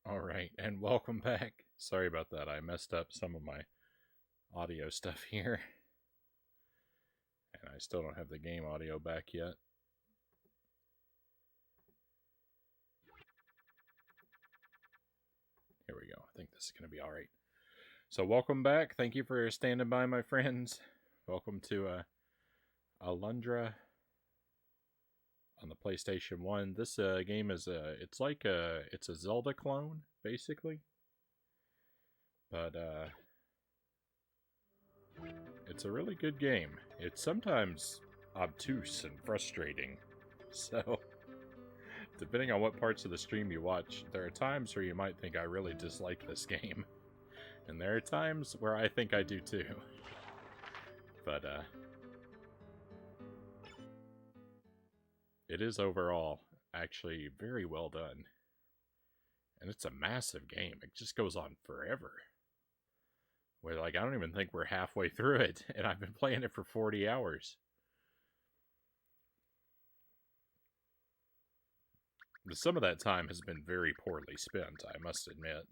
All right, and welcome back. Sorry about that. I messed up some of my audio stuff here, and I still don't have the game audio back yet. Here we go. I think this is going to be all right. So, welcome back. Thank you for standing by, my friends. Welcome to Alundra on the PlayStation 1. This game is it's like it's a Zelda clone, basically. But it's a really good game. It's sometimes obtuse and frustrating. So, depending on what parts of the stream you watch, there are times where you might think I really dislike this game. And there are times where I think I do too. But, it is overall actually very well done. And it's a massive game. It just goes on forever. Where, like, I don't even think we're halfway through it, and I've been playing it for 40 hours. Some of that time has been very poorly spent, I must admit.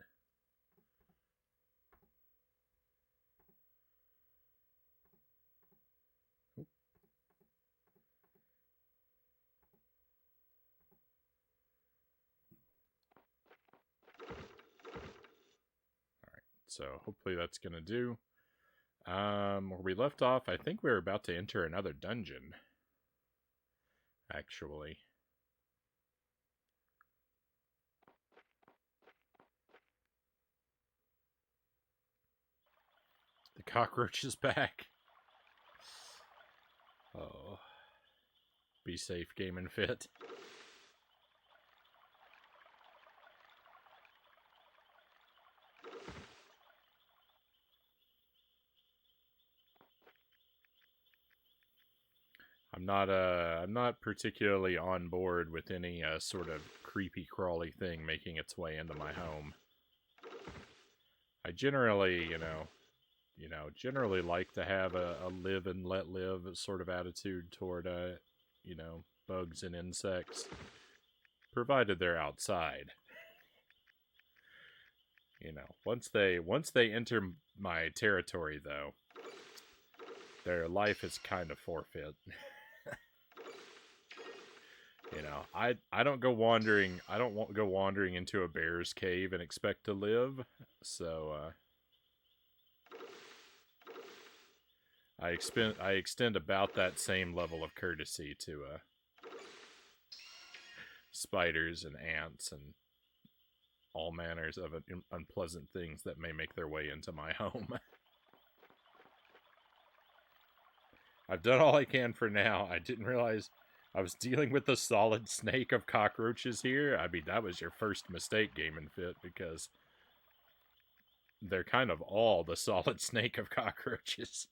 So hopefully that's going to do. Where we left off, I think we were about to enter another dungeon. Actually. The cockroach is back. Oh. Be safe, Game and Fit. I'm not particularly on board with any sort of creepy crawly thing making its way into my home. I generally, generally like to have a live and let live sort of attitude toward bugs and insects, provided they're outside. Once they enter my territory, though, their life is kind of forfeit. I don't go wandering. I don't go wandering into a bear's cave and expect to live. So I extend about that same level of courtesy to spiders and ants and all manners of unpleasant things that may make their way into my home. I've done all I can for now. I didn't realize I was dealing with the solid snake of cockroaches here. I mean, that was your first mistake, Game and Fit, because they're kind of all the solid snake of cockroaches.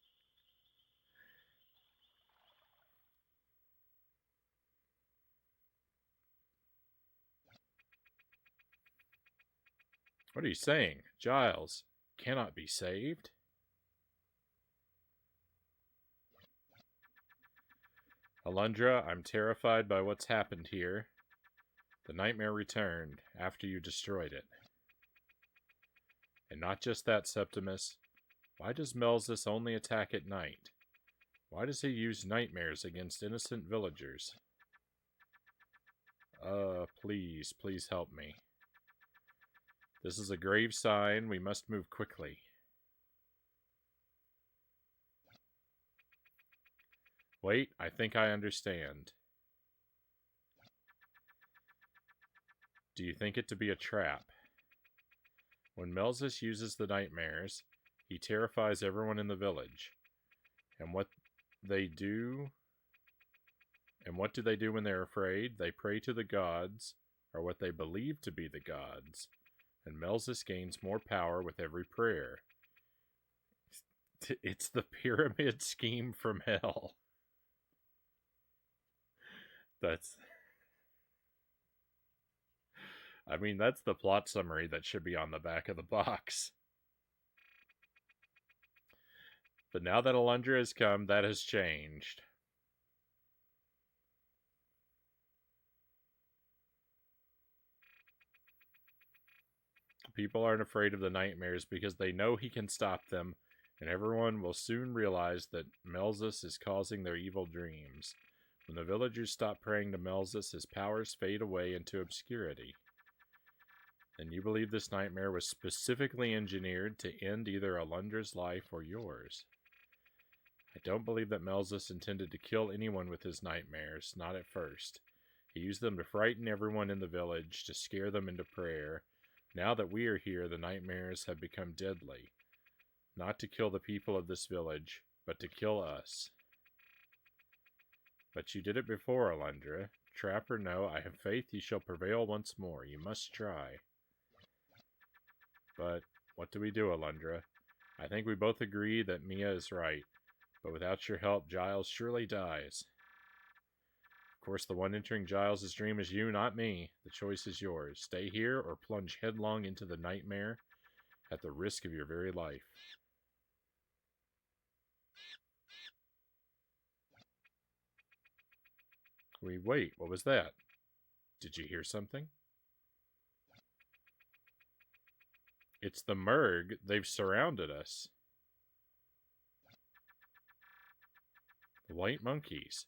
What are you saying? Giles cannot be saved? Alundra, I'm terrified by what's happened here. The nightmare returned after you destroyed it. And not just that, Septimus. Why does Melzus only attack at night? Why does he use nightmares against innocent villagers? Please help me. This is a grave sign. We must move quickly. Wait, I think I understand. Do you think it to be a trap? When Melzus uses the nightmares, he terrifies everyone in the village. And what do they do when they're afraid? They pray to the gods, or what they believe to be the gods. And Melzus gains more power with every prayer. It's the pyramid scheme from hell. That's the plot summary that should be on the back of the box. But now that Alundra has come, that has changed. People aren't afraid of the nightmares because they know he can stop them, and everyone will soon realize that Melzus is causing their evil dreams. When the villagers stop praying to Melzus, his powers fade away into obscurity. And you believe this nightmare was specifically engineered to end either Alundra's life or yours. I don't believe that Melzus intended to kill anyone with his nightmares, not at first. He used them to frighten everyone in the village, to scare them into prayer. Now that we are here, the nightmares have become deadly. Not to kill the people of this village, but to kill us. But you did it before, Alundra. Trap or no, I have faith you shall prevail once more. You must try. But what do we do, Alundra? I think we both agree that Mia is right. But without your help, Giles surely dies. Of course, the one entering Giles' dream is you, not me. The choice is yours. Stay here or plunge headlong into the nightmare at the risk of your very life. Wait, what was that? Did you hear something? It's the Merg. They've surrounded us. The white monkeys.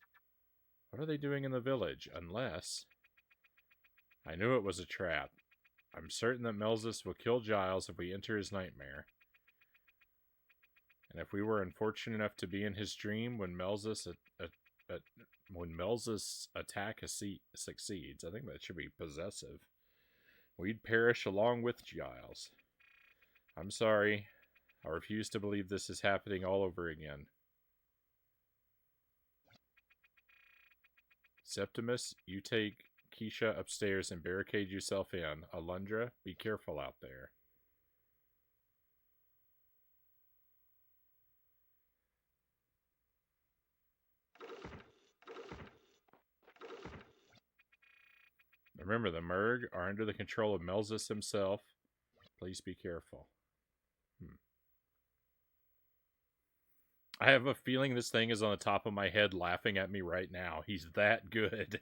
What are they doing in the village? Unless... I knew it was a trap. I'm certain that Melzus will kill Giles if we enter his nightmare. And if we were unfortunate enough to be in his dream when Melzus attack succeeds, I think that should be possessive, we'd perish along with Giles. I'm sorry. I refuse to believe this is happening all over again. Septimus, you take Keisha upstairs and barricade yourself in. Alundra, be careful out there. Remember, the Merg are under the control of Melzus himself. Please be careful. I have a feeling this thing is on the top of my head laughing at me right now. He's that good.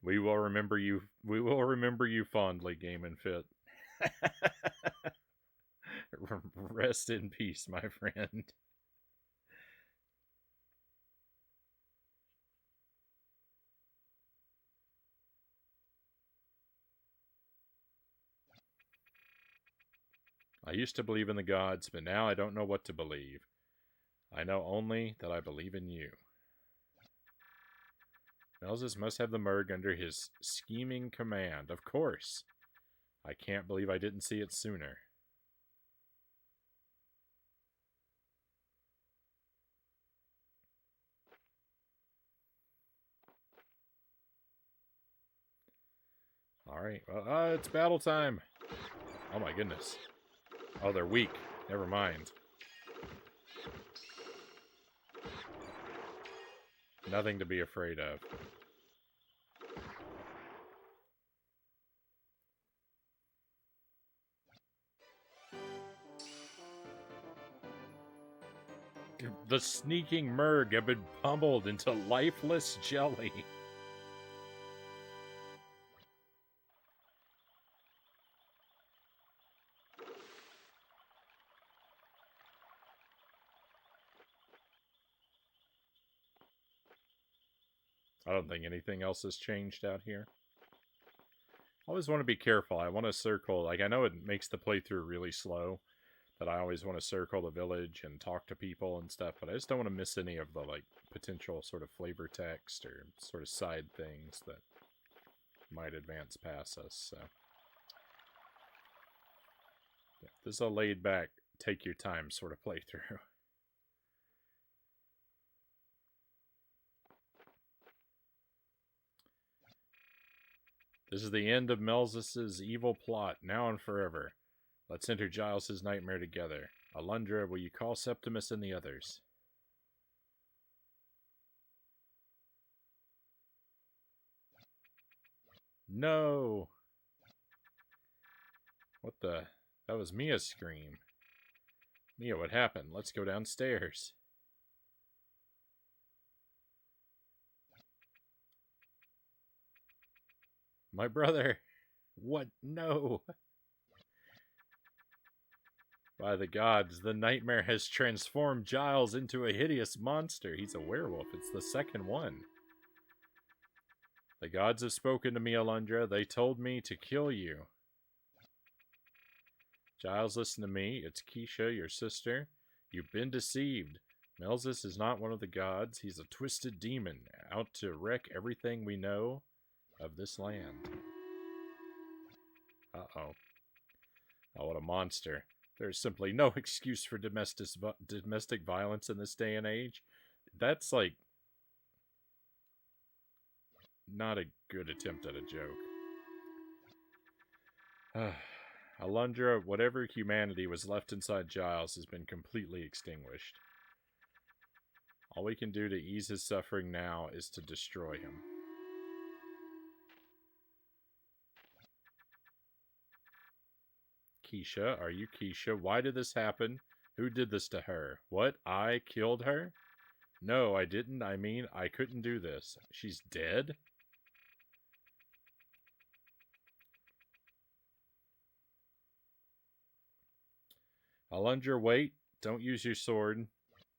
We will remember you. We will remember you fondly, Game and Fit. Rest in peace, my friend. I used to believe in the gods, but now I don't know what to believe. I know only that I believe in you. Melzus must have the Merg under his scheming command. Of course. I can't believe I didn't see it sooner. Alright, well, it's battle time. Oh my goodness. Oh, they're weak. Never mind. Nothing to be afraid of. The sneaking Merg have been pummeled into lifeless jelly. I don't think anything else has changed out here. I always want to be careful. I want to circle. Like, I know it makes the playthrough really slow, but I always want to circle the village and talk to people and stuff, but I just don't want to miss any of the, like, potential sort of flavor text or sort of side things that might advance past us, so. Yeah, this is a laid-back, take your time sort of playthrough. This is the end of Melzus' evil plot, now and forever. Let's enter Giles' nightmare together. Alundra, will you call Septimus and the others? No! What the? That was Mia's scream. Mia, what happened? Let's go downstairs. My brother! What? No! By the gods, the nightmare has transformed Giles into a hideous monster. He's a werewolf. It's the second one. The gods have spoken to me, Alundra. They told me to kill you. Giles, listen to me. It's Keisha, your sister. You've been deceived. Melzus is not one of the gods. He's a twisted demon, out to wreck everything we know of this land. Uh-oh. Oh, what a monster. There's simply no excuse for domestic violence in this day and age. That's, like, not a good attempt at a joke. Alundra, whatever humanity was left inside Giles has been completely extinguished. All we can do to ease his suffering now is to destroy him. Keisha, are you Keisha? Why did this happen? Who did this to her? What? I killed her? No, I didn't. I mean, I couldn't do this. She's dead? Alundra, wait. Don't use your sword.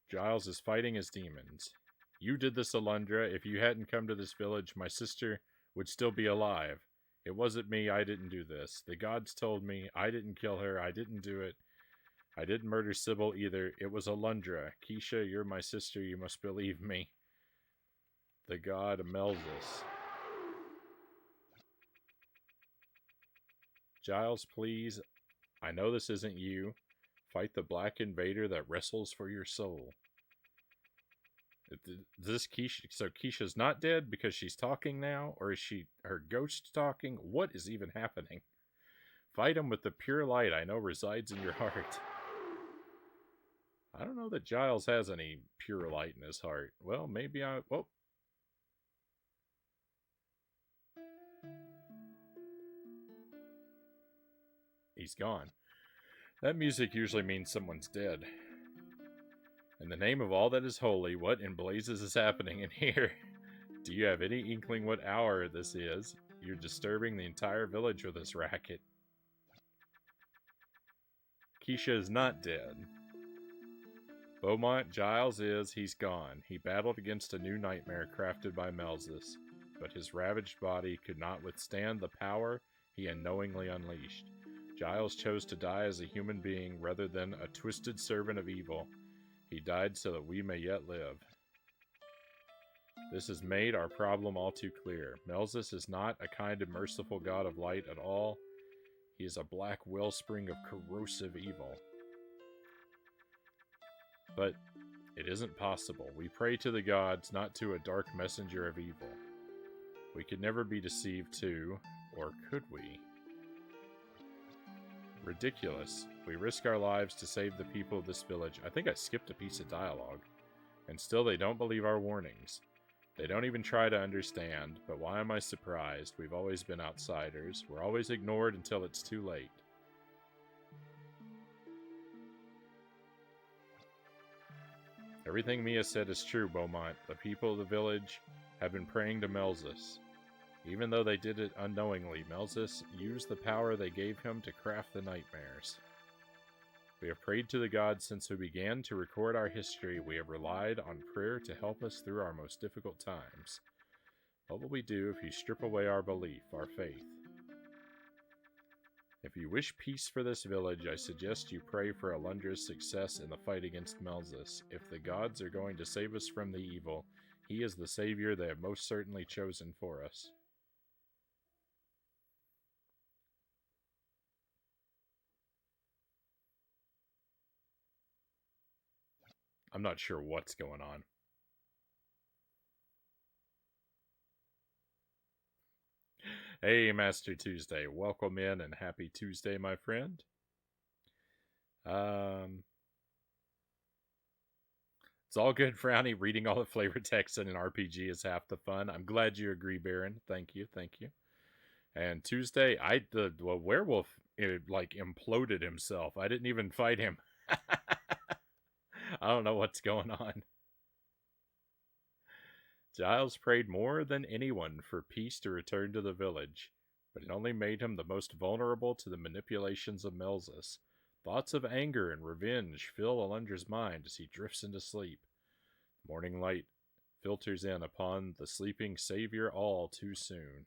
Giles is fighting his demons. You did this, Alundra. If you hadn't come to this village, my sister would still be alive. It wasn't me. I didn't do this. The gods told me. I didn't kill her. I didn't do it. I didn't murder Sybil either. It was Alundra. Keisha, you're my sister. You must believe me. The god Melzus. Giles, please. I know this isn't you. Fight the black invader that wrestles for your soul. This Keisha, so Keisha's not dead because she's talking now, or is she her ghost talking? What is even happening? Fight him with the pure light I know resides in your heart. I don't know that Giles has any pure light in his heart. Well, maybe I... Whoa. He's gone. That music usually means someone's dead. In the name of all that is holy, what in blazes is happening in here? Do you have any inkling what hour this is? You're disturbing the entire village with this racket. Keisha is not dead. Beaumont, Giles is, he's gone. He battled against a new nightmare crafted by Melzus, but his ravaged body could not withstand the power he unknowingly unleashed. Giles chose to die as a human being rather than a twisted servant of evil. He died so that we may yet live. This has made our problem all too clear. Melzus is not a kind and merciful god of light at all. He is a black wellspring of corrosive evil. But it isn't possible. We pray to the gods, not to a dark messenger of evil. We could never be deceived too, or could we? Ridiculous. We risk our lives to save the people of this village. I think I skipped a piece of dialogue. And still they don't believe our warnings. They don't even try to understand, but why am I surprised? We've always been outsiders. We're always ignored until it's too late. Everything Mia said is true, Beaumont. The people of the village have been praying to Melzus. Even though they did it unknowingly, Melzus used the power they gave him to craft the nightmares. We have prayed to the gods since we began to record our history. We have relied on prayer to help us through our most difficult times. What will we do if you strip away our belief, our faith? If you wish peace for this village, I suggest you pray for Alundra's success in the fight against Melzus. If the gods are going to save us from the evil, he is the savior they have most certainly chosen for us. I'm not sure what's going on. Hey, Master Tuesday. Welcome in and happy Tuesday, my friend. It's all good, Frownie. Reading all the flavor text in an RPG is half the fun. I'm glad you agree, Baron. Thank you, thank you. And Tuesday, the werewolf, like, imploded himself. I didn't even fight him. I don't know what's going on. Giles prayed more than anyone for peace to return to the village. but it only made him the most vulnerable to the manipulations of Melzus. Thoughts of anger and revenge fill Alundra's mind as he drifts into sleep. Morning light filters in upon the sleeping savior all too soon.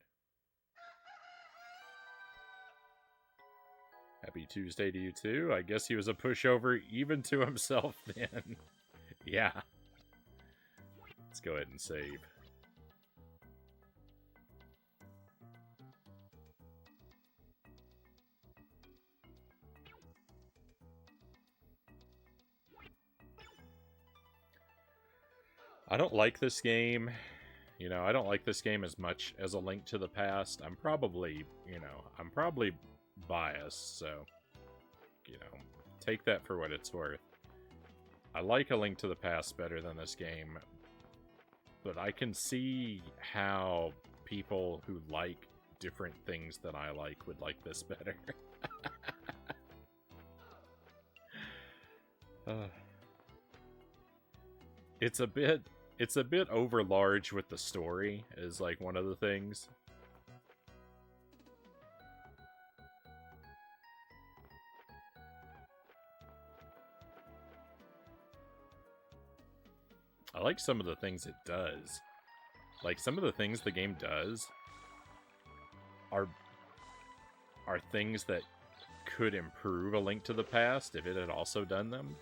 Happy Tuesday to you too. I guess he was a pushover even to himself then. Yeah. Let's go ahead and save. I don't like this game. You know, I don't like this game as much as A Link to the Past. I'm probably biased, so, take that for what it's worth. I like A Link to the Past better than this game, but I can see how people who like different things than I like would like this better. It's a bit over large with the story, is like one of the things. I like some of the things it does. Like, some of the things the game does are things that could improve A Link to the Past if it had also done them.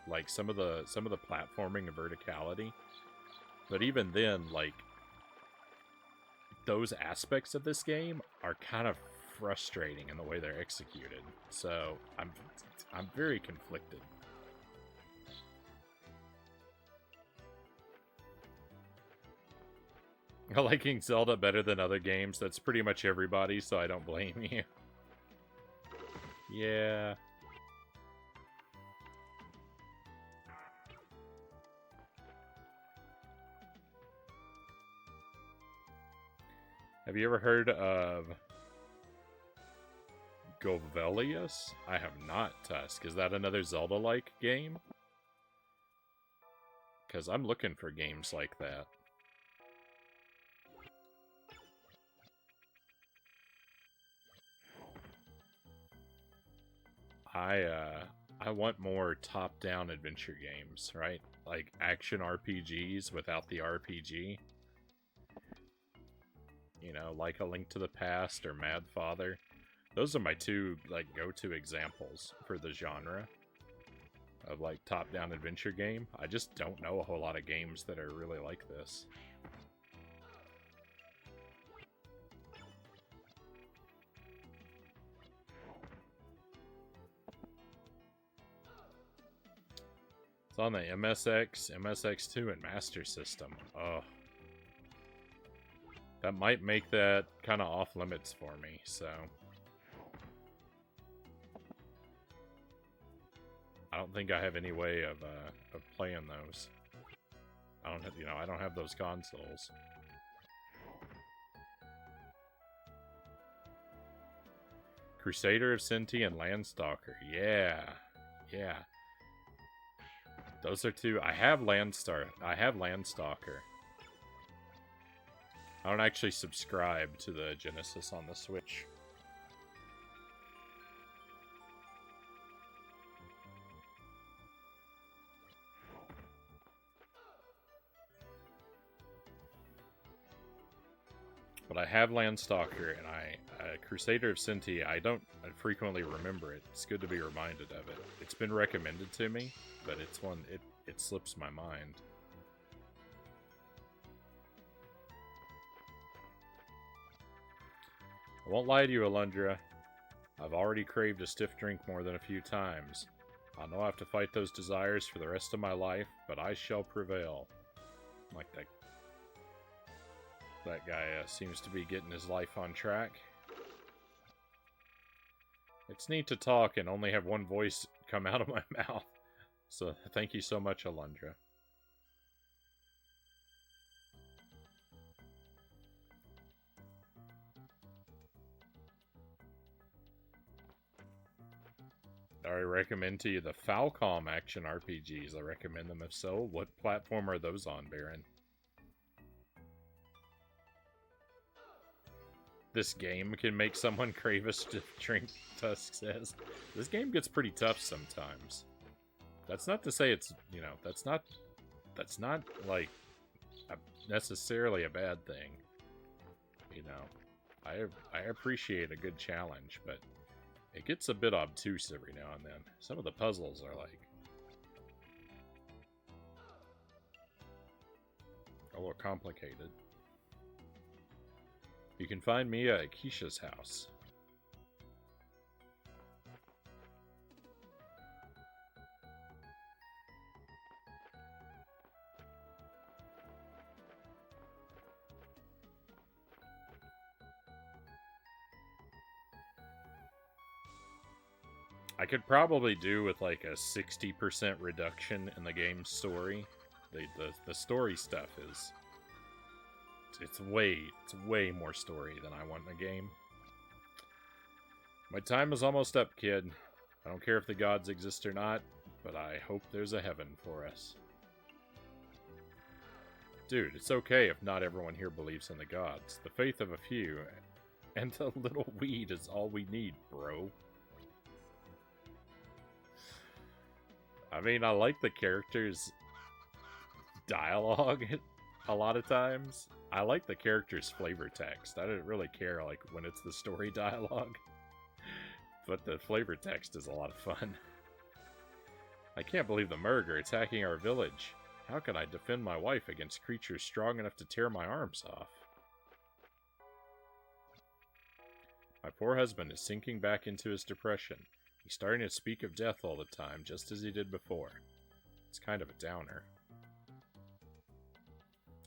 Like, some of the platforming and verticality. But even then, like, those aspects of this game are kind of frustrating in the way they're executed. So, I'm very conflicted. Liking Zelda better than other games, that's pretty much everybody, so I don't blame you. Yeah. Have you ever heard of Govelius? I have not, Tusk. Is that another Zelda-like game? Because I'm looking for games like that. I want more top-down adventure games, right? Like action RPGs without the RPG. You know, like A Link to the Past or Mad Father. Those are my two, like, go-to examples for the genre of, like, top-down adventure game. I just don't know a whole lot of games that are really like this. It's on the MSX, MSX2, and Master System. Oh. That might make that kind of off limits for me, so. I don't think I have any way of playing those. I don't have those consoles. Crusader of Sinti and Landstalker. Yeah. Yeah. Those are two. I have Landstalker. I don't actually subscribe to the Genesis on the Switch. But I have Landstalker, and Crusader of Sinti, I don't frequently remember it. It's good to be reminded of it. It's been recommended to me, but it's one, it slips my mind. I won't lie to you, Alundra. I've already craved a stiff drink more than a few times. I know I have to fight those desires for the rest of my life, but I shall prevail. Like that guy seems to be getting his life on track. It's neat to talk and only have one voice come out of my mouth. So thank you so much, Alundra. I recommend to you the Falcom action RPGs. I recommend them if so. What platform are those on, Baron? this game can make someone crave a stiff drink, Tusk says. This game gets pretty tough sometimes. That's not to say it's, you know, that's not like necessarily a bad thing. You know, I appreciate a good challenge, but it gets a bit obtuse every now and then. Some of the puzzles are like a little complicated. You can find Mia at Keisha's house. I could probably do with like a 60% reduction in the game's story. The story stuff is it's way more story than I want in a game. My time is almost up, kid. I don't care if the gods exist or not, but I hope there's a heaven for us. Dude, it's okay if not everyone here believes in the gods. The faith of a few and a little weed is all we need, bro. I mean, I like the characters' dialogue a lot of times. I like the characters' flavor text. I don't really care like when it's the story dialogue. But the flavor text is a lot of fun. I can't believe the Murg are attacking our village. How can I defend my wife against creatures strong enough to tear my arms off? My poor husband is sinking back into his depression. He's starting to speak of death all the time, just as he did before. It's kind of a downer.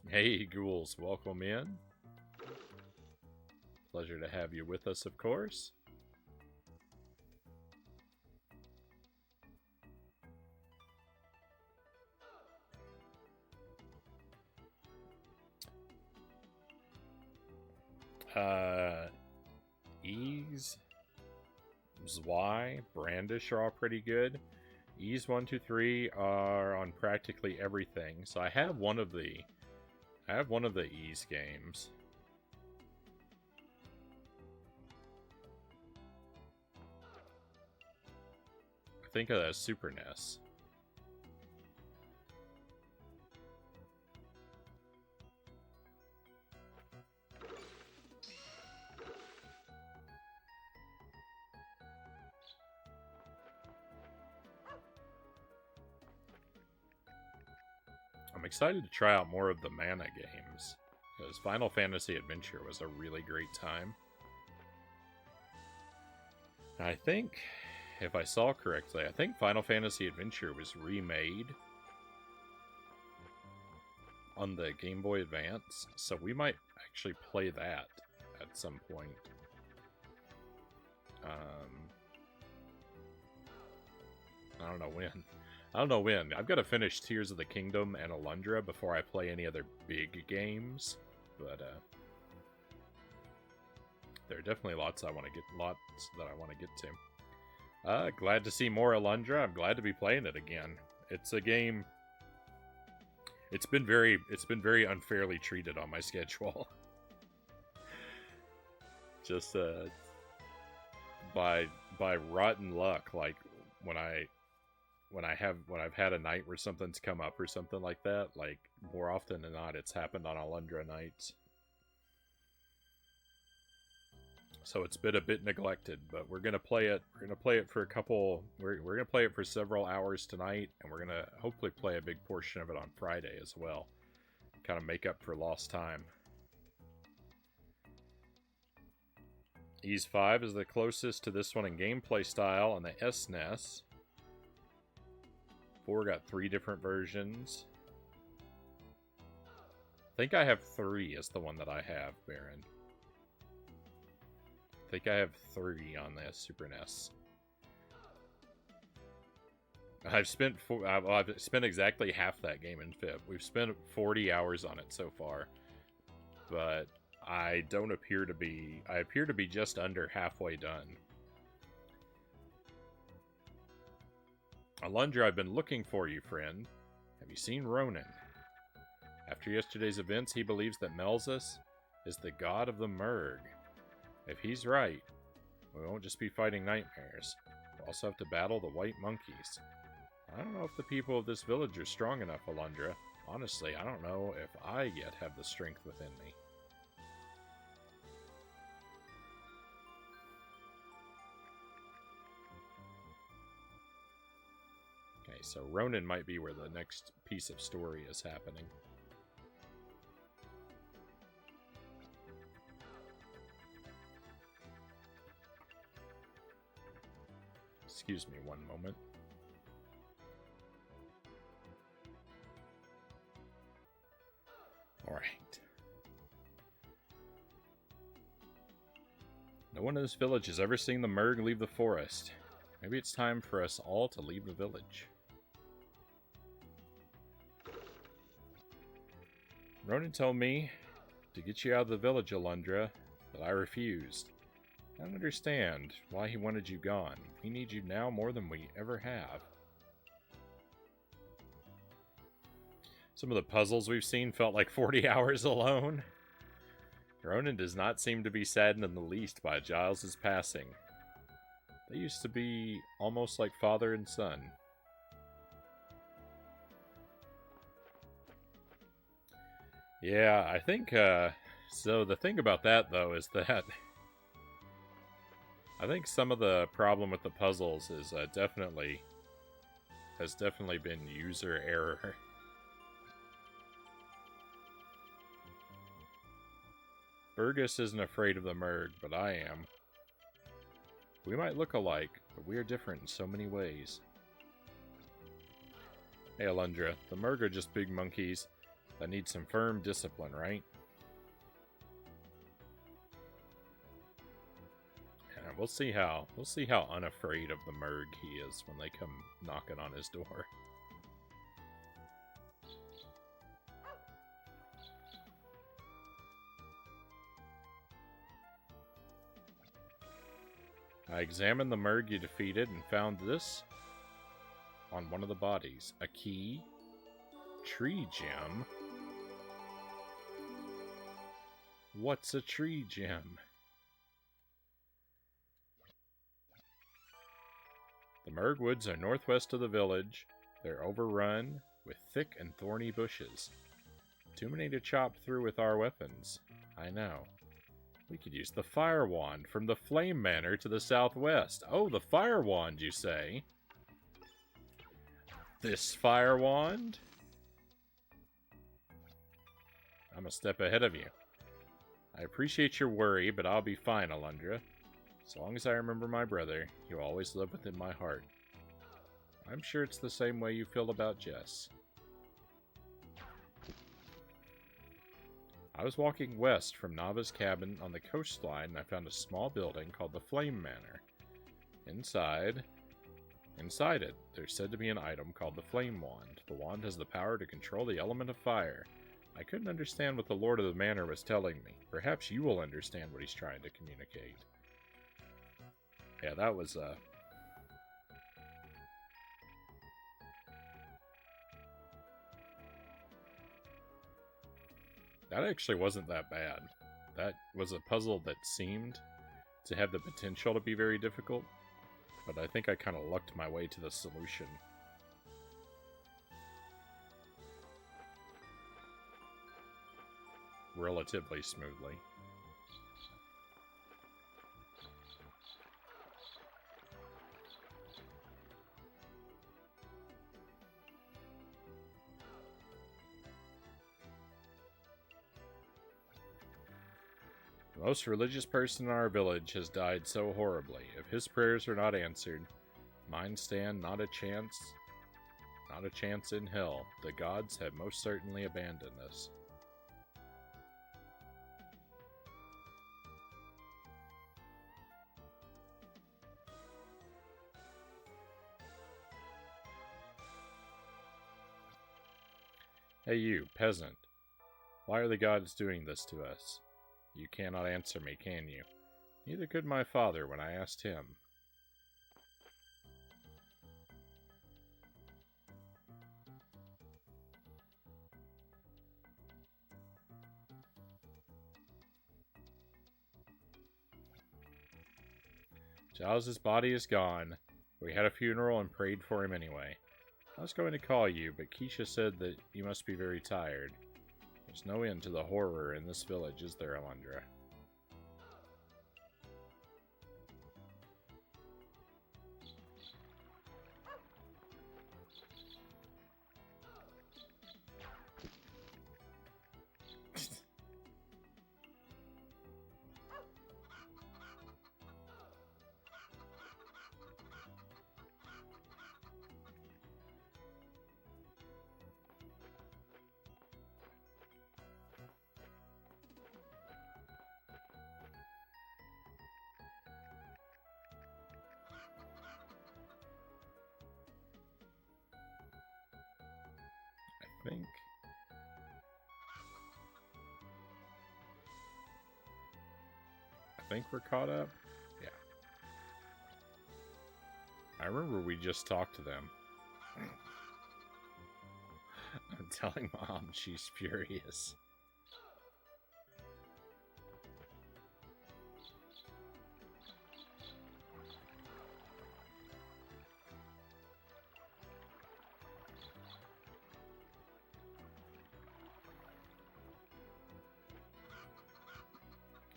Hey, ghouls, welcome in. Pleasure to have you with us, of course. Ease, Zwei, Brandish are all pretty good. Ease 1, 2, 3 are on practically everything. So I have one of the Ease games. I think of that Super NES. I'm excited to try out more of the Mana games, because Final Fantasy Adventure was a really great time. I think, if I saw correctly, I think Final Fantasy Adventure was remade on the Game Boy Advance, so we might actually play that at some point. I don't know when. I've got to finish Tears of the Kingdom and Alundra before I play any other big games. But there are definitely lots that I want to get to. Glad to see more Alundra. I'm glad to be playing it again. It's a game. It's been very unfairly treated on my schedule. Just by rotten luck, like when I've had a night where something's come up or something like that, like more often than not, it's happened on Alundra nights. So it's been a bit neglected, but we're gonna play it. We're gonna play it for We're gonna play it for several hours tonight, and we're gonna hopefully play a big portion of it on Friday as well. Kind of make up for lost time. Ease 5 is the closest to this one in gameplay style on the SNES. 4 got 3 different versions. I think I have 3 is the one that I have, Baron. I think I have 3 on the Super NES. I've spent exactly half that game in FIP. We've spent 40 hours on it so far, but I appear to be just under halfway done. Alundra, I've been looking for you, friend. Have you seen Ronan? After yesterday's events, he believes that Melzus is the god of the Murg. If he's right, we won't just be fighting nightmares. We'll also have to battle the white monkeys. I don't know if the people of this village are strong enough, Alundra. Honestly, I don't know if I yet have the strength within me. Okay, so Ronin might be where the next piece of story is happening. Excuse me one moment. Alright. No one in this village has ever seen the Merg leave the forest. Maybe it's time for us all to leave the village. Ronin told me to get you out of the village, Alundra, but I refused. I don't understand why he wanted you gone. We need you now more than we ever have. Some of the puzzles we've seen felt like 40 hours alone. Ronin does not seem to be saddened in the least by Giles' passing. They used to be almost like father and son. Yeah, I think, so the thing about that, though, is that I think some of the problem with the puzzles is has definitely been user error. Burgess isn't afraid of the Merg, but I am. We might look alike, but we are different in so many ways. Hey, Alundra, the Merg are just big monkeys that need some firm discipline, right? Yeah, we'll see how unafraid of the Merg he is when they come knocking on his door. I examined the Merg you defeated and found this on one of the bodies. A key, tree gem. What's a tree gem? The Merg woods are northwest of the village. They're overrun with thick and thorny bushes. Too many to chop through with our weapons. I know. We could use the fire wand from the Flame Manor to the southwest. Oh, the fire wand, you say? This fire wand? I'm a step ahead of you. I appreciate your worry, but I'll be fine, Alundra. As long as I remember my brother, he'll always live within my heart. I'm sure it's the same way you feel about Jess. I was walking west from Nava's cabin on the coastline and I found a small building called the Flame Manor. Inside it, there's said to be an item called the Flame Wand. The wand has the power to control the element of fire. I couldn't understand what the Lord of the Manor was telling me. Perhaps you will understand what he's trying to communicate. Yeah, that was, that actually wasn't that bad. That was a puzzle that seemed to have the potential to be very difficult, but I think I kind of lucked my way to the solution. Relatively smoothly. The most religious person in our village has died so horribly. If his prayers are not answered, mine stand not a chance in hell. The gods have most certainly abandoned us. Hey you, peasant. Why are the gods doing this to us? You cannot answer me, can you? Neither could my father when I asked him. Giles' body is gone. We had a funeral and prayed for him anyway. I was going to call you, but Keisha said that you must be very tired. There's no end to the horror in this village, is there, Alundra? I think we're caught up. Yeah. I remember we just talked to them. I'm telling Mom she's furious.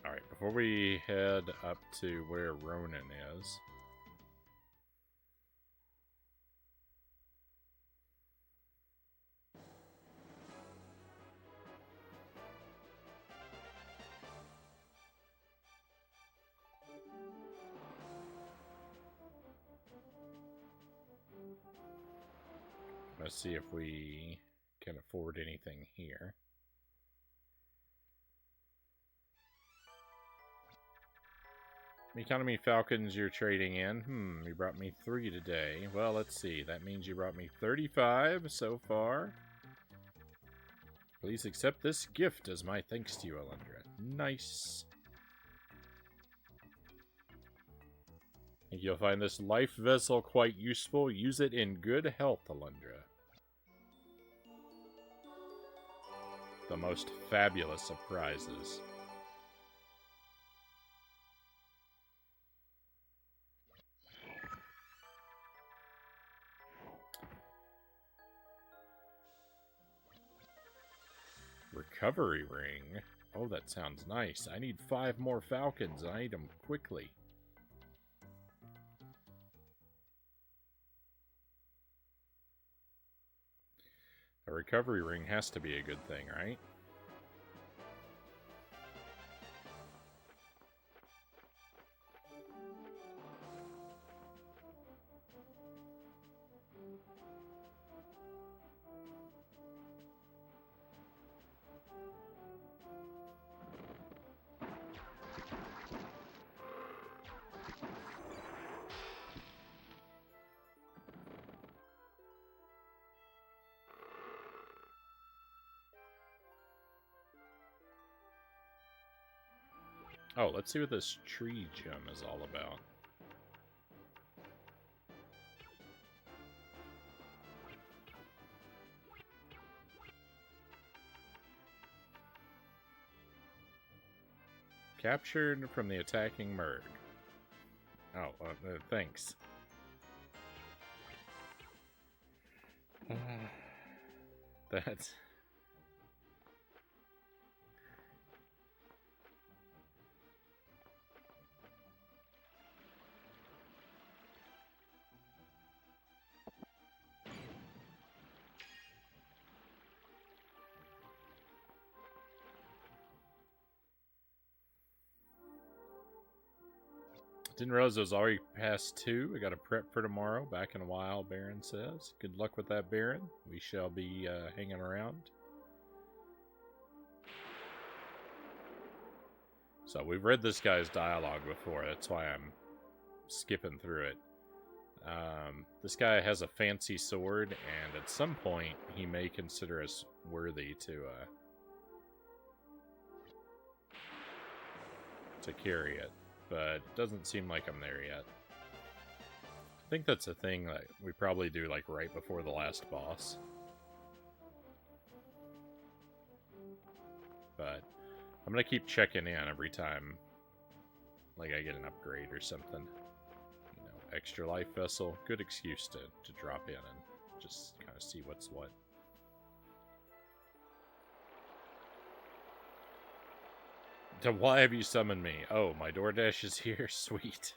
Alright, before we head up to where Ronan is... let's see if we can afford anything here. Economy Falcons you're trading in. You brought me 3 today. Well, let's see. That means you brought me 35 so far. Please accept this gift as my thanks to you, Alundra. Nice. Think you'll find this life vessel quite useful. Use it in good health, Alundra. The most fabulous of prizes. Recovery ring? Oh, that sounds nice. I need 5 more falcons. I need them quickly. A recovery ring has to be a good thing, right? Oh, let's see what this tree gem is all about. Captured from the attacking Murg. Oh, thanks. That's... Didn't realize it was already past 2. I got to prep for tomorrow. Back in a while, Baron says. Good luck with that, Baron. We shall be hanging around. So we've read this guy's dialogue before. That's why I'm skipping through it. This guy has a fancy sword, and at some point he may consider us worthy to carry it. But it doesn't seem like I'm there yet. I think that's a thing that we probably do like right before the last boss. But I'm gonna keep checking in every time like I get an upgrade or something. extra life vessel. Good excuse to drop in and just kind of see what's what. Why have you summoned me? Oh, my DoorDash is here? Sweet.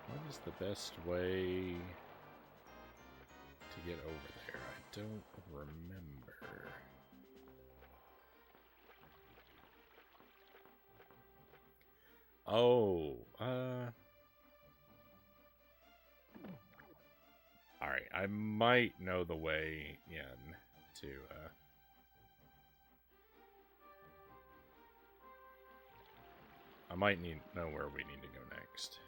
What is the best way to get over there? I don't remember. Oh, alright, I might know the way in to, I might know where we need to go next.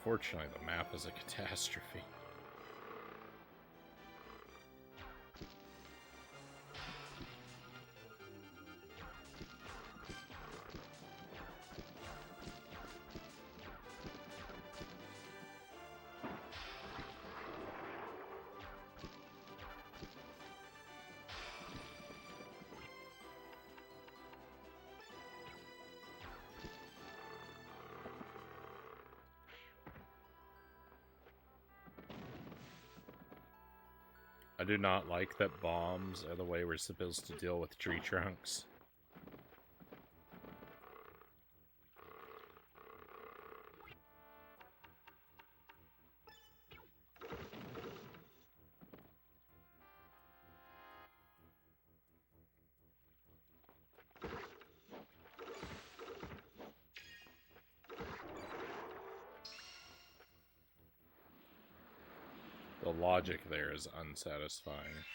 Unfortunately, the map is a catastrophe. I do not like that bombs are the way we're supposed to deal with tree trunks. The logic there is unsatisfying.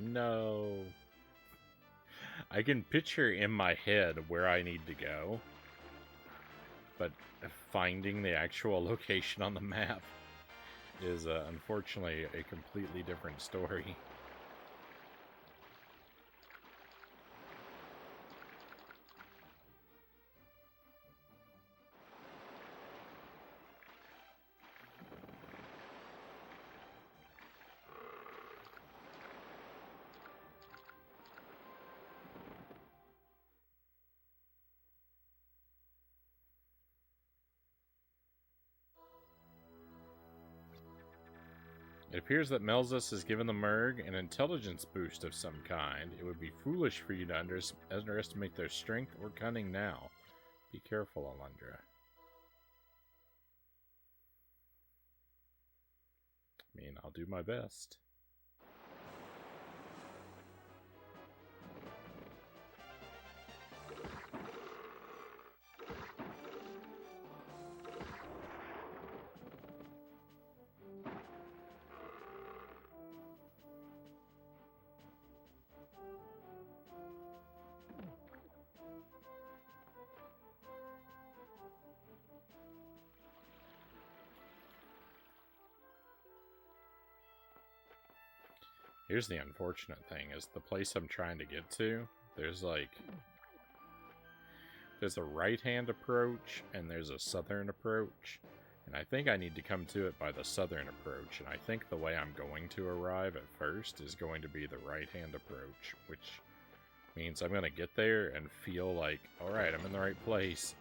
No. I can picture in my head where I need to go, but finding the actual location on the map is unfortunately a completely different story. It appears that Melzus has given the Merg an intelligence boost of some kind. It would be foolish for you to underestimate their strength or cunning now. Be careful, Alundra. I mean, I'll do my best. Here's the unfortunate thing, is the place I'm trying to get to, there's like... There's a right-hand approach, and there's a southern approach. And I think I need to come to it by the southern approach, and I think the way I'm going to arrive at first is going to be the right-hand approach, which means I'm going to get there and feel like, alright, I'm in the right place,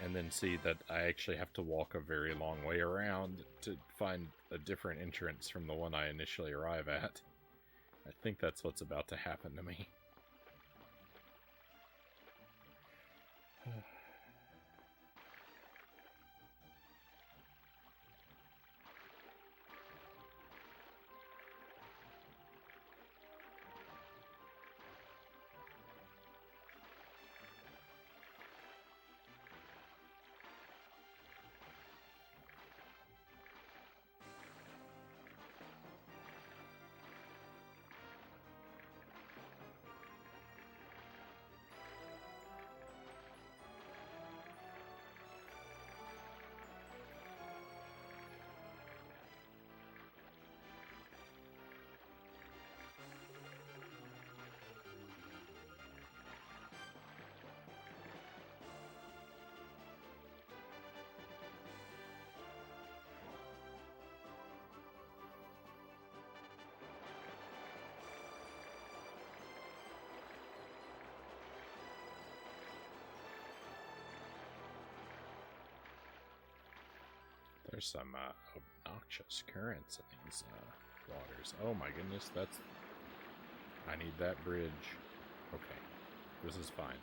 and then see that I actually have to walk a very long way around to find a different entrance from the one I initially arrive at. I think that's what's about to happen to me. There's some obnoxious currents in these waters. Oh my goodness, that's... I need that bridge. Okay, this is fine.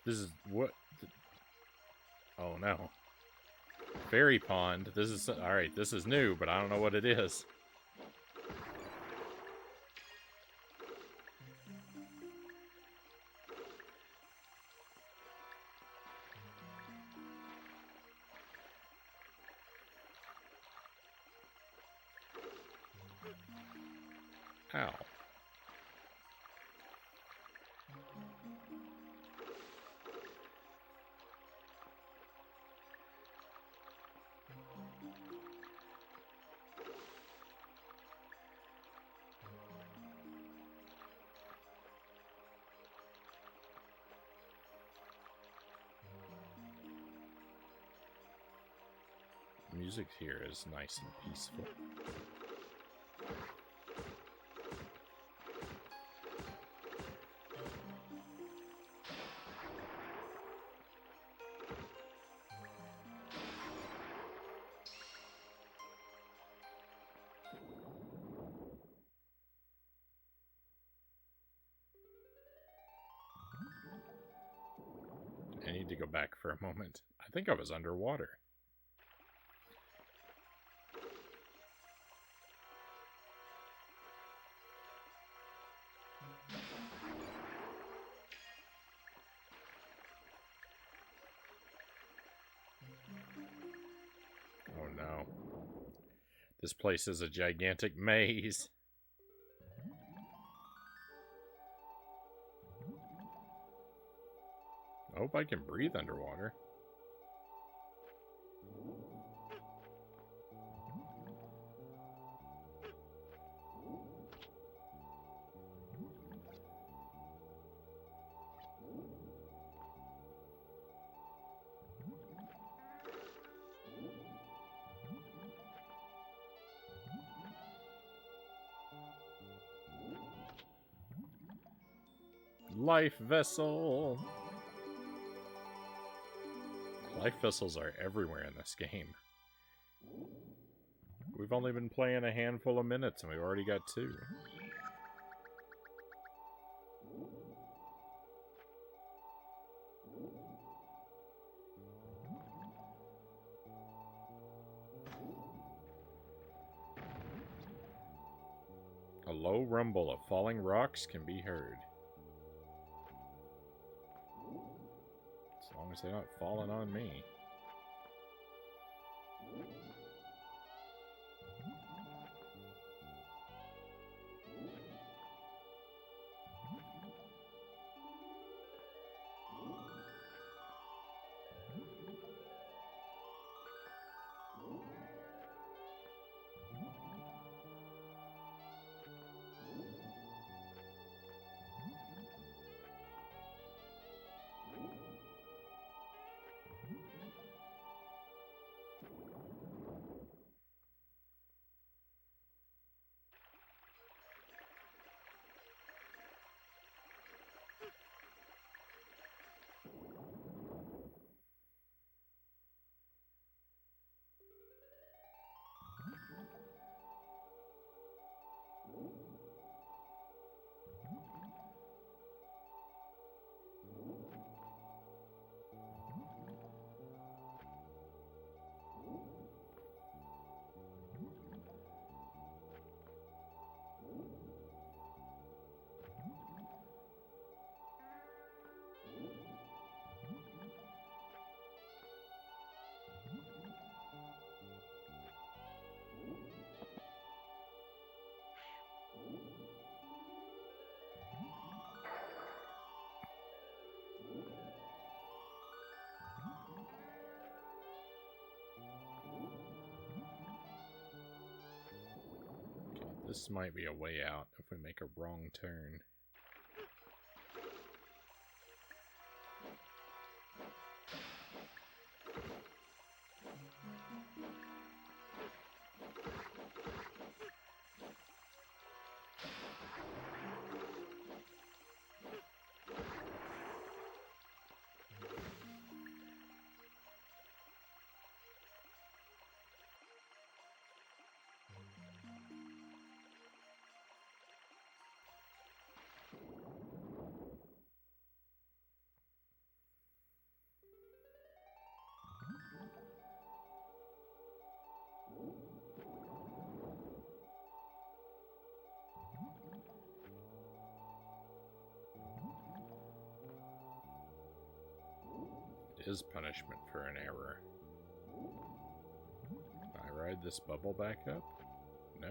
This is what... Oh no. Fairy pond. This is... Alright, this is new, but I don't know what it is. Ow. The music here is nice and peaceful. I need to go back for a moment. I think I was underwater. Oh no. This place is a gigantic maze. I hope I can breathe underwater. Life vessel! Life vessels are everywhere in this game. We've only been playing a handful of minutes and we've already got 2. A low rumble of falling rocks can be heard. As long as they're not falling on me. This might be a way out if we make a wrong turn. Is punishment for an error. I ride this bubble back up? No?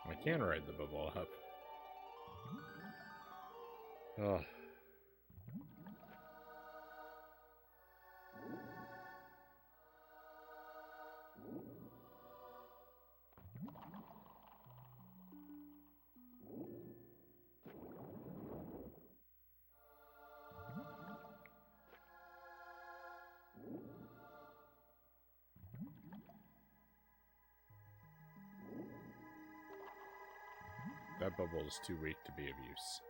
I can ride the bubble up. Oh. That bubble is too weak to be of use.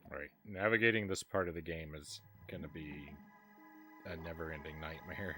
Right, navigating this part of the game is going to be a never-ending nightmare.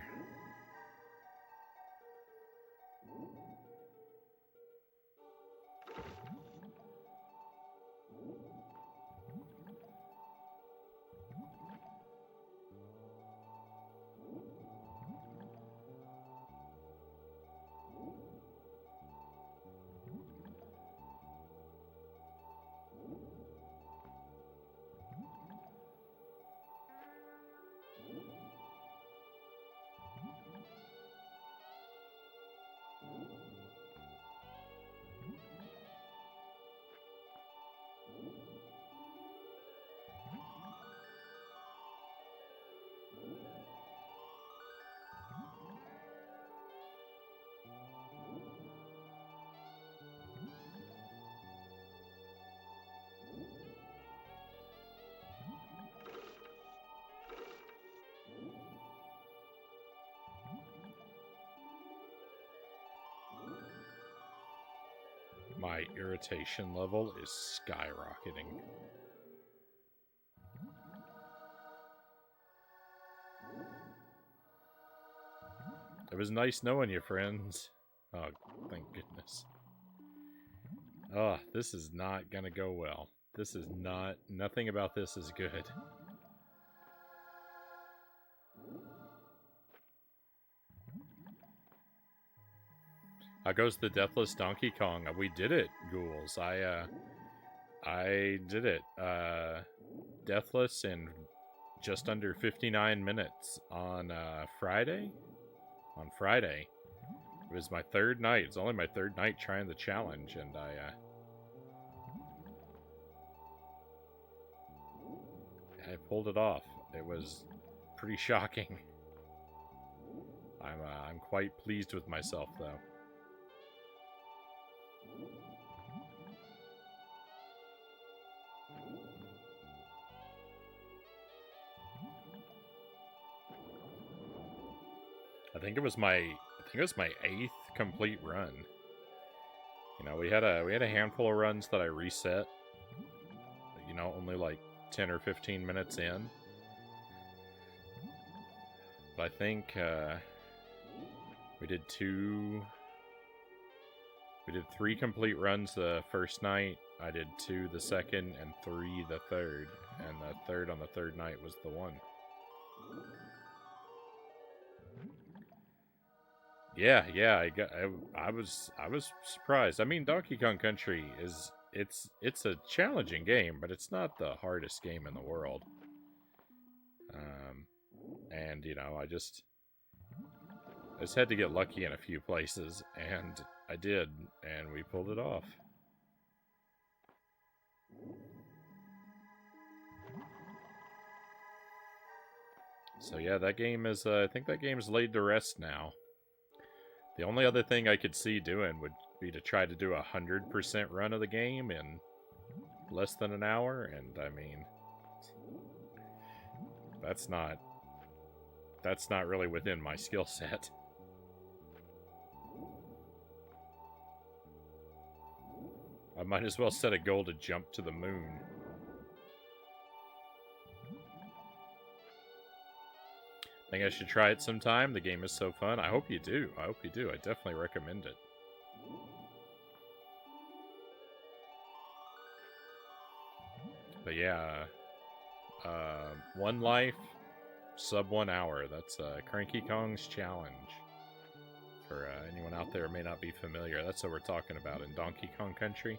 My irritation level is skyrocketing. It was nice knowing you, friends. Oh, thank goodness. Oh, this is not gonna go well. This is not... Nothing about this is good. How goes the Deathless Donkey Kong? We did it, ghouls. I did it. Deathless in just under 59 minutes on Friday? On Friday. It was my third night. It's only my third night trying the challenge, and I pulled it off. It was pretty shocking. I'm quite pleased with myself, though. I think it was my 8th complete run. You know, we had a handful of runs that I reset. You know, only like 10 or 15 minutes in. But I think we did 3 complete runs the first night. I did 2 the second and 3 the third. And the third on the third night was the one. Yeah, I was surprised. I mean, Donkey Kong Country it's a challenging game, but it's not the hardest game in the world. And you know, I just had to get lucky in a few places, and I did, and we pulled it off. So yeah, that game is, I think that game's laid to rest now. The only other thing I could see doing would be to try to do 100% run of the game in less than an hour, and I mean, that's not really within my skill set. I might as well set a goal to jump to the moon. I think I should try it sometime. The game is so fun. I hope you do. I definitely recommend it. But yeah, one life, sub 1 hour. That's Cranky Kong's challenge. For anyone out there who may not be familiar, that's what we're talking about in Donkey Kong Country.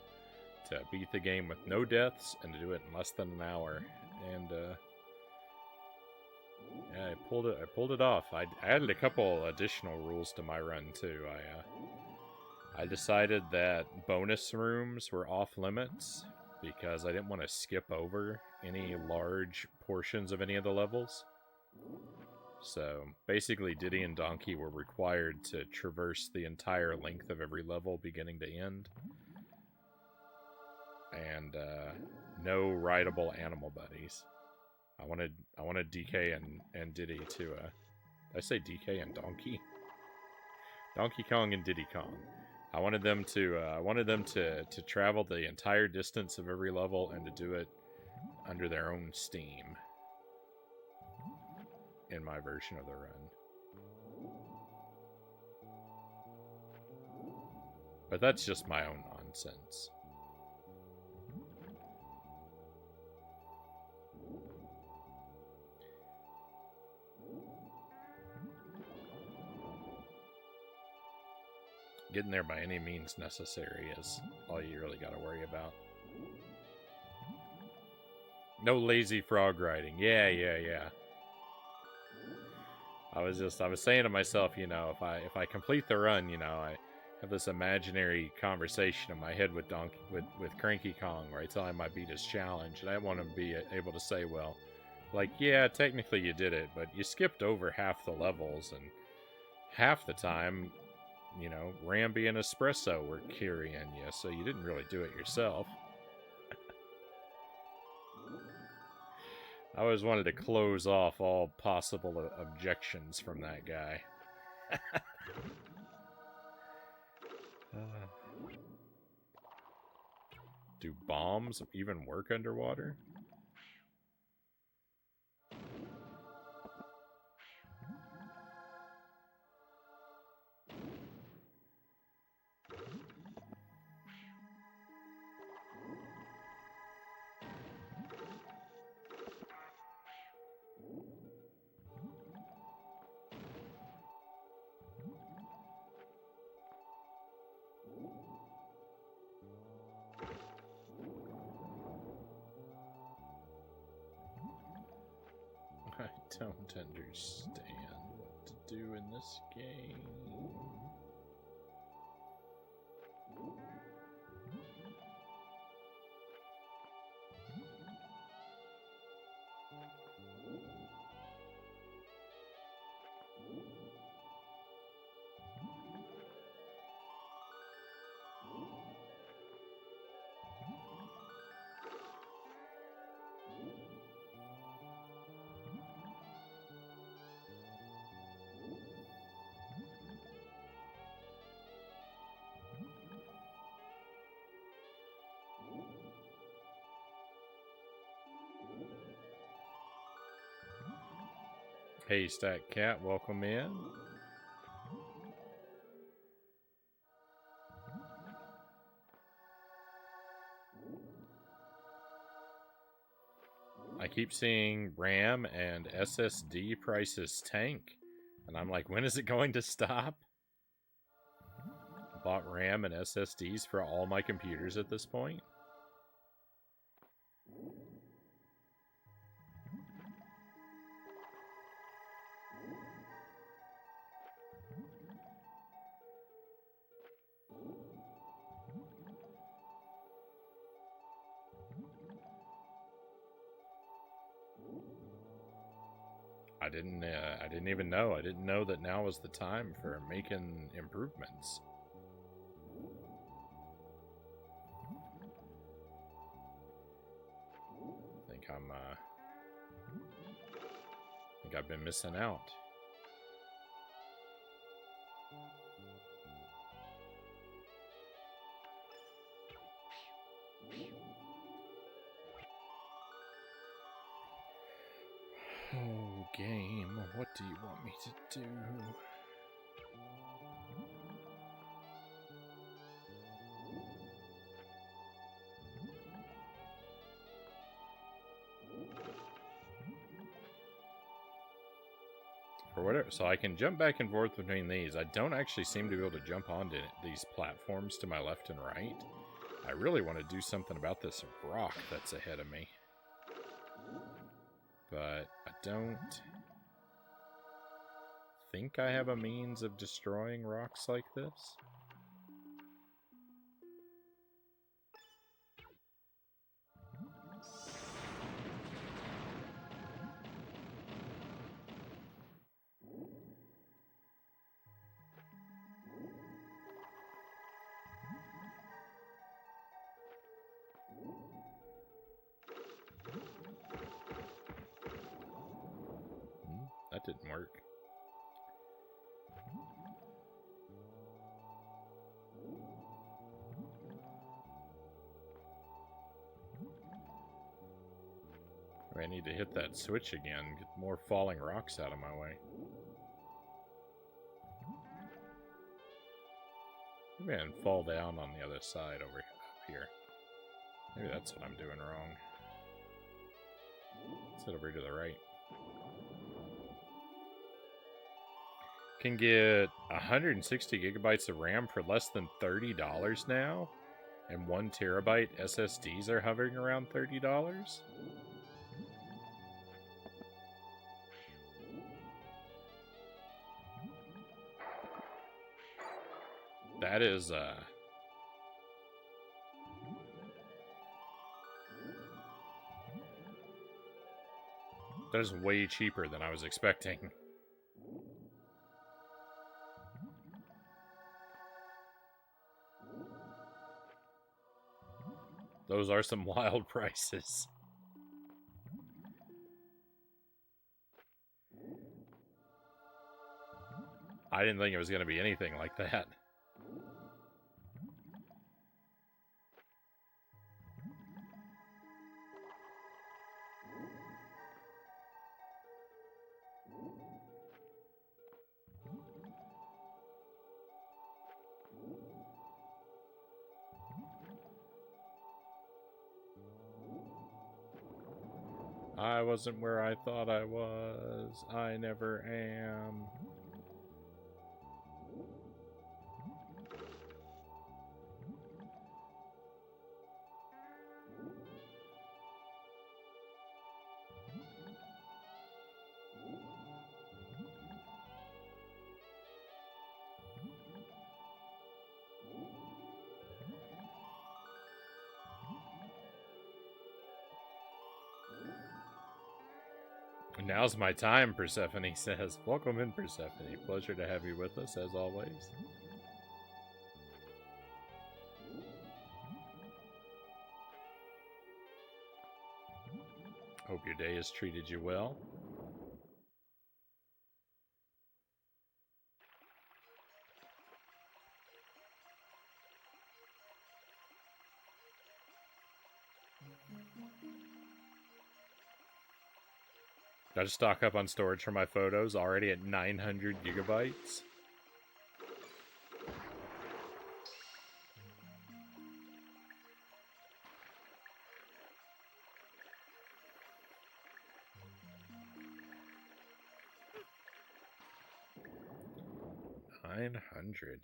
To beat the game with no deaths and to do it in less than an hour. And yeah, I pulled it off. I added a couple additional rules to my run too. I decided that bonus rooms were off limits because I didn't want to skip over any large portions of any of the levels. So basically, Diddy and Donkey were required to traverse the entire length of every level, beginning to end, and no rideable animal buddies. I wanted DK and Diddy to I say DK and Donkey? Donkey Kong and Diddy Kong. I wanted them to travel the entire distance of every level and to do it under their own steam in my version of the run. But that's just my own nonsense. Getting there by any means necessary is all you really got to worry about. No lazy frog riding. Yeah. I was saying to myself, you know, if I complete the run, you know, I have this imaginary conversation in my head with Cranky Kong where I tell him I beat his challenge, and I want him to be able to say, well, like, yeah, technically you did it, but you skipped over half the levels, and half the time, you know, Ramby and Espresso were carrying you, so you didn't really do it yourself. I always wanted to close off all possible objections from that guy. Do bombs even work underwater? don't understand what to do in this game. Hey, Stack Cat, welcome in. I keep seeing RAM and SSD prices tank, and I'm like, when is it going to stop? Bought RAM and SSDs for all my computers at this point. I didn't even know. I didn't know that now was the time for making improvements. I think I've been missing out. Oh, game, what do you want me to do? For whatever, so I can jump back and forth between these. I don't actually seem to be able to jump onto these platforms to my left and right. I really want to do something about this rock that's ahead of me. But I don't think I have a means of destroying rocks like this. That didn't work. I need to hit that switch again, get more falling rocks out of my way. Maybe I can fall down on the other side over here. Maybe that's what I'm doing wrong. Let's head over to the right. Can get 160 gigabytes of RAM for less than $30 now, and 1 terabyte SSDs are hovering around $30. That is that is way cheaper than I was expecting. Those are some wild prices. I didn't think it was going to be anything like that. I wasn't where I thought I was. I never am. Now's my time, Persephone says. Welcome in, Persephone. Pleasure to have you with us, as always. Hope your day has treated you well. Got to stock up on storage for my photos, already at 900 gigabytes. $900.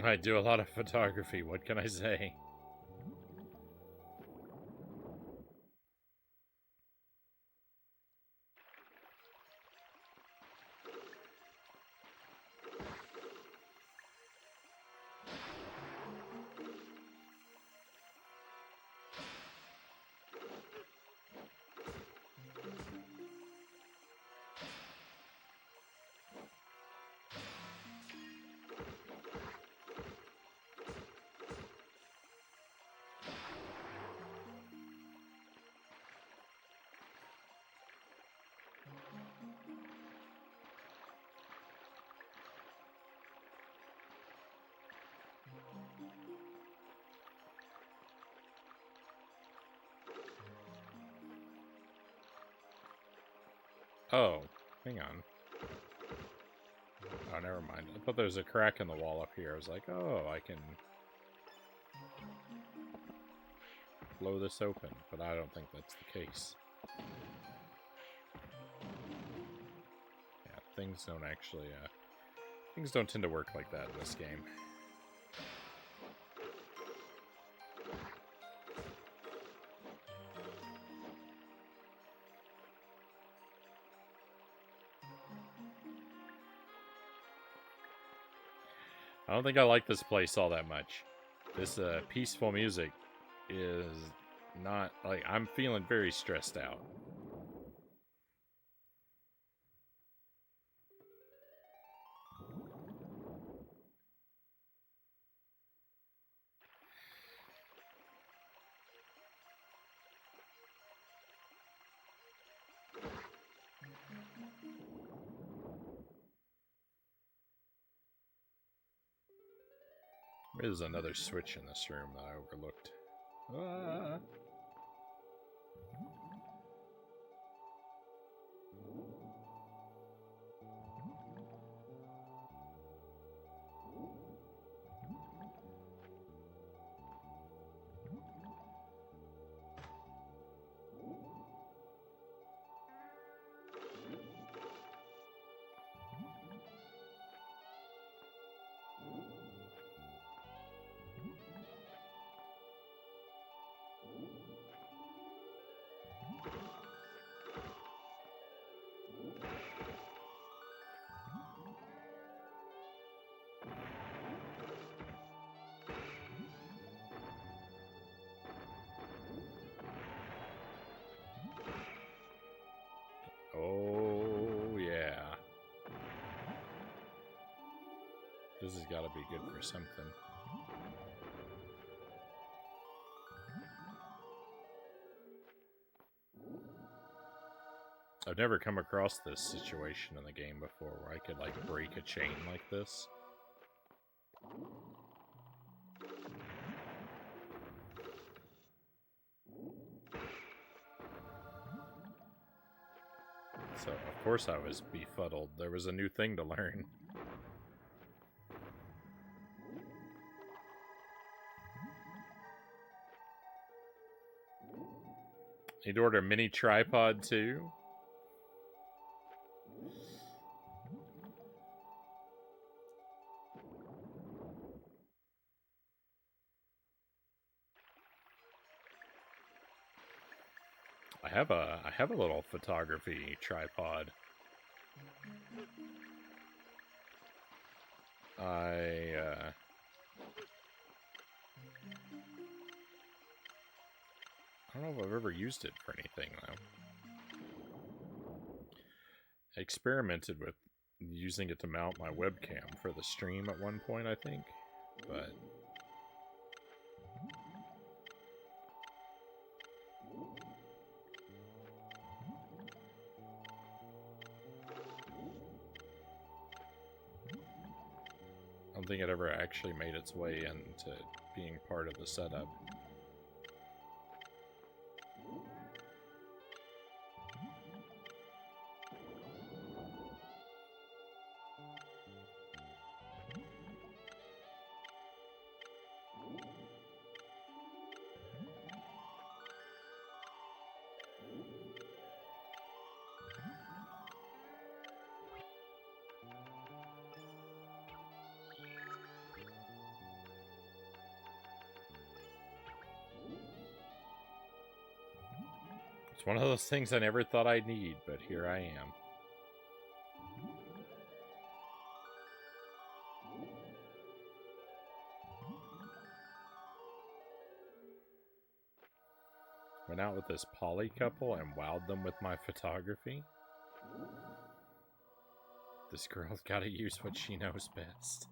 I do a lot of photography, what can I say? Oh, hang on. Oh, never mind. I thought there was a crack in the wall up here. I was like, oh, I can blow this open, but I don't think that's the case. Yeah, things don't actually, things don't tend to work like that in this game. I don't think I like this place all that much. This peaceful music is not, like, I'm feeling very stressed out. There's another switch in this room that I overlooked. Ah. Oh, yeah. This has got to be good for something. I've never come across this situation in the game before where I could, like, break a chain like this. So, of course I was befuddled. There was a new thing to learn. Need to order a mini tripod, too? I have a little photography tripod. I don't know if I've ever used it for anything, though. I experimented with using it to mount my webcam for the stream at one point, I think, but... I don't think it ever actually made its way into being part of the setup. It's one of those things I never thought I'd need, but here I am. Went out with this poly couple and wowed them with my photography. This girl's gotta use what she knows best.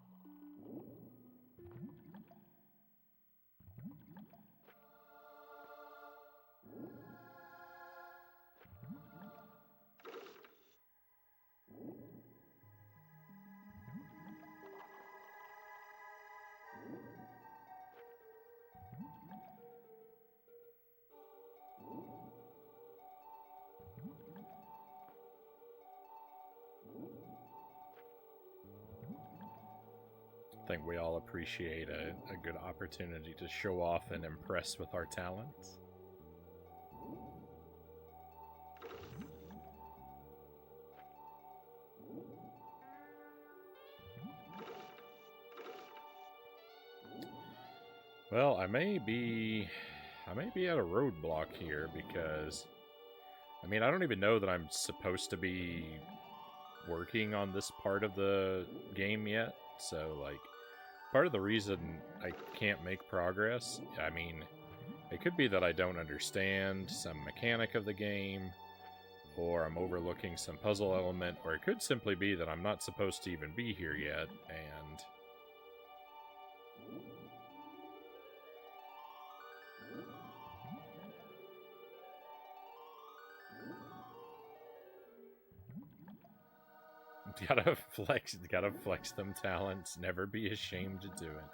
I think we all appreciate a good opportunity to show off and impress with our talents. Well, I may be at a roadblock here because, I mean, I don't even know that I'm supposed to be working on this part of the game yet. So, like, part of the reason I can't make progress, I mean, it could be that I don't understand some mechanic of the game, or I'm overlooking some puzzle element, or it could simply be that I'm not supposed to even be here yet, and... Gotta flex them talents, never be ashamed to do it.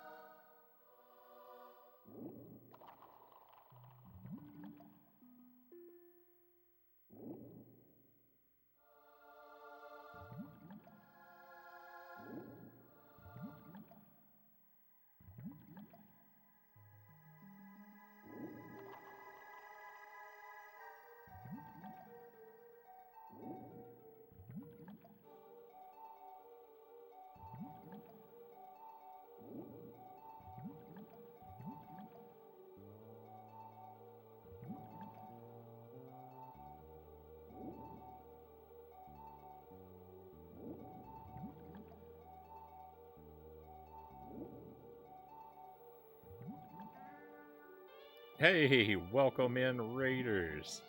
Hey, welcome in, Raiders.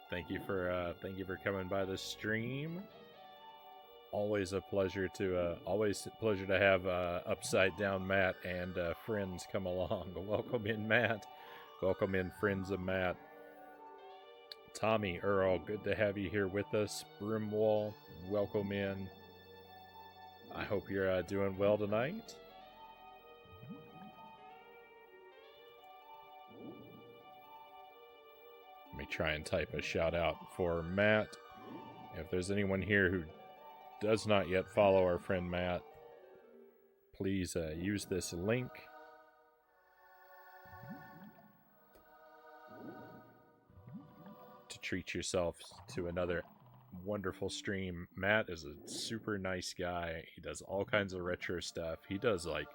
Thank you for coming by the stream. Always a pleasure to have Upside Down Matt and friends come along. Welcome in, Matt. Welcome in, friends of Matt. Tommy Earl, good to have you here with us. Brimwall, welcome in. I hope you're doing well tonight. Let me try and type a shout out for Matt. If there's anyone here who does not yet follow our friend Matt, please use this link. To treat yourself to another wonderful stream. Matt is a super nice guy. He does all kinds of retro stuff. He does like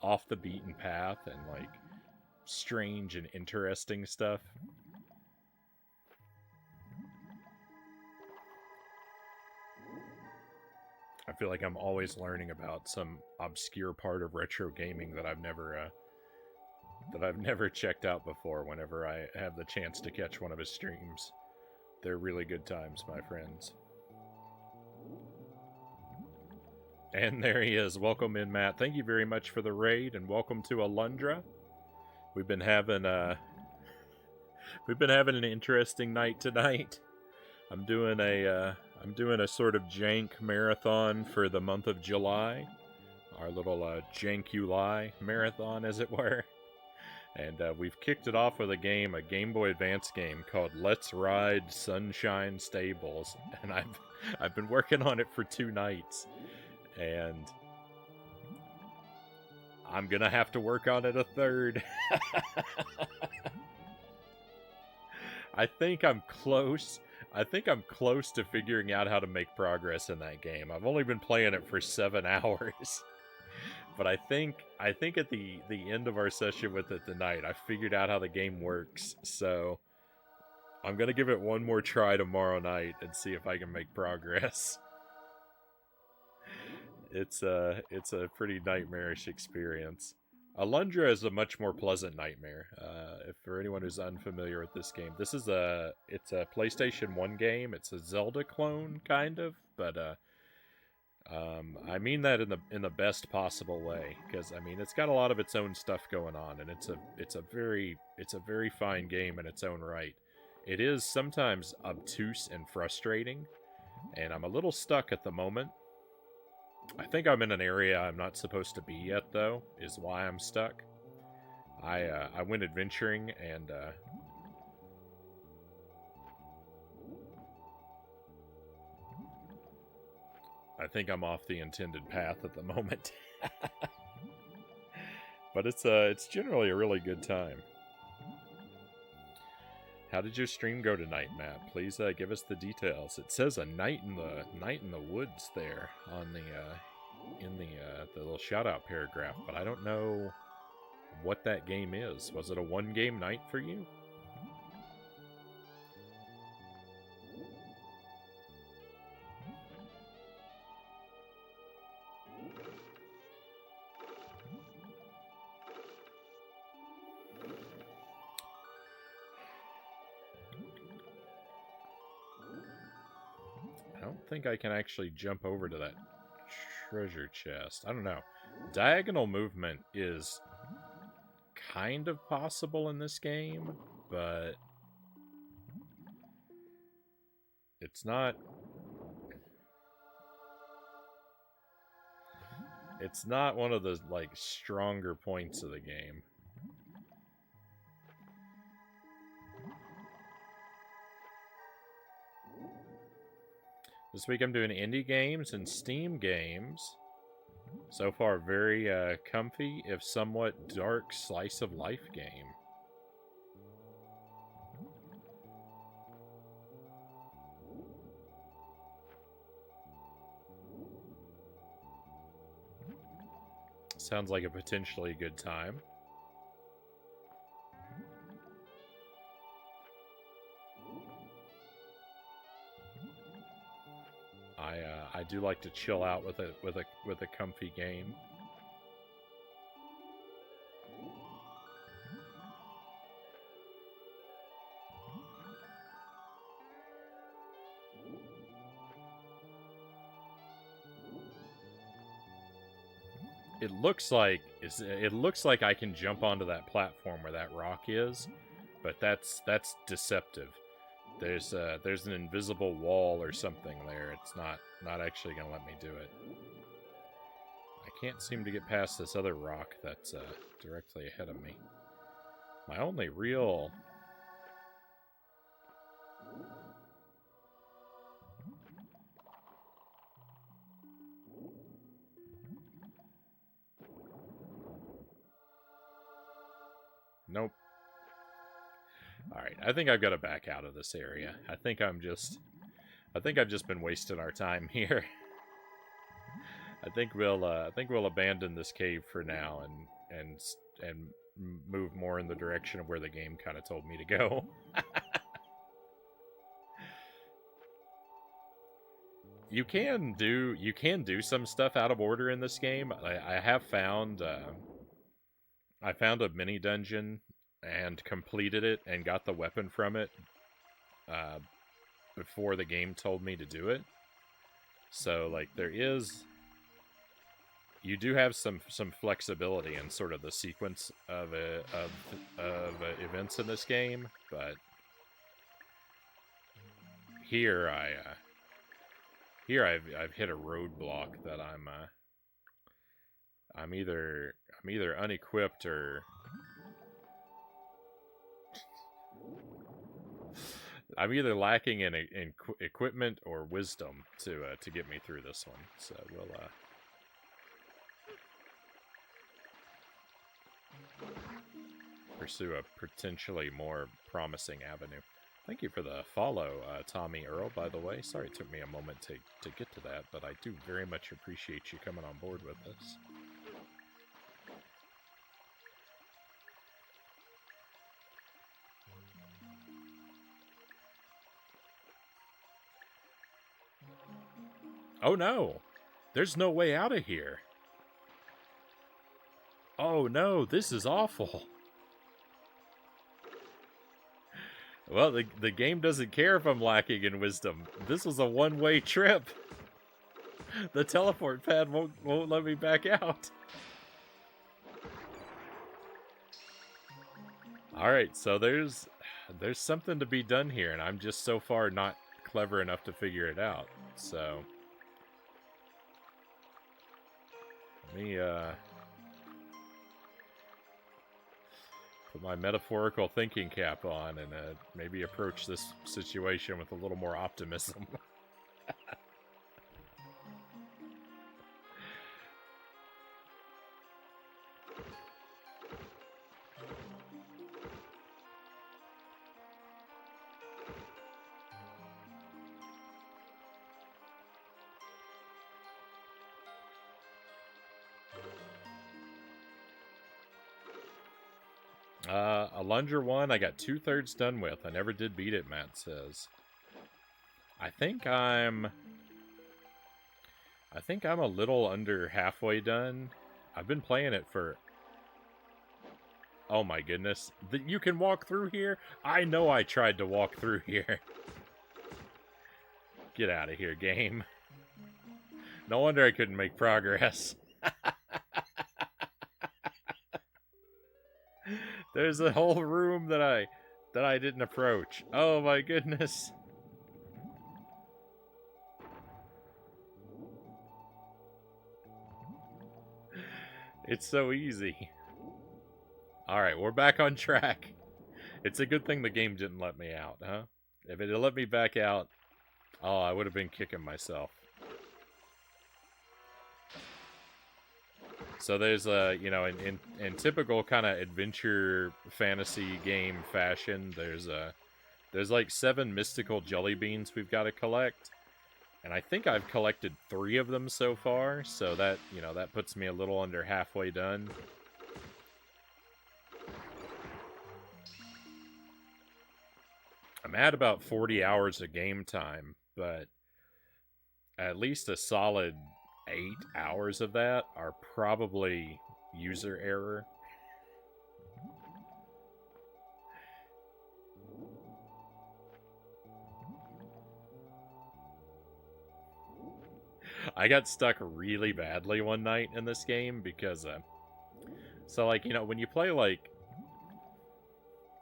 off the beaten path and like strange and interesting stuff. I feel like I'm always learning about some obscure part of retro gaming that I've never checked out before whenever I have the chance to catch one of his streams. They're really good times, my friends. And there he is. Welcome in, Matt. Thank you very much for the raid, and welcome to Alundra. We've been having an interesting night tonight. I'm doing a sort of jank marathon for the month of July. Our little Jankulai marathon, as it were. And we've kicked it off with a Game Boy Advance game called Let's Ride Sunshine Stables. And I've been working on it for 2 nights. And I'm gonna have to work on it a 3rd. I think I'm close to figuring out how to make progress in that game. I've only been playing it for 7 hours. But I think at the end of our session with it tonight, I figured out how the game works. So I'm gonna give it one more try tomorrow night and see if I can make progress. It's a pretty nightmarish experience. Alundra is a much more pleasant nightmare. If for anyone who's unfamiliar with this game, it's a PlayStation 1 game. It's a Zelda clone, kind of, but I mean that in the best possible way, because I mean it's got a lot of its own stuff going on, and it's a very fine game in its own right. It is sometimes obtuse and frustrating, and I'm a little stuck at the moment. I think I'm in an area I'm not supposed to be yet, though, is why I'm stuck. I went adventuring, and I think I'm off the intended path at the moment. But it's generally a really good time. How did your stream go tonight, Matt? Please give us the details. It says a night in the woods there on the little shout out paragraph, but I don't know what that game is. Was it a 1-game night for you? I don't think I can actually jump over to that treasure chest. I don't know. Diagonal movement is kind of possible in this game, but it's not one of the like stronger points of the game. This week I'm doing indie games and Steam games. So far, very comfy, if somewhat dark slice of life game. Sounds like a potentially good time. I do like to chill out with a comfy game. It looks like I can jump onto that platform where that rock is, but that's deceptive. There's an invisible wall or something there. It's not actually gonna let me do it. I can't seem to get past this other rock that's directly ahead of me. My only real... Nope. Alright, I think I've got to back out of this area. I think I've just been wasting our time here. I think we'll abandon this cave for now and move more in the direction of where the game kind of told me to go. you can do some stuff out of order in this game. I have found I found a mini dungeon and completed it and got the weapon from it uh, before the game told me to do it. So like you do have some flexibility in sort of the sequence of events in this game, but here I've hit a roadblock that I'm either unequipped or I'm either lacking in equipment or wisdom to get me through this one. So we'll pursue a potentially more promising avenue. Thank you for the follow, Tommy Earl, by the way. Sorry it took me a moment to get to that, but I do very much appreciate you coming on board with us. Oh no! There's no way out of here! Oh no, this is awful! Well, the game doesn't care if I'm lacking in wisdom. This was a one-way trip. The teleport pad won't let me back out. Alright, so there's something to be done here, and I'm just so far not clever enough to figure it out. So let me put my metaphorical thinking cap on and maybe approach this situation with a little more optimism. Alundra 1, I got 2/3 done with. I never did beat it, Matt says. I think I'm a little under halfway done. I've been playing it for... Oh my goodness. You can walk through here? I know I tried to walk through here. Get out of here, game. No wonder I couldn't make progress. There's a whole room that I didn't approach. Oh my goodness. It's so easy. Alright, we're back on track. It's a good thing the game didn't let me out, huh? If it had let me back out, oh, I would have been kicking myself. So there's in typical kind of adventure fantasy game fashion, there's like 7 mystical jelly beans we've got to collect. And I think I've collected 3 of them so far, so that, that puts me a little under halfway done. I'm at about 40 hours of game time, but at least a solid 8 hours of that are probably user error. I got stuck really badly one night in this game because, so like, when you play like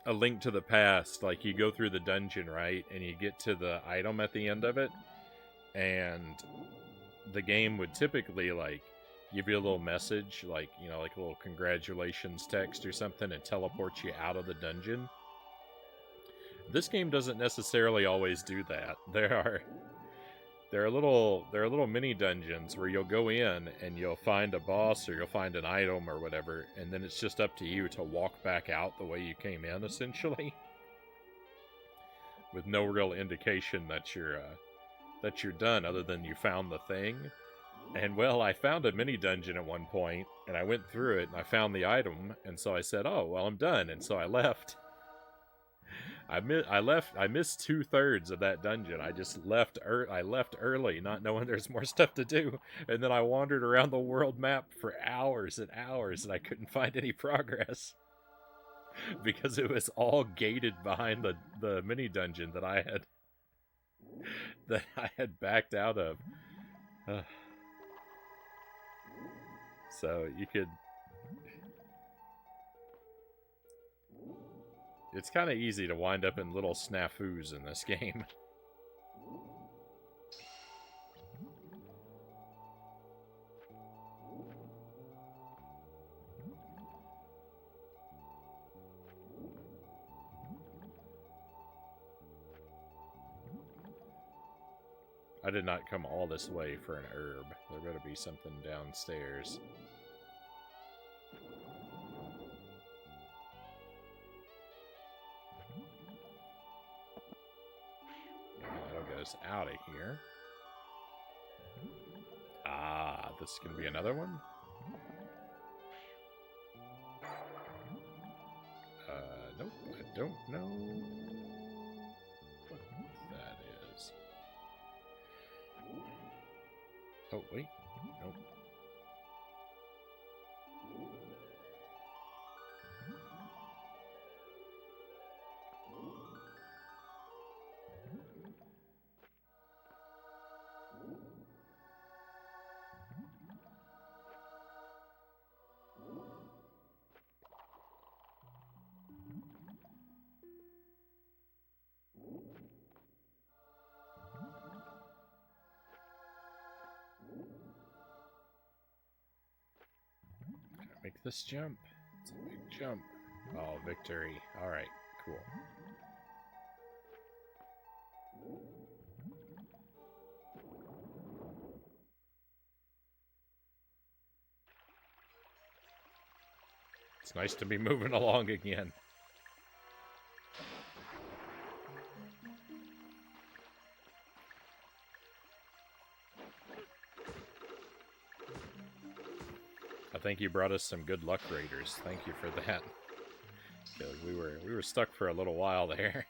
A Link to the Past, like you go through the dungeon, right? And you get to the item at the end of it, and the game would typically like give you a little message, like, like a little congratulations text or something, and teleport you out of the dungeon. This game doesn't necessarily always do that. There are little mini dungeons where you'll go in and you'll find a boss or you'll find an item or whatever, and then it's just up to you to walk back out the way you came in, essentially, with no real indication that you're done, other than you found the thing. And well, I found a mini dungeon at one point, and I went through it, and I found the item, and so I said, oh, well, I'm done, and so I left. I missed 2/3 of that dungeon. I just left I left early, not knowing there's more stuff to do, and then I wandered around the world map for hours and hours, and I couldn't find any progress because it was all gated behind the mini dungeon that I had backed out of. So you could. It's kind of easy to wind up in little snafus in this game. I did not come all this way for an herb. There better be something downstairs. That'll get us out of here. Ah, this is going to be another one? Nope, I don't know what that is. Oh, wait. Nope. Make this jump. It's a big jump. Oh, victory. Alright, cool. It's nice to be moving along again. I think you brought us some good luck raiders. Thank you for that. Because we were stuck for a little while there.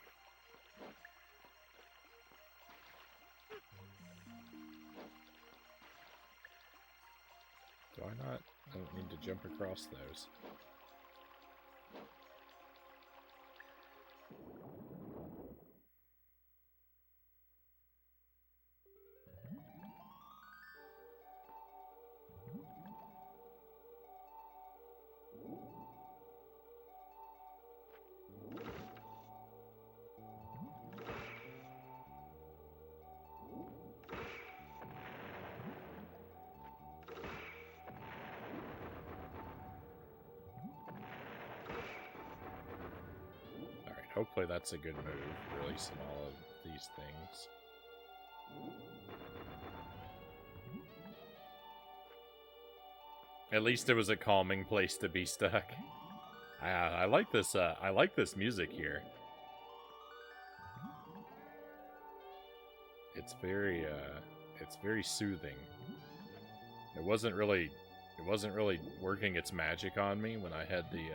Do I not? I don't need to jump across those. Hopefully that's a good move, releasing all of these things. At least it was a calming place to be stuck. I like this. I like this music here. It's very soothing. It wasn't really working its magic on me when I had the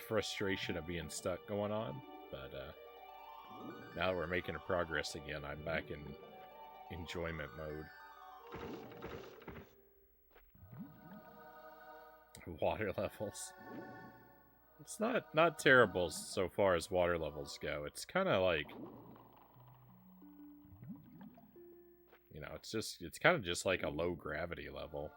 frustration of being stuck going on, but now that we're making a progress again, I'm back in enjoyment mode. Water levels. It's not terrible so far as water levels go. It's kind of like, you know, it's kind of just like a low gravity level.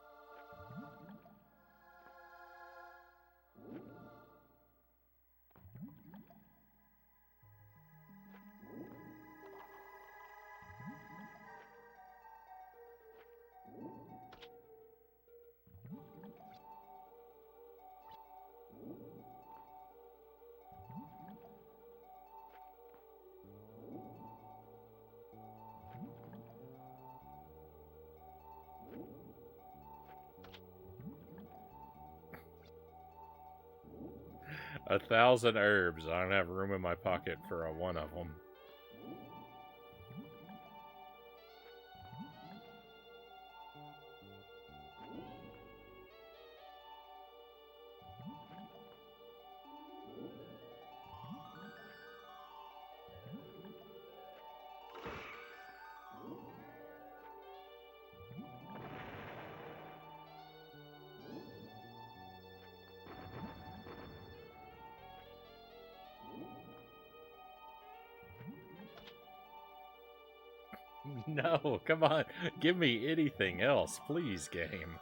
A 1,000 herbs. I don't have room in my pocket for one of them. No, come on. Give me anything else, please, game.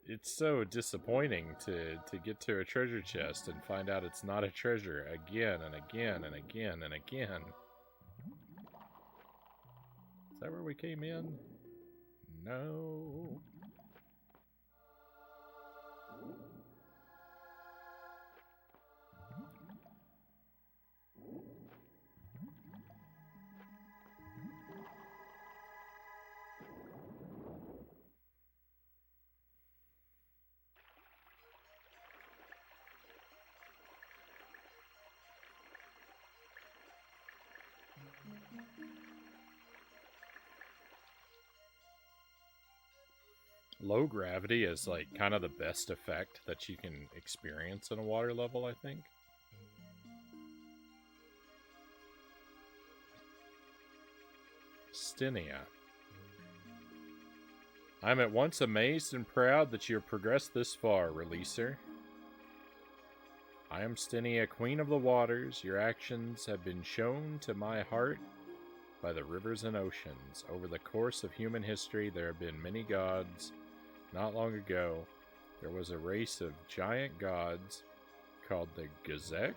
It's so disappointing to get to a treasure chest and find out it's not a treasure again and again and again and again. Is that where we came in? No. Low gravity is like kind of the best effect that you can experience in a water level, I think. Stinia. I'm at once amazed and proud that you have progressed this far, Releaser. I am Stinia, Queen of the Waters. Your actions have been shown to my heart by the rivers and oceans. Over the course of human history, there have been many gods. Not long ago, there was a race of giant gods called the Gazek.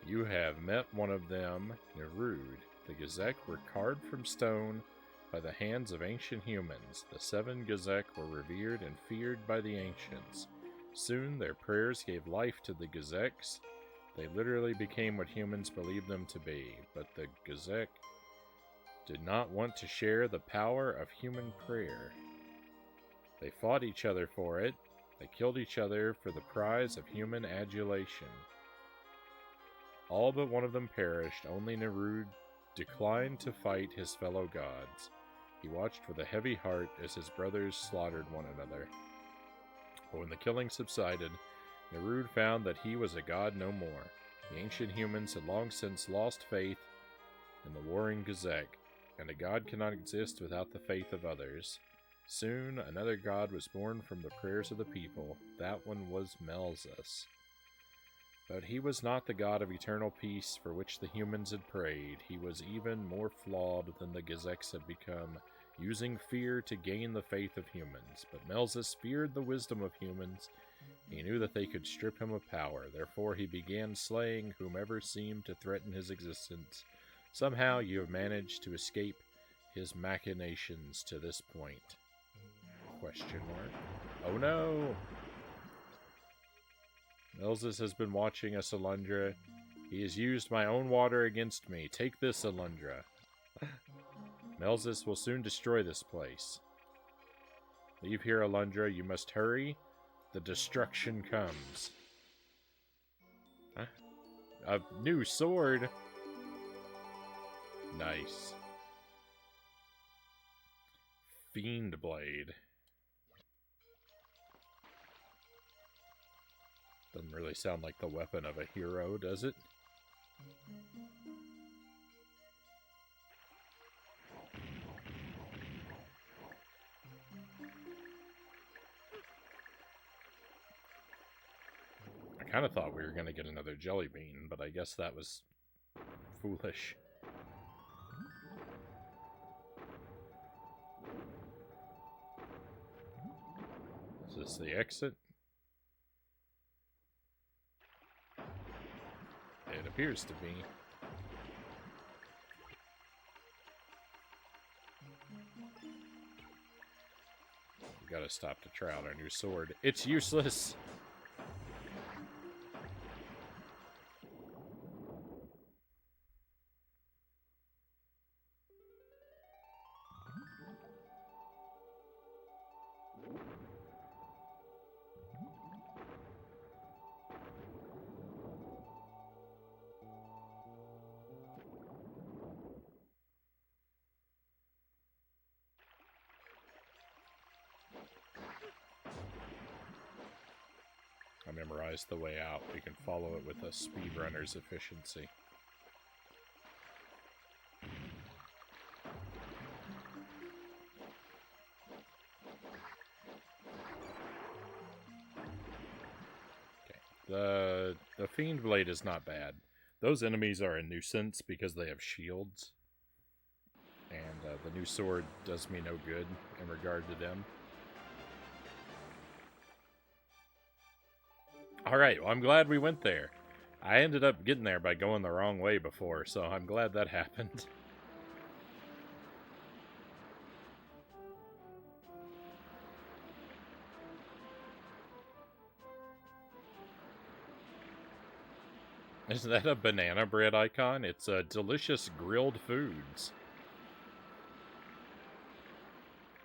You have met one of them, Nerud. The Gazek were carved from stone by the hands of ancient humans. The 7 Gazek were revered and feared by the ancients. Soon their prayers gave life to the Gazeks. They literally became what humans believed them to be, but the Gazek did not want to share the power of human prayer. They fought each other for it. They killed each other for the prize of human adulation. All but one of them perished. Only Nerud declined to fight his fellow gods. He watched with a heavy heart as his brothers slaughtered one another. But when the killing subsided, Nerud found that he was a god no more. The ancient humans had long since lost faith in the warring Gazek, and a god cannot exist without the faith of others. Soon, another god was born from the prayers of the people. That one was Melzus. But he was not the god of eternal peace for which the humans had prayed. He was even more flawed than the Gazeks had become, using fear to gain the faith of humans. But Melzus feared the wisdom of humans. He knew that they could strip him of power. Therefore, he began slaying whomever seemed to threaten his existence. Somehow, you have managed to escape his machinations to this point. Question mark. Oh no! Melzus has been watching us, Alundra. He has used my own water against me. Take this, Alundra. Melzus will soon destroy this place. Leave here, Alundra. You must hurry. The destruction comes. Huh? A new sword? Nice. Fiend Blade. Doesn't really sound like the weapon of a hero, does it? I kind of thought we were going to get another jelly bean, but I guess that was foolish. Is this the exit? It appears to be. We gotta stop to try out our new sword. It's useless! I memorized the way out. We can follow it with a speedrunner's efficiency. Okay. The Fiend Blade is not bad. Those enemies are a nuisance because they have shields. And the new sword does me no good in regard to them. Alright, well, I'm glad we went there. I ended up getting there by going the wrong way before, so I'm glad that happened. Isn't that a banana bread icon? It's delicious grilled foods.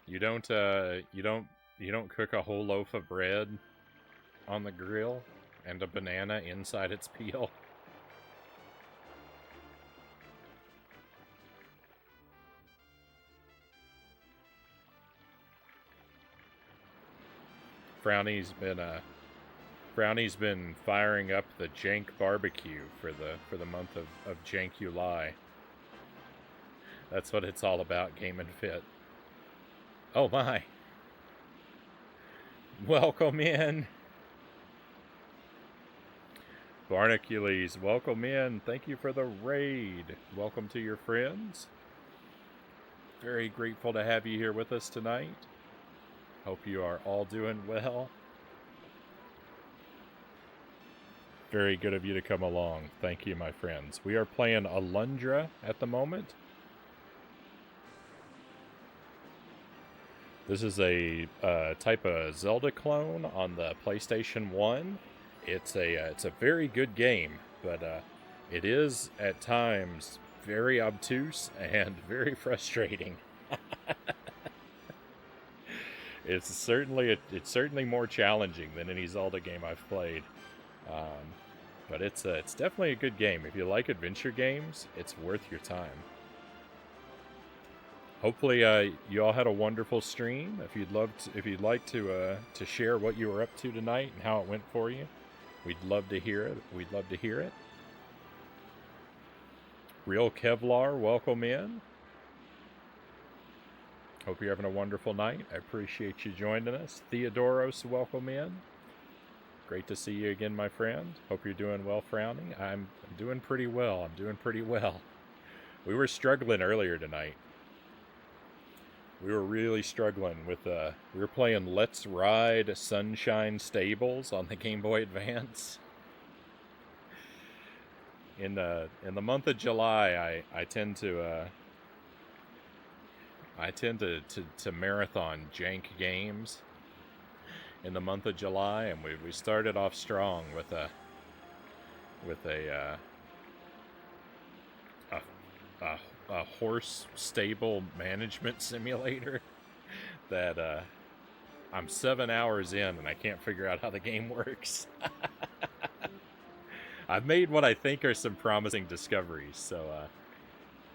You don't cook a whole loaf of bread on the grill and a banana inside its peel. Frownie's been firing up the Jank barbecue for the month of Jankuly. That's what it's all about, Game and Fit. Oh my. Welcome in. Barnacules, welcome in. Thank you for the raid. Welcome to your friends. Very grateful to have you here with us tonight. Hope you are all doing well. Very good of you to come along. Thank you, my friends. We are playing Alundra at the moment. This is a type of Zelda clone on the PlayStation 1. It's a very good game, but it is at times very obtuse and very frustrating. It's certainly more challenging than any Zelda game I've played, but it's definitely a good game. If you like adventure games, it's worth your time. Hopefully, you all had a wonderful stream. If you'd like to share what you were up to tonight and how it went for you, we'd love to hear it. Real Kevlar, welcome in. Hope you're having a wonderful night. I appreciate you joining us. Theodoros, welcome in. Great to see you again, my friend. Hope you're doing well, Frownie. I'm doing pretty well. We were struggling earlier tonight. We were really struggling with, we were playing Let's Ride Sunshine Stables on the Game Boy Advance. In the month of July, I tend to marathon jank games in the month of July, and we started off strong with a horse stable management simulator that I'm 7 hours in and I can't figure out how the game works. I've made what I think are some promising discoveries, so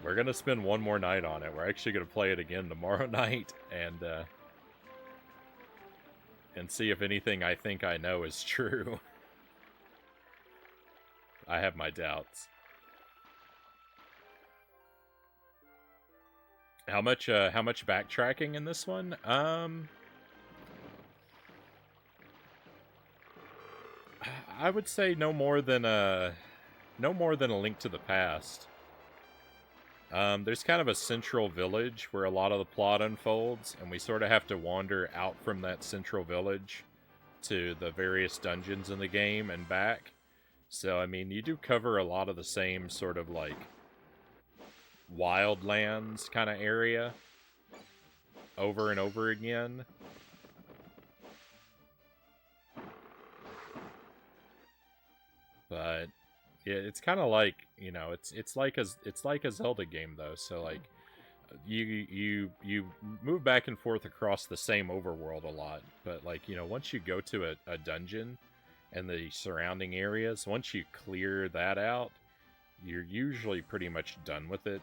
we're going to spend one more night on it. We're actually going to play it again tomorrow night and see if anything I think I know is true. I have my doubts. How much backtracking in this one? I would say no more than a Link to the Past. There's kind of a central village where a lot of the plot unfolds, and we sort of have to wander out from that central village to the various dungeons in the game and back. So, I mean, you do cover a lot of the same sort of, like, wildlands kind of area over and over again. But yeah, it's kind of like, you know, it's like a Zelda game though. So like you move back and forth across the same overworld a lot, but like, you know, once you go to a dungeon and the surrounding areas, once you clear that out, you're usually pretty much done with it.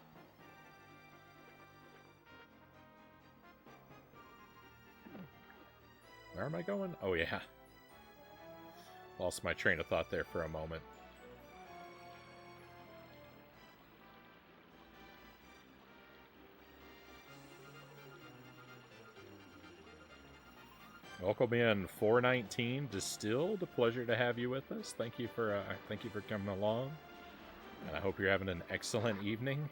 Where am I going? Oh yeah. Lost my train of thought there for a moment. Welcome in 419 Distilled. A pleasure to have you with us. Thank you for coming along. And I hope you're having an excellent evening.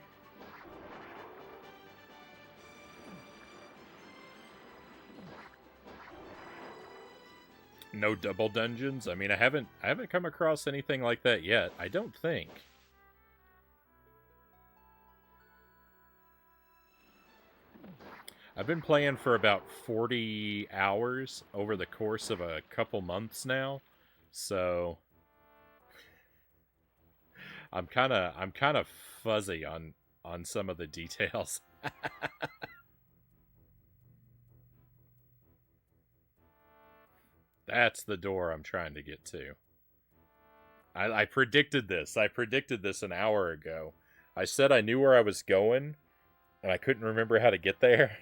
No double dungeons? I mean, I haven't come across anything like that yet. I don't think. I've been playing for about 40 hours over the course of a couple months now. So I'm kind of fuzzy on some of the details. That's the door I'm trying to get to. I predicted this. I predicted this an hour ago. I said I knew where I was going, and I couldn't remember how to get there.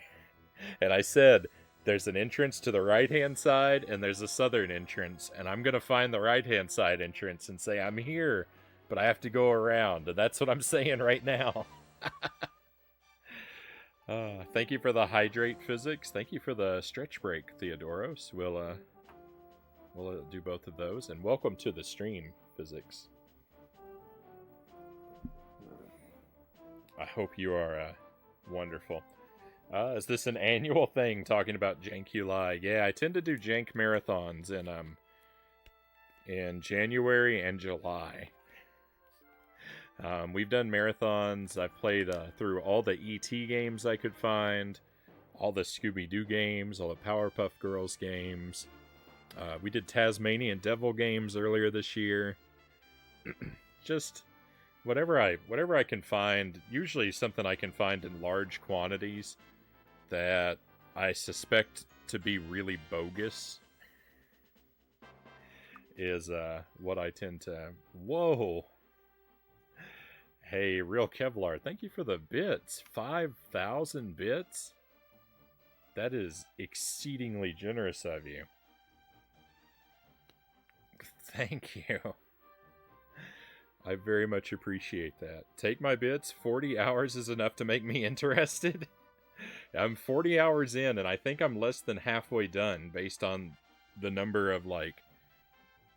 And I said, there's an entrance to the right-hand side, and there's a southern entrance, and I'm going to find the right-hand side entrance and say, I'm here, but I have to go around. And that's what I'm saying right now. Thank you for the hydrate physics. Thank you for the stretch break, Theodoros. We'll do both of those. And welcome to the stream, physics. I hope you are wonderful. Is this an annual thing, talking about Jankuli? Yeah, I tend to do Jank marathons in January and July. We've done marathons. I've played through all the E.T. games I could find, all the Scooby-Doo games, all the Powerpuff Girls games. We did Tasmanian Devil games earlier this year. Just whatever I can find, usually something I can find in large quantities that I suspect to be really bogus, is what I tend to... Whoa! Hey, Real Kevlar, thank you for the bits. 5,000 bits? That is exceedingly generous of you. Thank you. I very much appreciate that. Take my bits. 40 hours is enough to make me interested. I'm 40 hours in, and I think I'm less than halfway done based on the number of, like,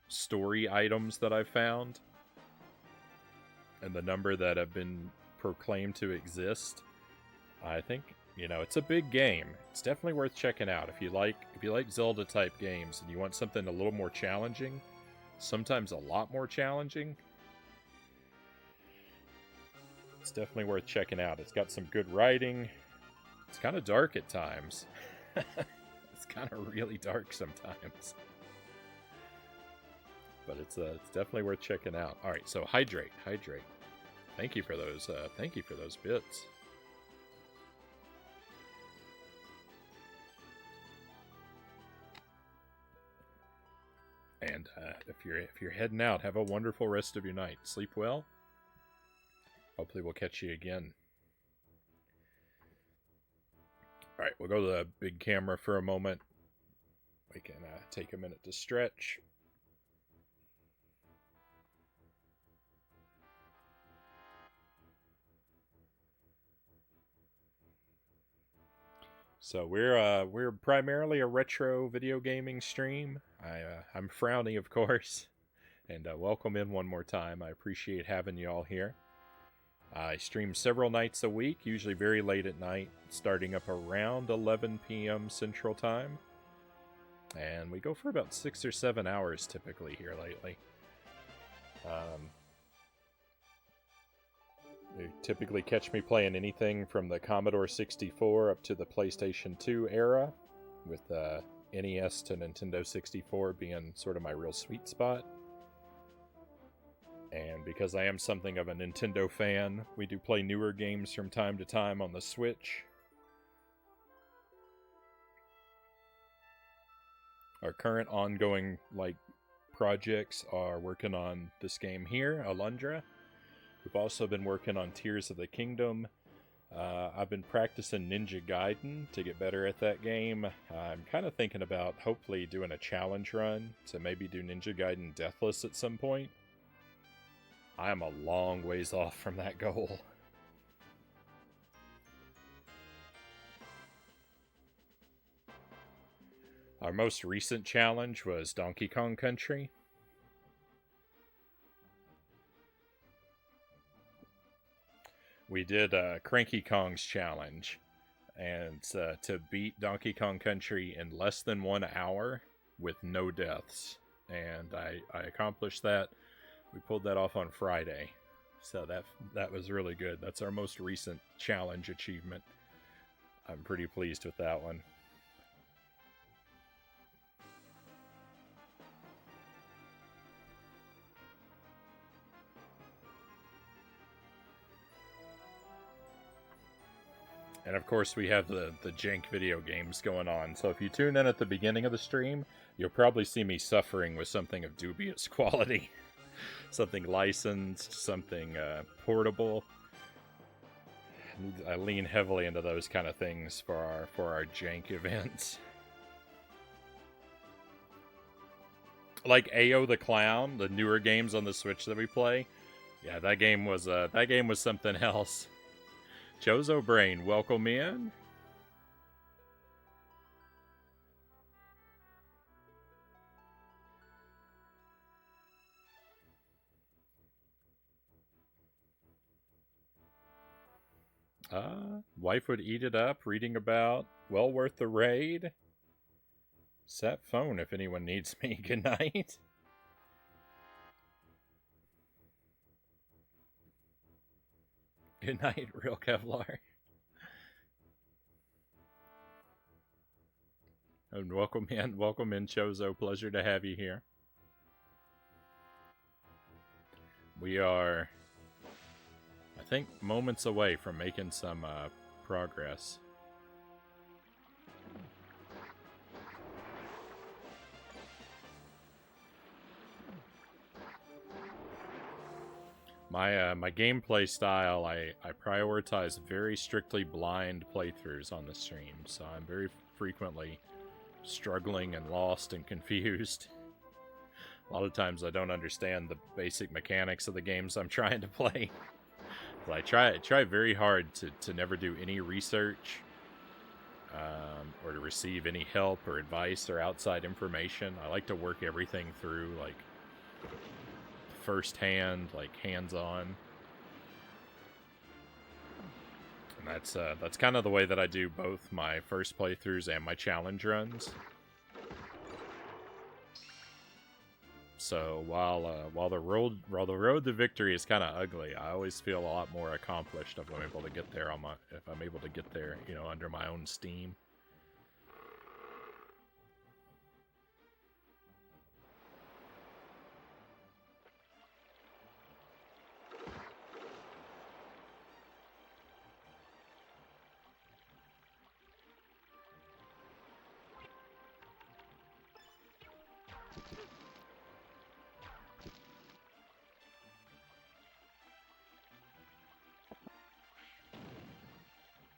story items that I've found and the number that have been proclaimed to exist. I think, you know, it's a big game. It's definitely worth checking out. If you like Zelda type games and you want something a little more challenging, sometimes a lot more challenging, it's definitely worth checking out. It's got some good writing. It's kind of dark at times. It's kind of really dark sometimes. But it's definitely worth checking out. All right, so hydrate. Thank you for those. Thank you for those bits. And if you're heading out, have a wonderful rest of your night. Sleep well. Hopefully we'll catch you again. All right, we'll go to the big camera for a moment. We can take a minute to stretch. So we're primarily a retro video gaming stream. I'm Frownie, of course, and welcome in one more time. I appreciate having you all here. I stream several nights a week, usually very late at night, starting up around 11 p.m. Central Time. And we go for about 6 or 7 hours typically here lately. You typically catch me playing anything from the Commodore 64 up to the PlayStation 2 era, with NES to Nintendo 64 being sort of my real sweet spot. And because I am something of a Nintendo fan, we do play newer games from time to time on the Switch. Our current ongoing projects are working on this game here, Alundra. We've also been working on Tears of the Kingdom. I've been practicing Ninja Gaiden to get better at that game. I'm kind of thinking about hopefully doing a challenge run to maybe do Ninja Gaiden Deathless at some point. I am a long ways off from that goal. Our most recent challenge was Donkey Kong Country. we did Cranky Kong's challenge, and to beat Donkey Kong Country in less than 1 hour with no deaths. And I accomplished that. We pulled that off on Friday, so that was really good. That's our most recent challenge achievement. I'm pretty pleased with that one. And of course, we have the jank video games going on. So if you tune in at the beginning of the stream, you'll probably see me suffering with something of dubious quality. Something licensed, something portable. I lean heavily into those kind of things for our jank events. Like Ao the Clown, the newer games on the Switch that we play. Yeah, that game was something else. Chozo Brain, welcome in. Wife would eat it up, reading about well worth the raid. Sat phone if anyone needs me. Good night. Good night, real Kevlar. And welcome in, Chozo. Pleasure to have you here. We are, I think, moments away from making some progress. My gameplay style, I prioritize very strictly blind playthroughs on the stream, so I'm very frequently struggling and lost and confused. A lot of times I don't understand the basic mechanics of the games I'm trying to play. I try very hard to never do any research or to receive any help or advice or outside information. I like to work everything through like firsthand, like hands-on. And that's kind of the way that I do both my first playthroughs and my challenge runs. So while the road to victory is kind of ugly, I always feel a lot more accomplished if I'm able to get there you know, under my own steam.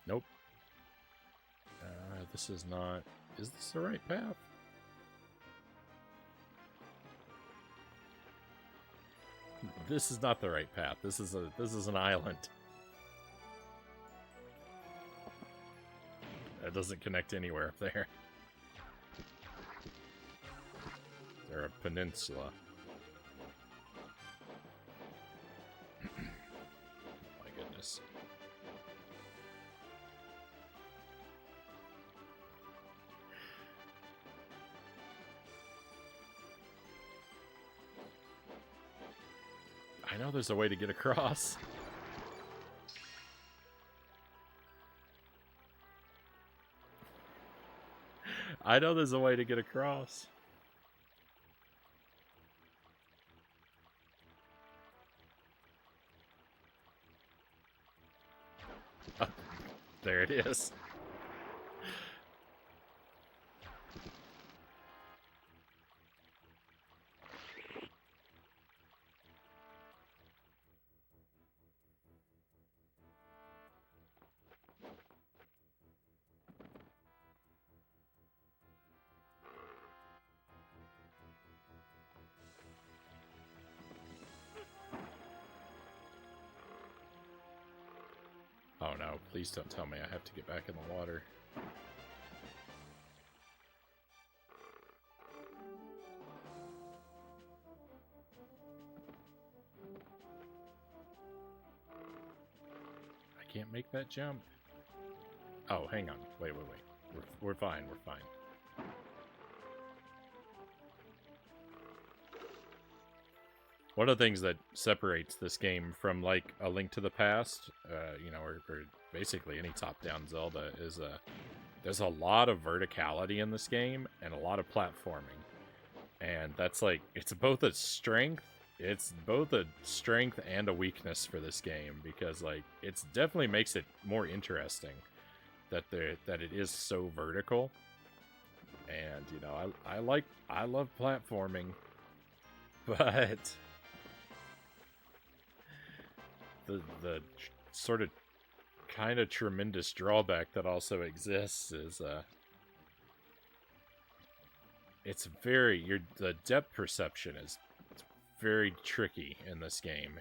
Nope. This is not... Is this the right path? This is not the right path. This is an island. It doesn't connect anywhere up there. They're a peninsula. My goodness. I know there's a way to get across. I know there's a way to get across. There it is. Oh no, please don't tell me I have to get back in the water. can't make that jump. Oh, hang on. Wait. We're fine. We're fine. One of the things that separates this game from, like, A Link to the Past, you know, or basically any top-down Zelda, is there's a lot of verticality in this game and a lot of platforming. And that's, like, it's both a strength and a weakness for this game, because, like, it definitely makes it more interesting that it is so vertical. And, you know, I love platforming, but the sort of kind of tremendous drawback that also exists is it's very the depth perception is very tricky in this game.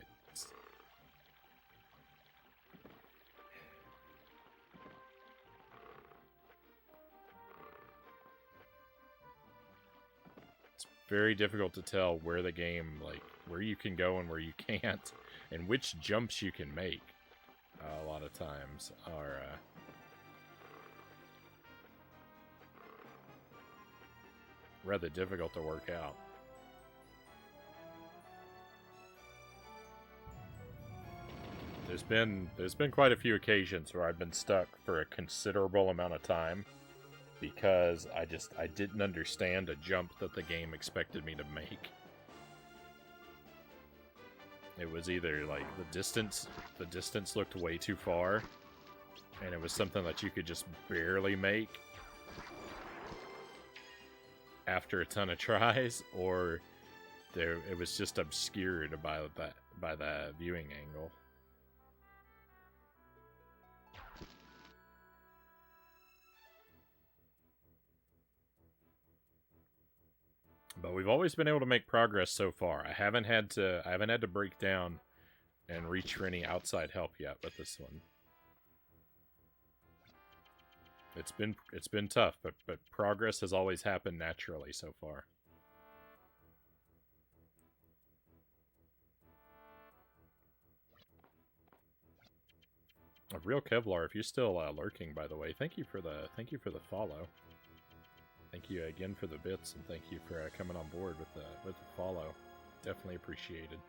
It's very difficult to tell where the game, like, where you can go and where you can't, and which jumps you can make. A lot of times are rather difficult to work out. There's been quite a few occasions where I've been stuck for a considerable amount of time because I didn't understand a jump that the game expected me to make. It was either, like, the distance looked way too far, and it was something that you could just barely make after a ton of tries, or it was just obscured by that viewing angle. But we've always been able to make progress so far. I haven't had to break down and reach for any outside help yet with this one. It's been tough, but progress has always happened naturally so far. A real Kevlar, if you're still lurking, by the way, thank you for the follow. Thank you again for the bits, and thank you for coming on board with the follow. Definitely appreciated.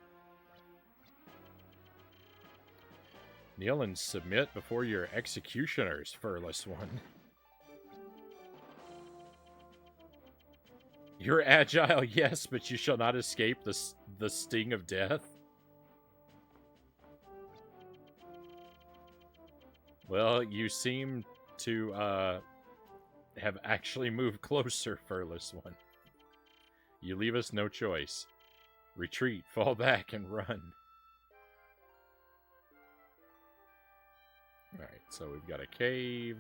Kneel and submit before your executioners, furless one. You're agile, yes, but you shall not escape the sting of death. Well, you seem to have actually moved closer, furless one. You leave us no choice. Retreat, fall back, and run. Alright, so we've got a cave.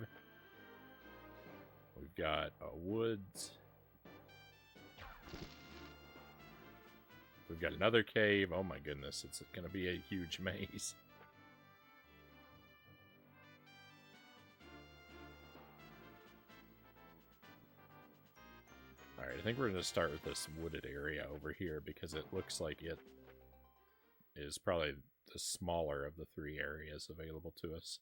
We've got a woods. We've got another cave. Oh my goodness, it's going to be a huge maze. Alright, I think we're going to start with this wooded area over here because it looks like it is probably the smaller of the three areas available to us.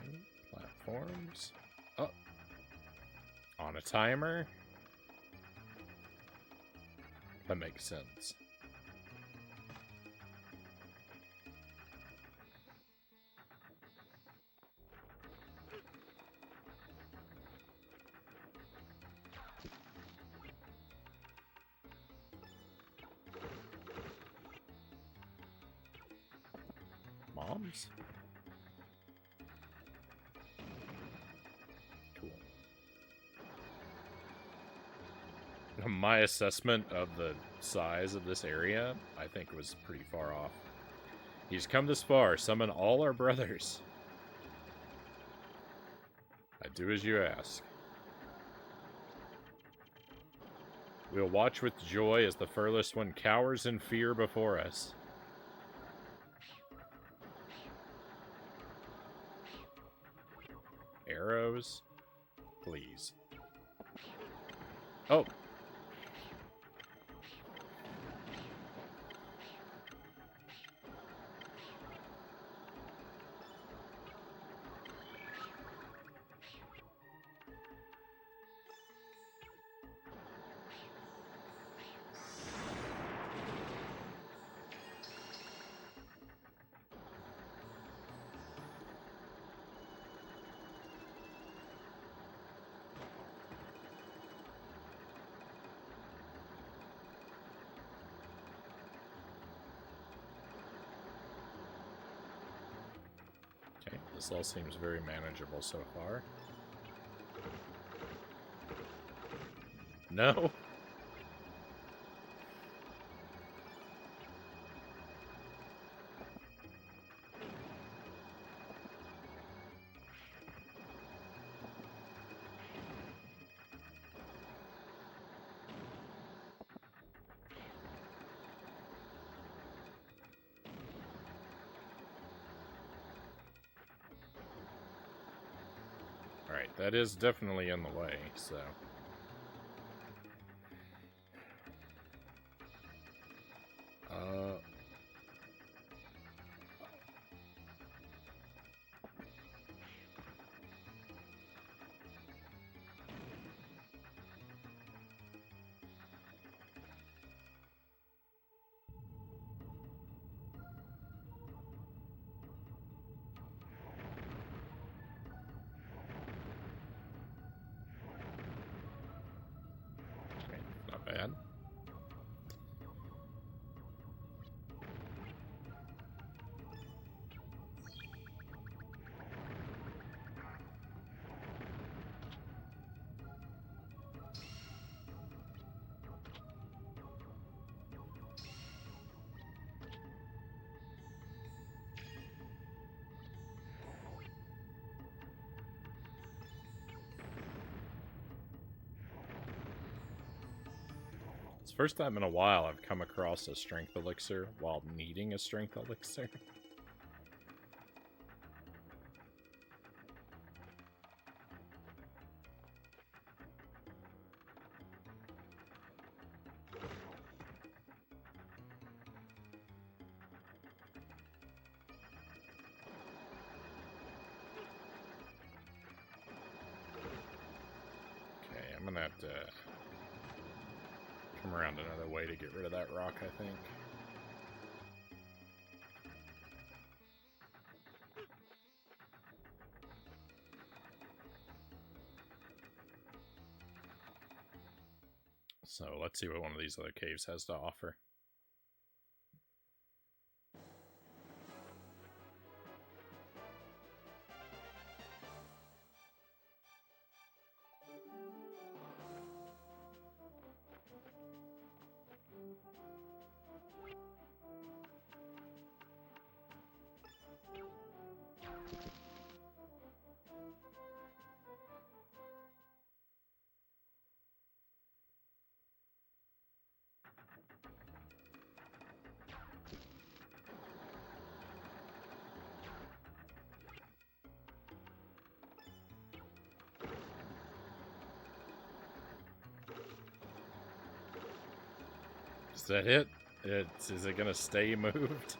Okay, platforms. Oh, on a timer? That makes sense. Moms? Cool. My assessment of the size of this area, I think, was pretty far off. He's come this far. Summon all our brothers. I do as you ask. We'll watch with joy as the furless one cowers in fear before us. those? Please. Oh! Okay, this all seems very manageable so far. No! Alright, that is definitely in the way, so... Not bad. It's the first time in a while I've come across a strength elixir while needing a strength elixir. Okay, I'm gonna have to come around another way to get rid of that rock, I think. So let's see what one of these other caves has to offer. Is that it? Is it gonna stay moved?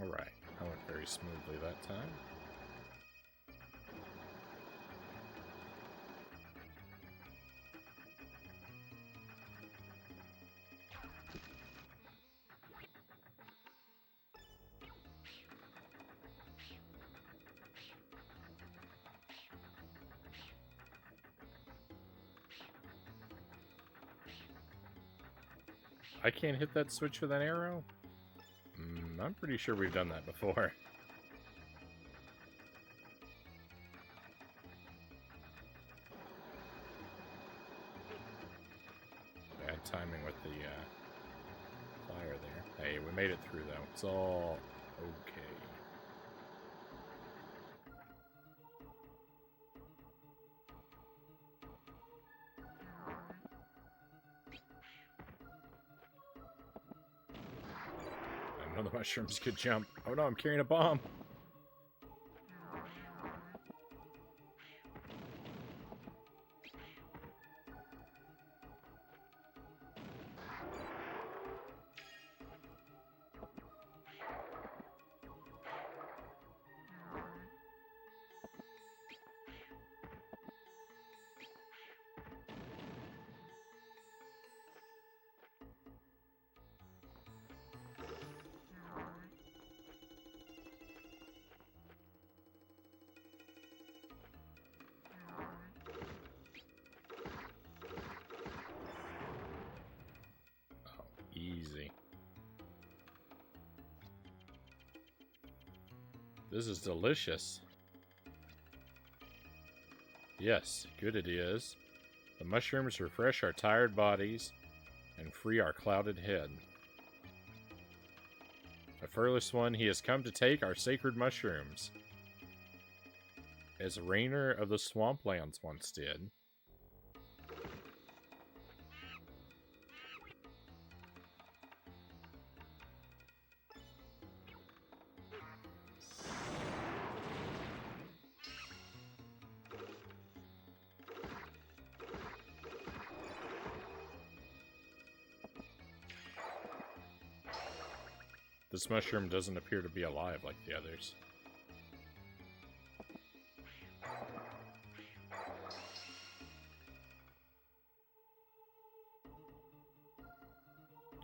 Alright, that went very smoothly that time. I can't hit that switch with an arrow? I'm pretty sure we've done that before. Bad timing with the fire there. Hey, we made it through though. It's all okay. I know the mushrooms could jump. Oh no, I'm carrying a bomb. Easy. This is delicious. Yes, good it is. The mushrooms refresh our tired bodies and free our clouded head. The furthest one, he has come to take our sacred mushrooms. As Rainer of the Swamplands once did. This mushroom doesn't appear to be alive like the others.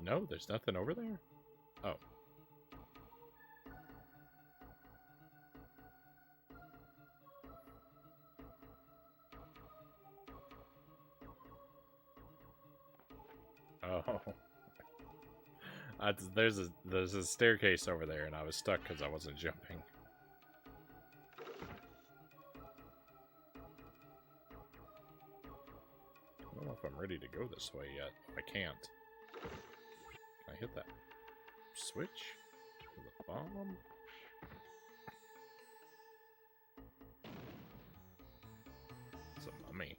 No, there's nothing over there? Oh. Oh. There's a staircase over there, and I was stuck because I wasn't jumping. I don't know if I'm ready to go this way yet. I can't. Can I hit that switch with a bomb? It's a mummy.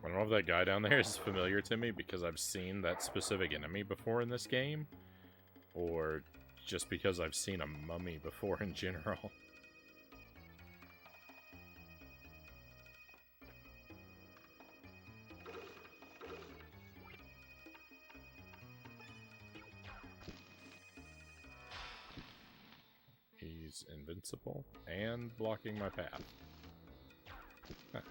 I don't know if that guy down there is familiar to me because I've seen that specific enemy before in this game, or just because I've seen a mummy before in general. He's invincible and blocking my path. Huh.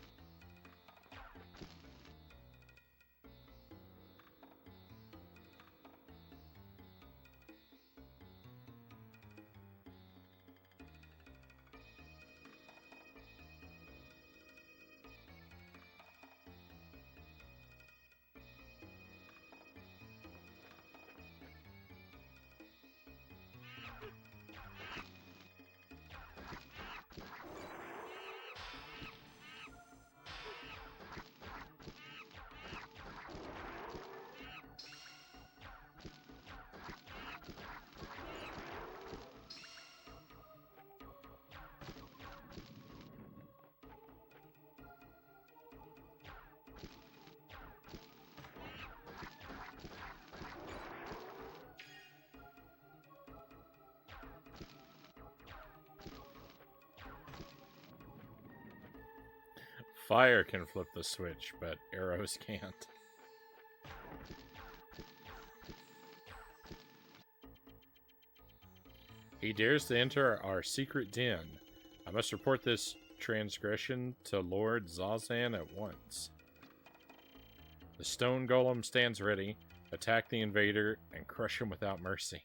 Fire can flip the switch, but arrows can't. He dares to enter our secret den. I must report this transgression to Lord Zazan at once. The stone golem stands ready. Attack the invader and crush him without mercy.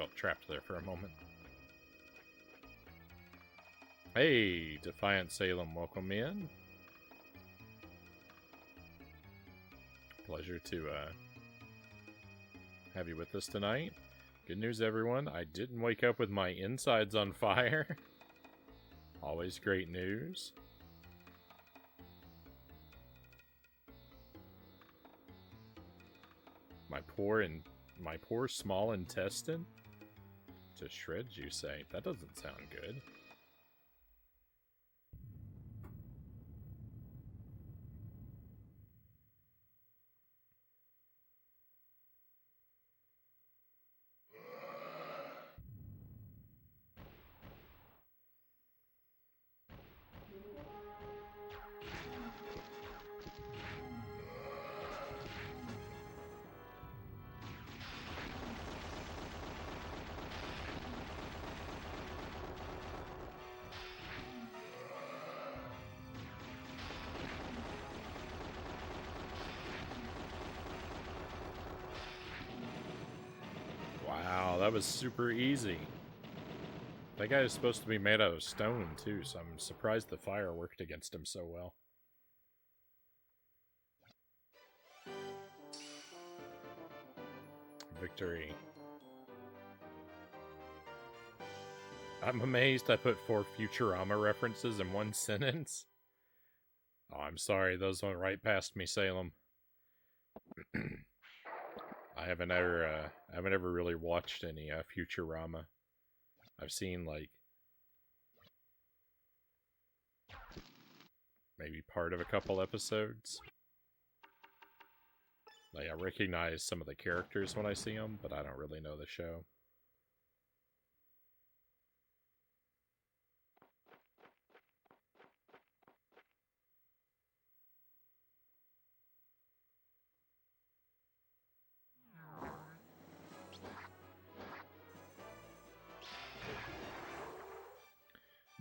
felt trapped there for a moment. Hey, Defiant Salem, welcome in. Pleasure to have you with us tonight. Good news, everyone. I didn't wake up with my insides on fire. Always great news. My poor small intestine? To shreds, you say? That doesn't sound good. Wow, that was super easy. That guy is supposed to be made out of stone, too, so I'm surprised the fire worked against him so well. Victory. I'm amazed I put 4 Futurama references in one sentence. Oh, I'm sorry, those went right past me, Salem. I haven't ever really watched any Futurama. I've seen like maybe part of a couple episodes. Like I recognize some of the characters when I see them, but I don't really know the show.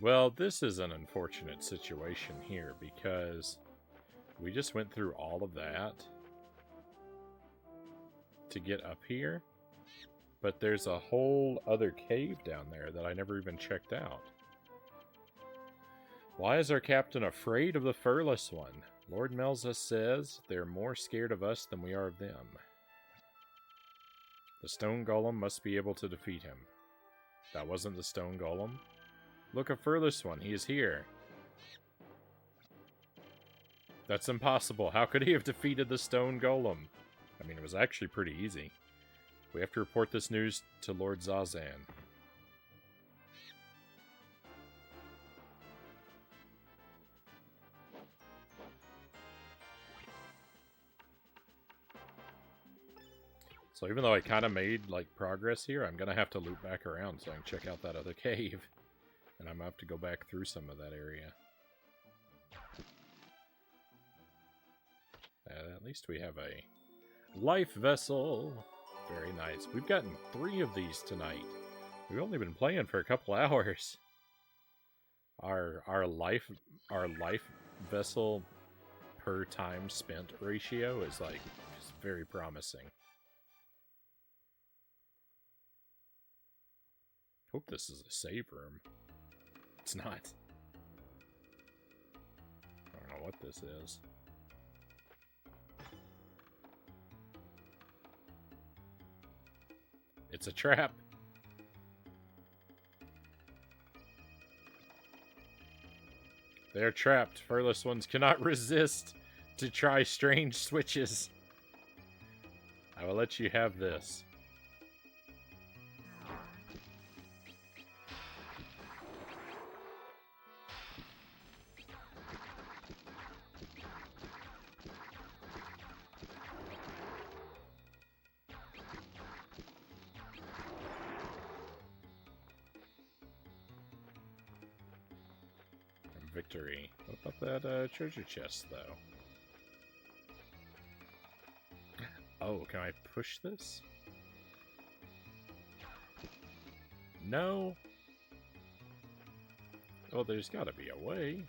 Well, this is an unfortunate situation here because we just went through all of that to get up here, but there's a whole other cave down there that I never even checked out. Why is our captain afraid of the furless one? Lord Melza says they're more scared of us than we are of them. The stone golem must be able to defeat him. That wasn't the stone golem? Look, a furless one. He is here. That's impossible. How could he have defeated the stone golem? I mean, it was actually pretty easy. We have to report this news to Lord Zazan. So even though I kind of made, like, progress here, I'm going to have to loop back around so I can check out that other cave. And I'm going to have to go back through some of that area. At least we have a life vessel. Very nice. We've gotten 3 of these tonight. We've only been playing for a couple hours. Our life vessel per time spent ratio is like just very promising. Hope this is a save room. It's not. I don't know what this is. It's a trap. They're trapped. Furless ones cannot resist to try strange switches. I will let you have this. Victory. What about that treasure chest, though? Oh, can I push this? No. Oh, there's gotta be a way.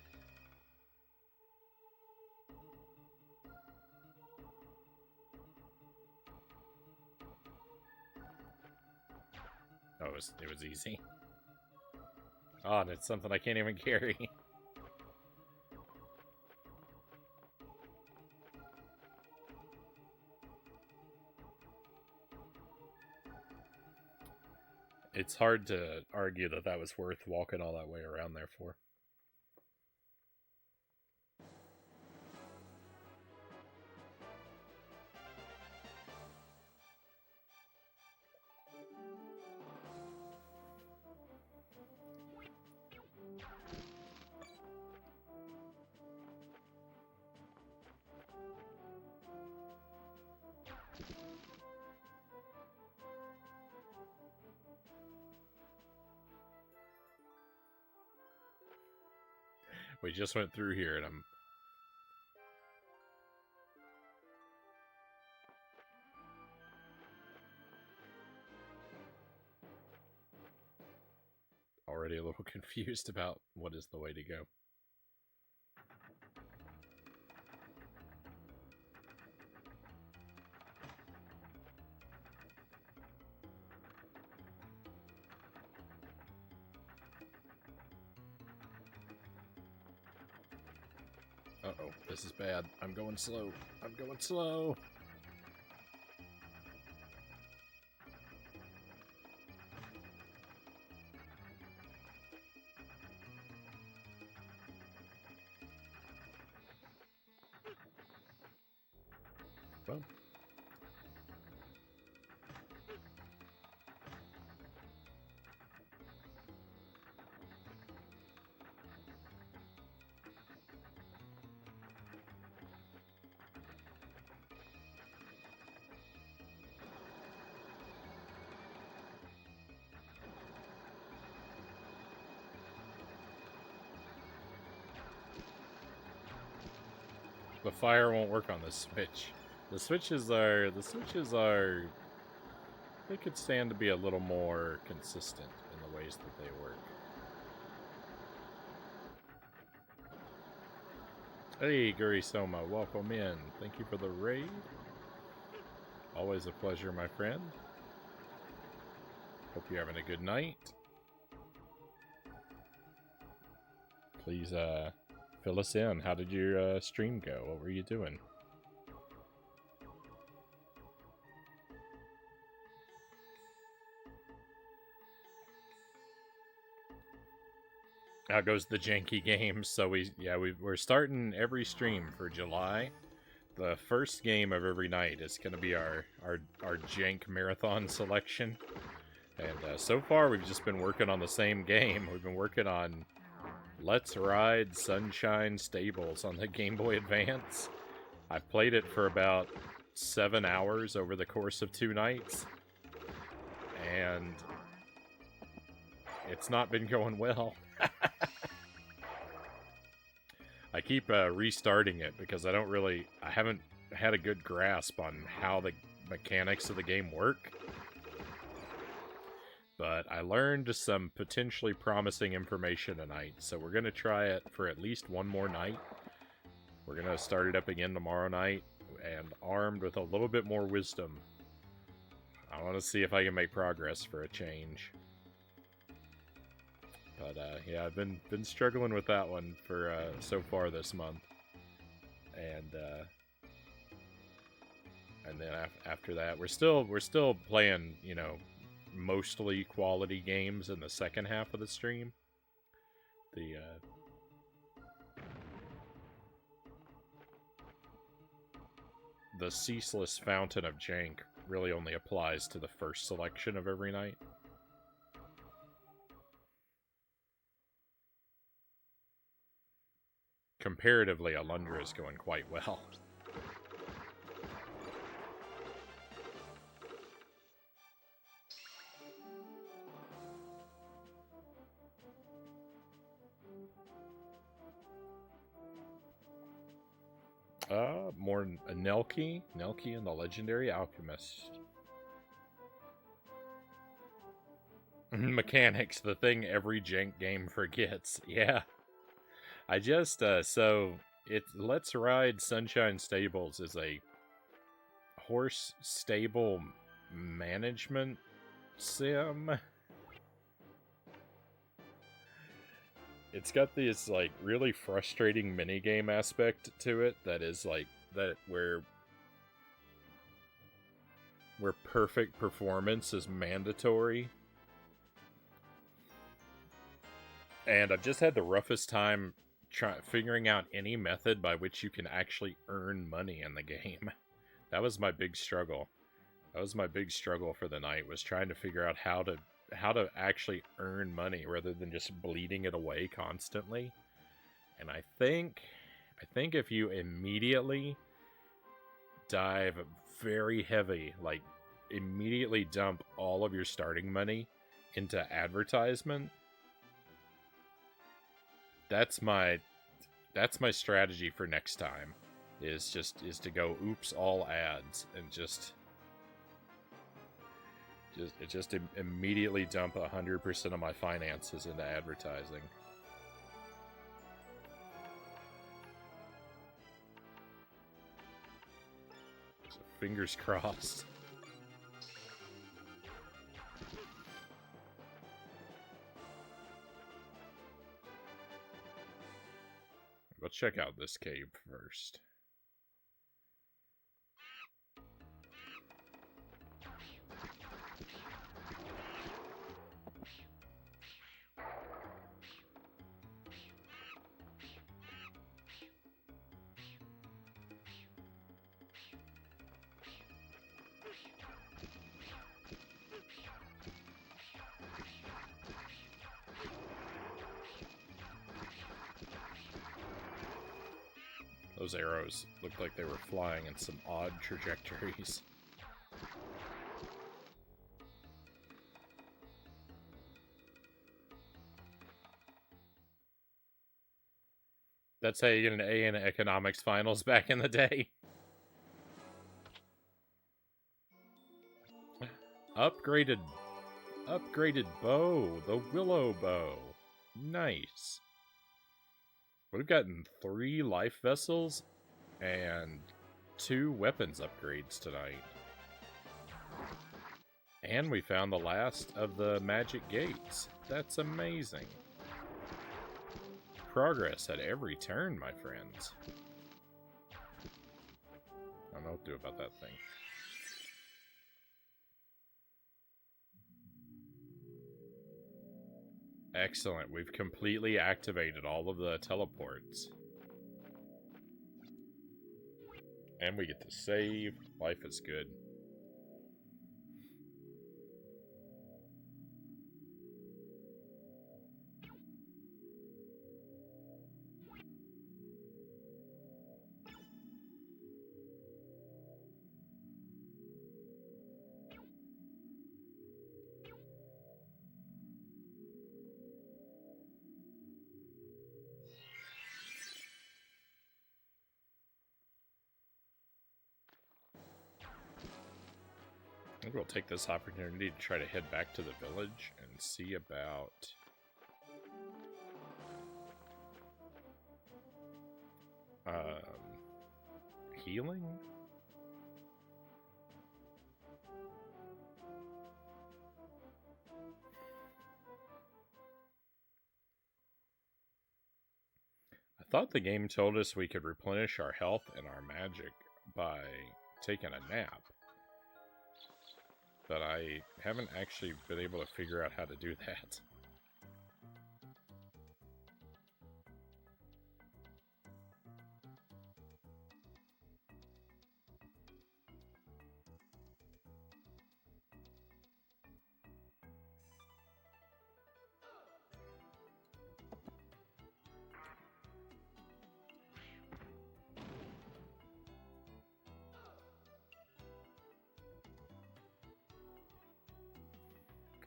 it was easy. Oh, and it's something I can't even carry. It's hard to argue that that was worth walking all that way around there for. We just went through here and I'm... already a little confused about what is the way to go. Uh-oh, this is bad. I'm going slow. I'm going slow. Well. The fire won't work on the Switch. The switches are... They could stand to be a little more consistent in the ways that they work. Hey, Gurisoma, welcome in. Thank you for the raid. Always a pleasure, my friend. Hope you're having a good night. Please, fill us in. How did your stream go? What were you doing? How goes the janky games? So we're starting every stream for July. The first game of every night is going to be our jank marathon selection. And so far we've just been working on the same game. We've been working on Let's Ride Sunshine Stables on the Game Boy Advance. I've played it for about 7 hours over the course of 2 nights. And it's not been going well. I keep restarting it because I haven't had a good grasp on how the mechanics of the game work. But I learned some potentially promising information tonight, so we're going to try it for at least one more night. We're going to start it up again tomorrow night, and armed with a little bit more wisdom, I want to see if I can make progress for a change. But yeah, I've been struggling with that one for so far this month, and then after that, we're still playing, you know, mostly quality games in the second half of the stream. The ceaseless fountain of jank really only applies to the first selection of every night. Comparatively, Alundra is going quite well. More Nelky and the Legendary Alchemist. Mechanics, the thing every jank game forgets. Yeah. I just, Let's Ride Sunshine Stables is a horse stable management sim. it's got this like really frustrating minigame aspect to it that is like that where perfect performance is mandatory. And I've just had the roughest time figuring out any method by which you can actually earn money in the game. That was my big struggle. That was my big struggle for the night, was trying to figure out how to actually earn money rather than just bleeding it away constantly. And I think if you immediately dive very heavy, like immediately dump all of your starting money into advertisement, that's my strategy for next time, is to go oops all ads and just immediately dump 100% of my finances into advertising. So fingers crossed. Let's check out this cave first. Those arrows looked like they were flying in some odd trajectories. That's how you get an A in economics finals back in the day. Upgraded bow, the willow bow. Nice. We've gotten 3 life vessels and 2 weapons upgrades tonight. And we found the last of the magic gates. That's amazing. Progress at every turn, my friends. I don't know what to do about that thing. Excellent. We've completely activated all of the teleports. And we get to save. Life is good. I think we'll take this opportunity to try to head back to the village and see about healing? I thought the game told us we could replenish our health and our magic by taking a nap, but I haven't actually been able to figure out how to do that.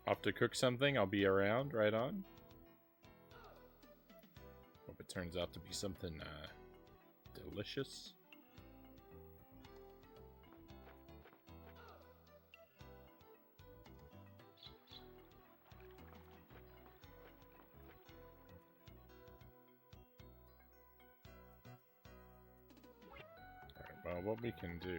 Off to cook something, I'll be around, right on. Hope it turns out to be something delicious. Alright, well, what we can do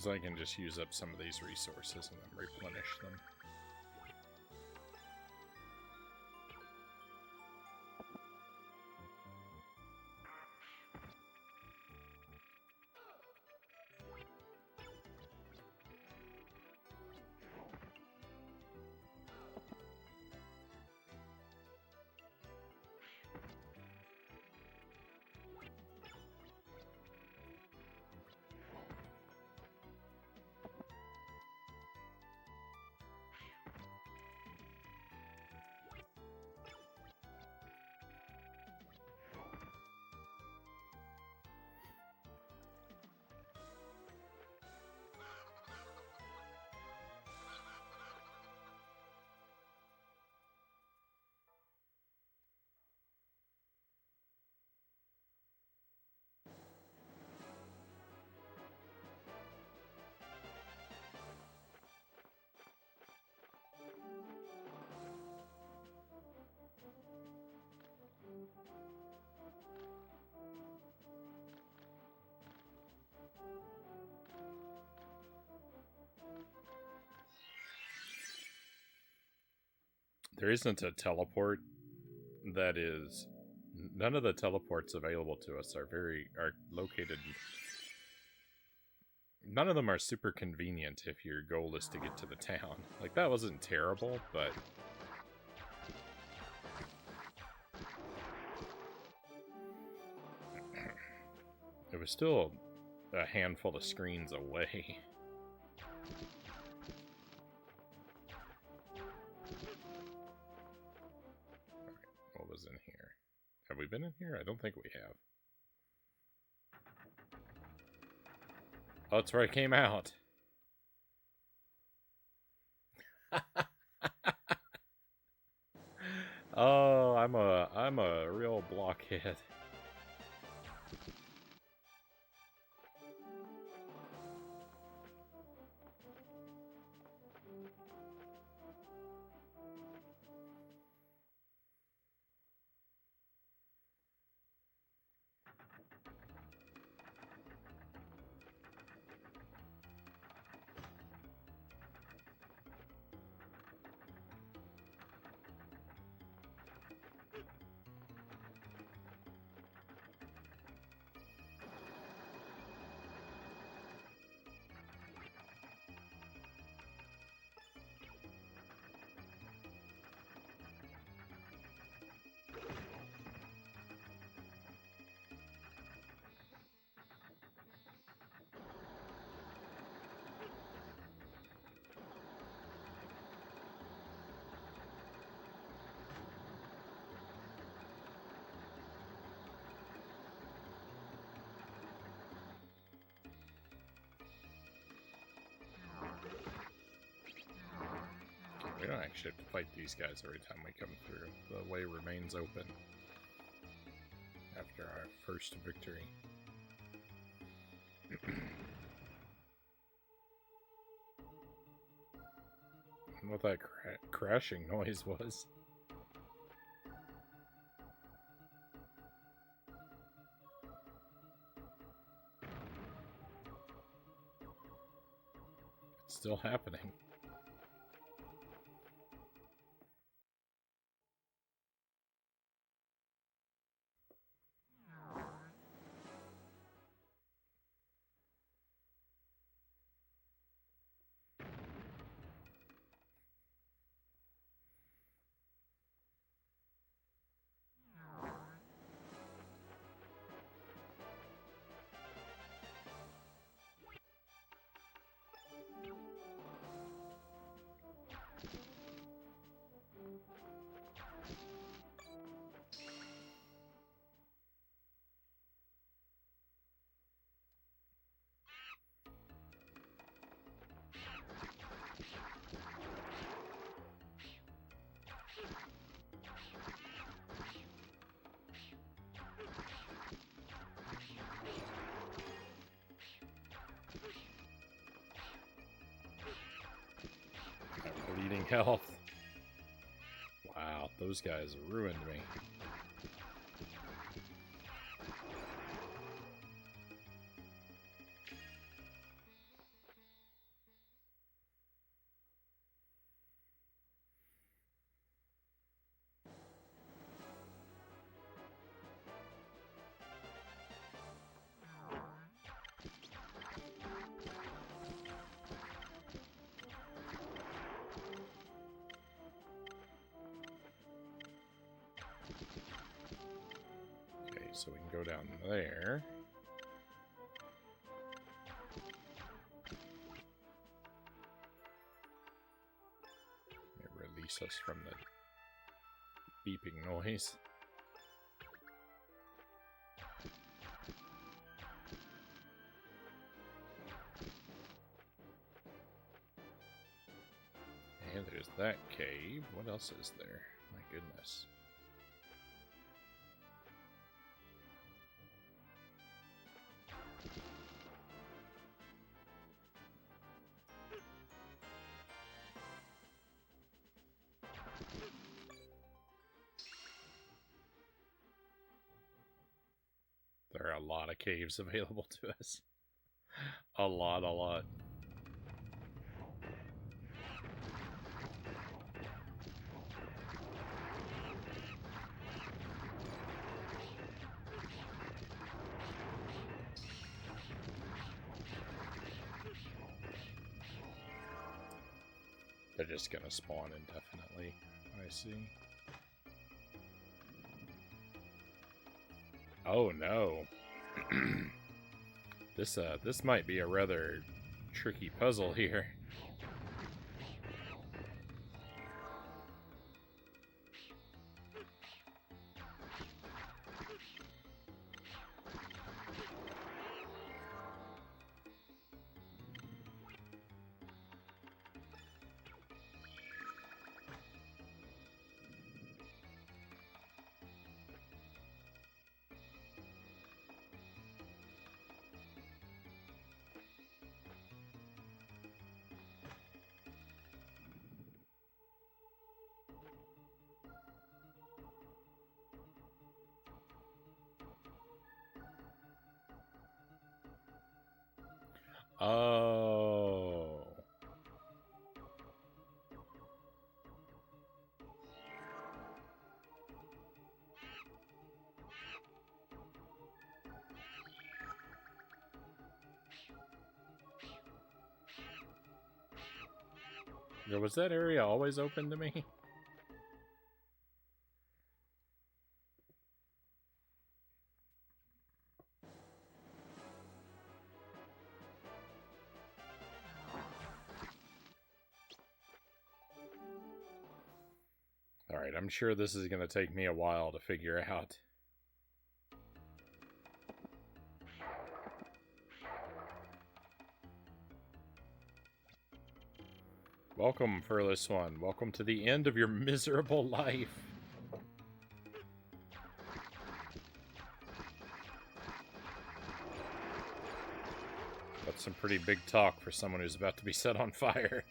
as I can just use up some of these resources and then replenish them. There isn't a teleport that is... None of the teleports available to us are located... None of them are super convenient if your goal is to get to the town. Like, that wasn't terrible, but... It was still a handful of screens away. What was in here? Have we been in here? I don't think we have. Oh, that's where I came out. Oh, I'm a real blockhead. We don't actually have to fight these guys every time we come through. The way remains open after our first victory. I don't know what that crashing noise was. It's still happening. Bleeding health. Wow, those guys ruined me. so we can go down there. It release us from the beeping noise. And there's that cave. What else is there? My goodness. There are a lot of caves available to us. A lot. They're just gonna spawn indefinitely, I see. Oh no. This might be a rather tricky puzzle here. Oh. Yeah, was that area always open to me? Alright, I'm sure this is going to take me a while to figure out. Welcome, Furless One. Welcome to the end of your miserable life. That's some pretty big talk for someone who's about to be set on fire.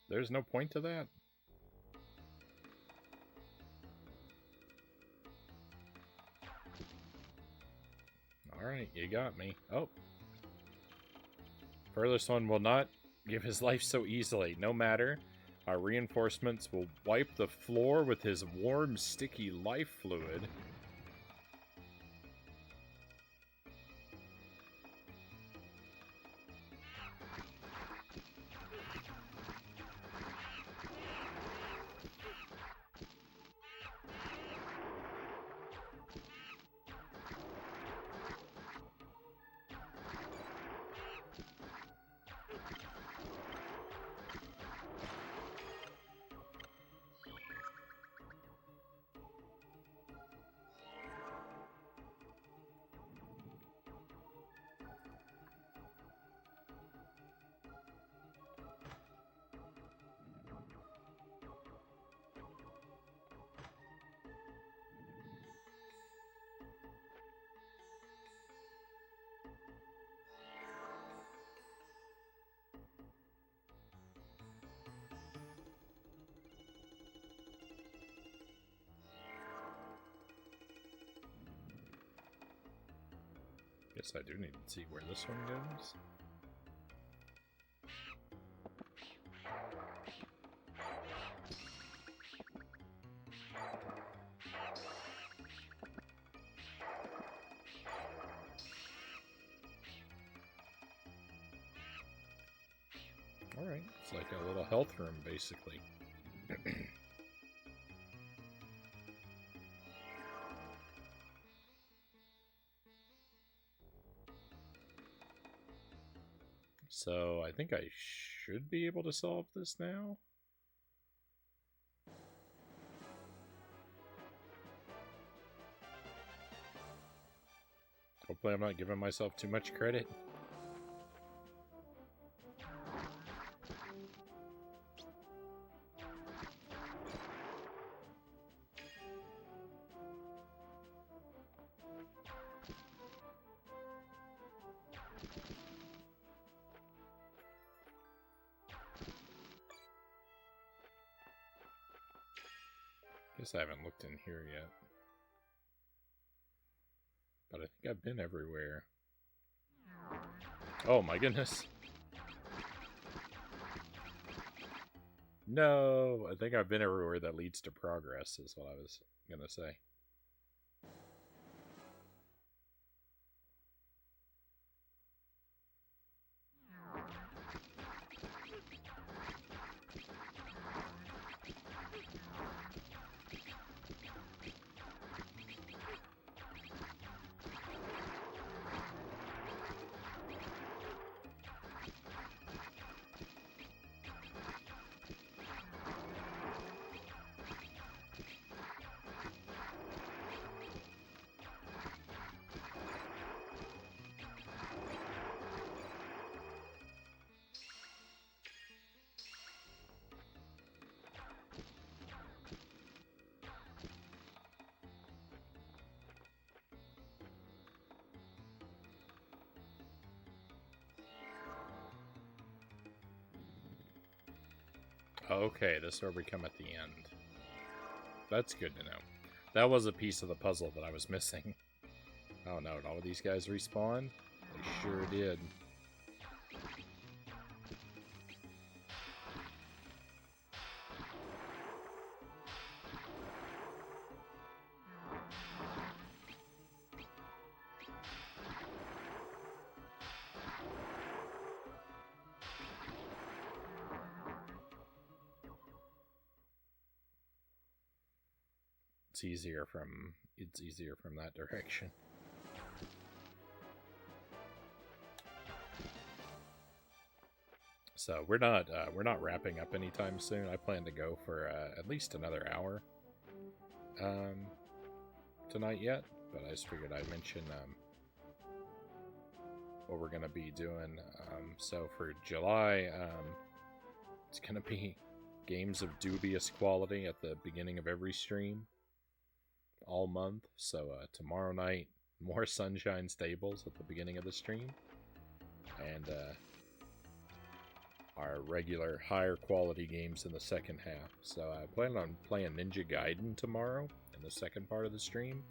There's no point to that. Alright, you got me. Oh. Furthest One will not give his life so easily. No matter. Our reinforcements will wipe the floor with his warm, sticky life fluid. Guess I do need to see where this one goes. Alright. Alright, it's like a little health room, basically. So, I think I should be able to solve this now. Hopefully I'm not giving myself too much credit. Guess I haven't looked in here yet. But I think I've been everywhere. Oh my goodness. No, I think I've been everywhere that leads to progress, is what I was gonna say. Okay, this is where we come at the end. That's good to know. That was a piece of the puzzle that I was missing. Oh no, did all of these guys respawn? They sure did. It's easier from that direction. So we're not wrapping up anytime soon. I plan to go for at least another hour tonight yet, but I just figured I'd mention what we're gonna be doing. So for July, it's gonna be games of dubious quality at the beginning of every stream all month. So tomorrow night, more Sunshine Stables at the beginning of the stream, and our regular higher quality games in the second half. So I plan on playing Ninja Gaiden tomorrow in the second part of the stream,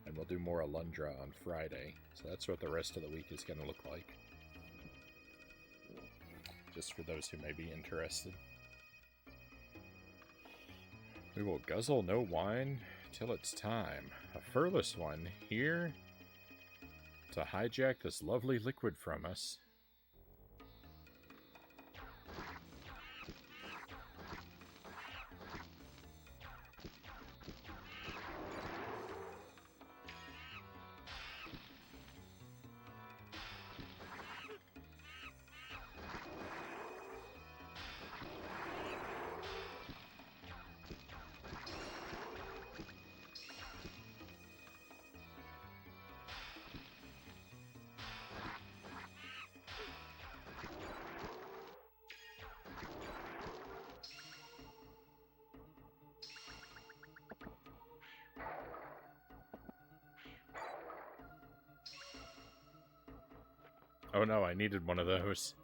and we'll do more Alundra on Friday. So that's what the rest of the week is going to look like. Just for those who may be interested. We will guzzle no wine till it's time. A furless one here to hijack this lovely liquid from us. Oh no, I needed one of those.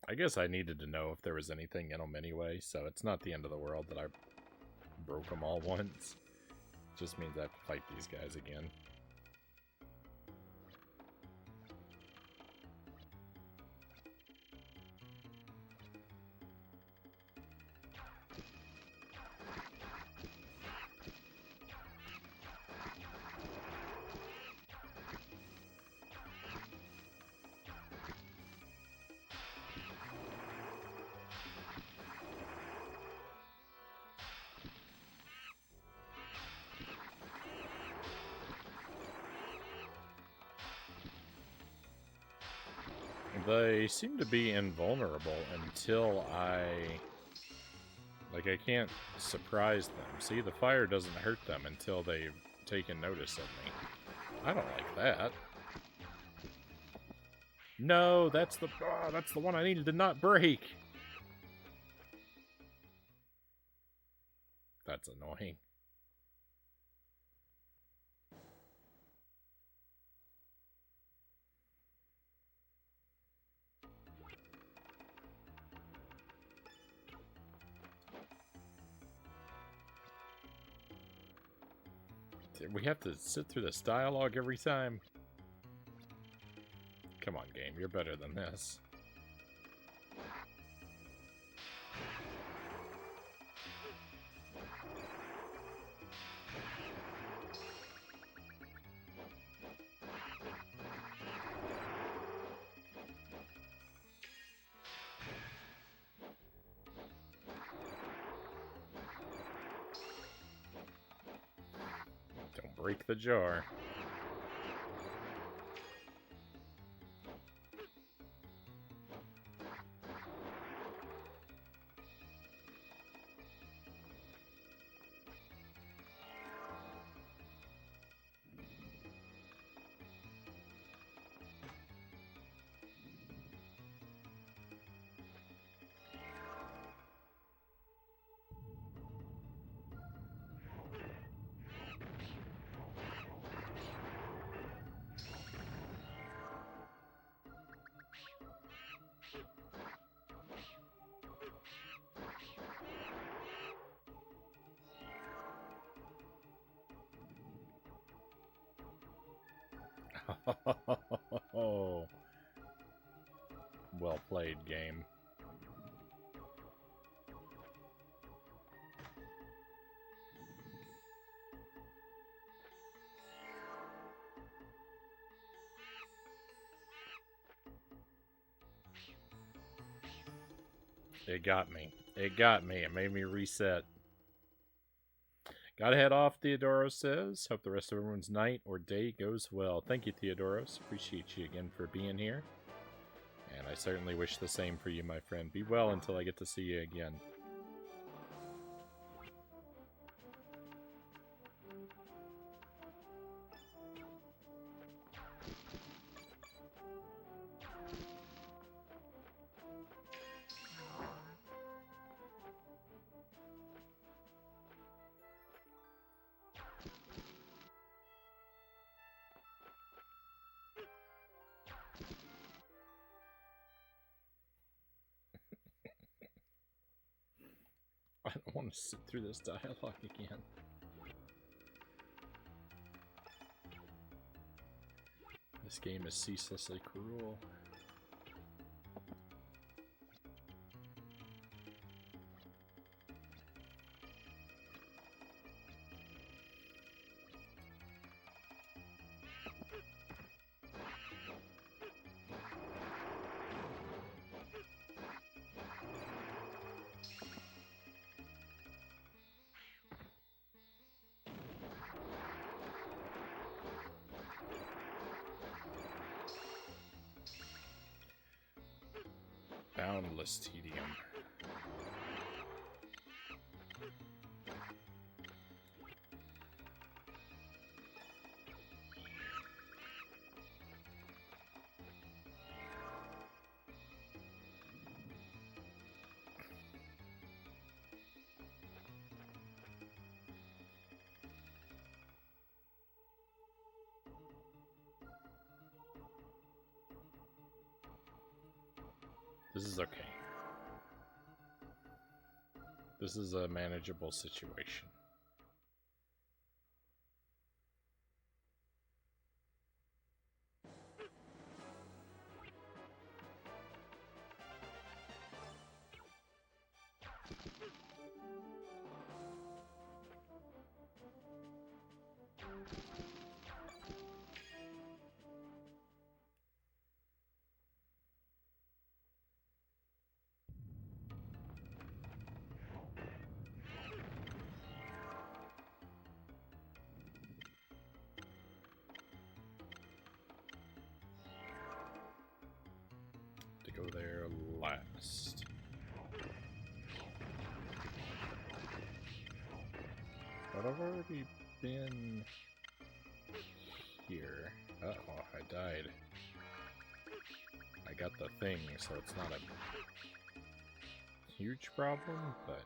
I guess I needed to know if there was anything in them anyway, so it's not the end of the world that I broke them all once. It just means I have to fight these guys again. They seem to be invulnerable until I can't surprise them. See, the fire doesn't hurt them until they've taken notice of me. I don't like that. No, that's the one I needed to not break. That's annoying. We have to sit through this dialogue every time. Come on, game. You're better than this. Don't break the jar. Oh, well played, game. It got me. It got me. It made me reset. Gotta head off, Theodoros says. Hope the rest of everyone's night or day goes well. Thank you, Theodoros. Appreciate you again for being here. And I certainly wish the same for you, my friend. Be well until I get to see you again. I don't want to sit through this dialogue again. This game is ceaselessly cruel. Boundless tedium. This is okay. This is a manageable situation. last. But I've already been here. Uh-oh, I died. I got the thing, so it's not a huge problem, but...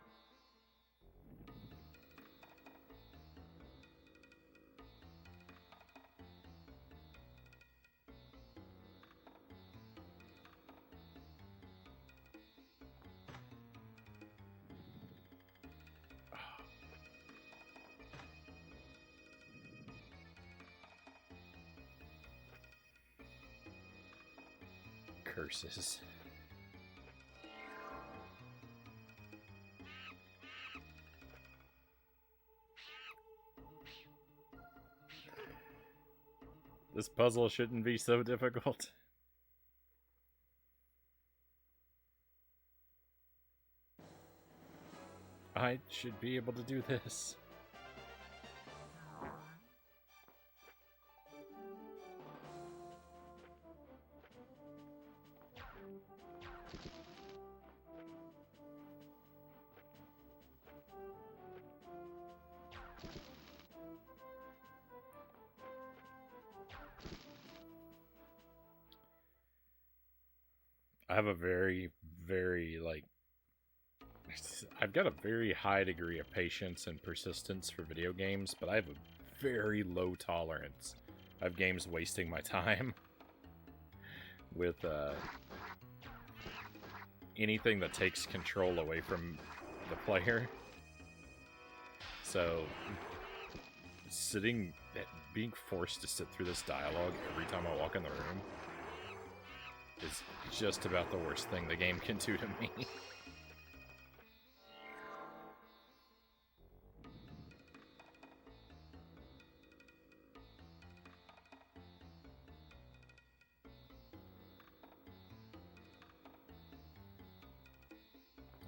Curses. This puzzle shouldn't be so difficult. I should be able to do this. I have a very, very, I've got a very high degree of patience and persistence for video games, but I have a very low tolerance of games wasting my time with anything that takes control away from the player. So, being forced to sit through this dialogue every time I walk in the room is just about the worst thing the game can do to me.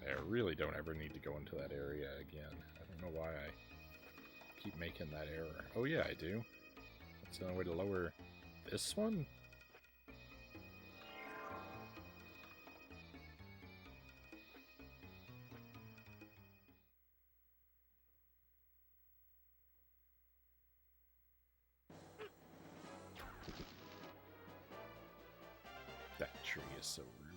I really don't ever need to go into that area again. I don't know why I keep making that error. Oh yeah, I do. That's the only way to lower this one? That tree is so rude.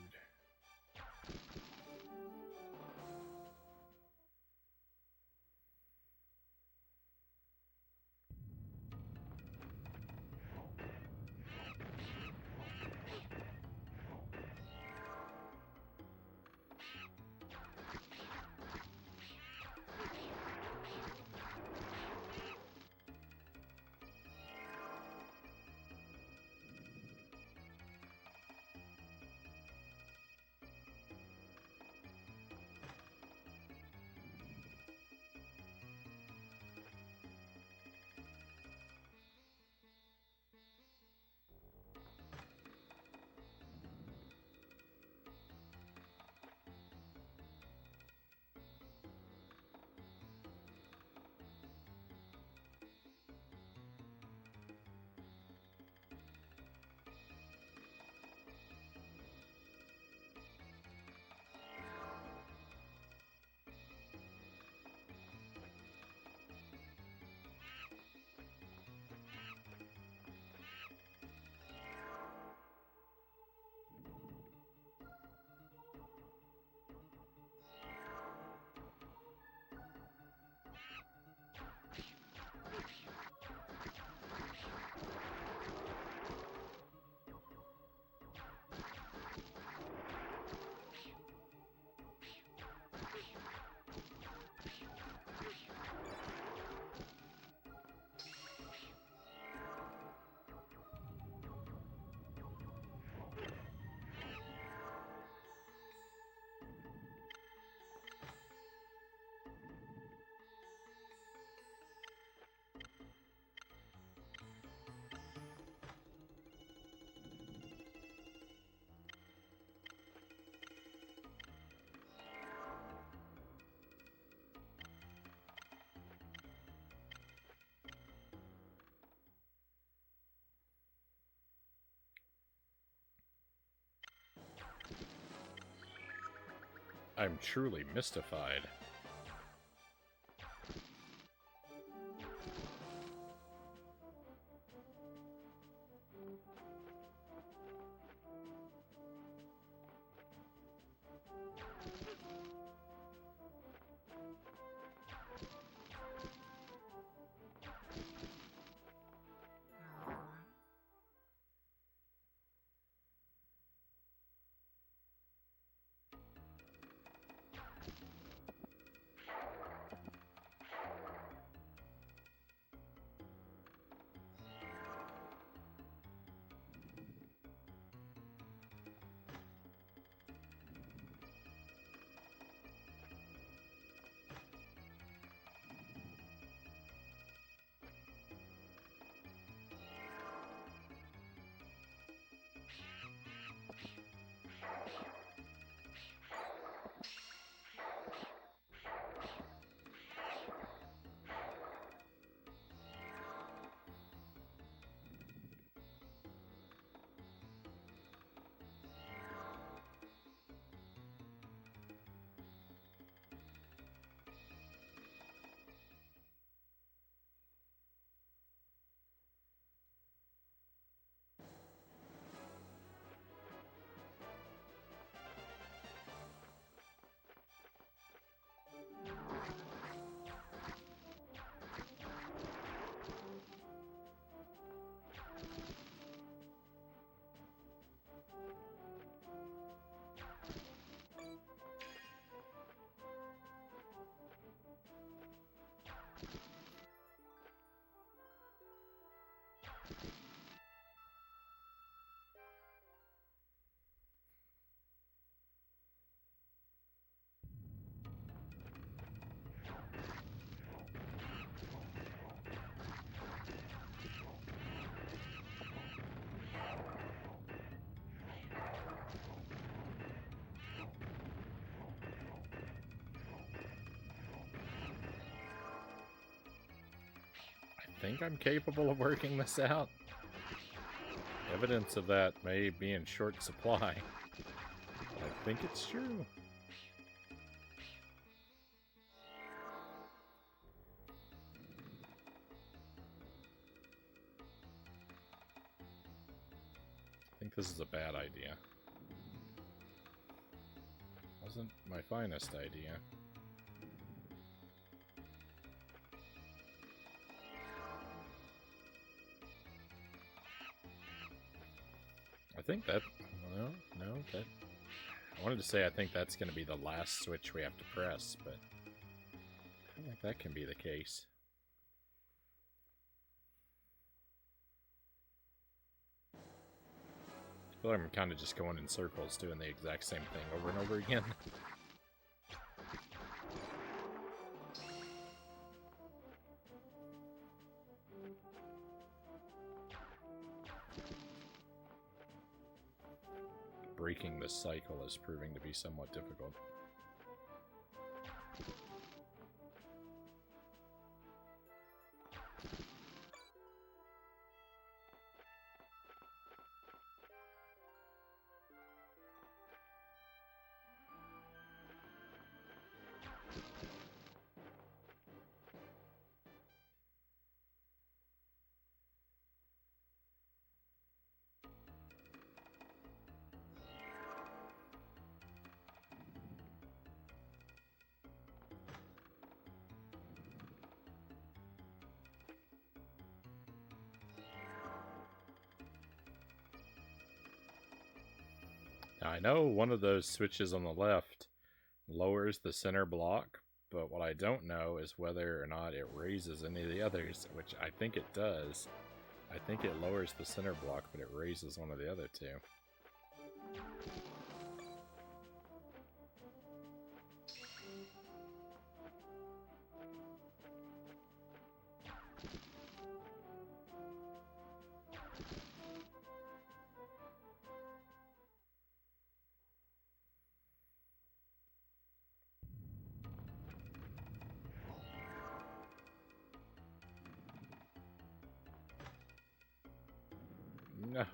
I'm truly mystified. I think I'm capable of working this out. Evidence of that may be in short supply. I think it's true. I think this is a bad idea. Wasn't my finest idea. I think that... No, that... I wanted to say I think that's going to be the last switch we have to press, but I don't think that can be the case. I feel like I'm kind of just going in circles, doing the exact same thing over and over again. Breaking this cycle is proving to be somewhat difficult. Now, I know one of those switches on the left lowers the center block, but what I don't know is whether or not it raises any of the others, which I think it does. I think it lowers the center block, but it raises one of the other two. No.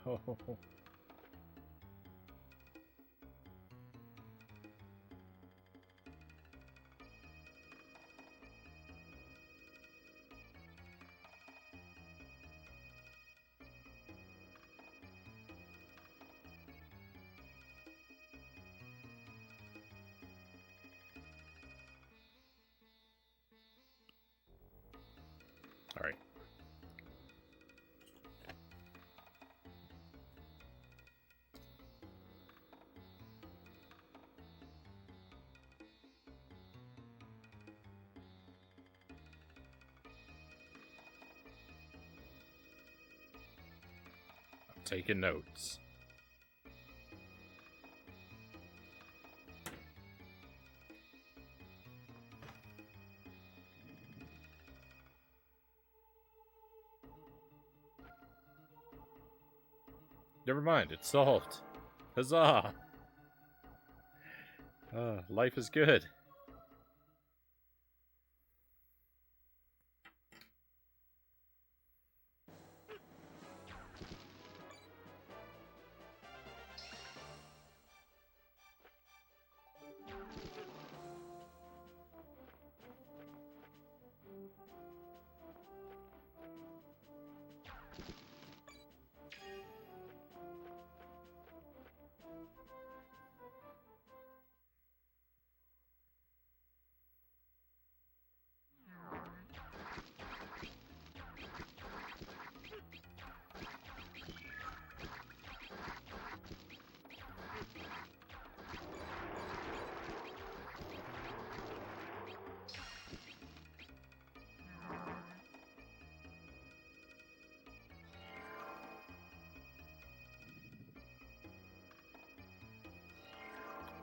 Taking notes. Never mind, it's solved. Huzzah! Life is good.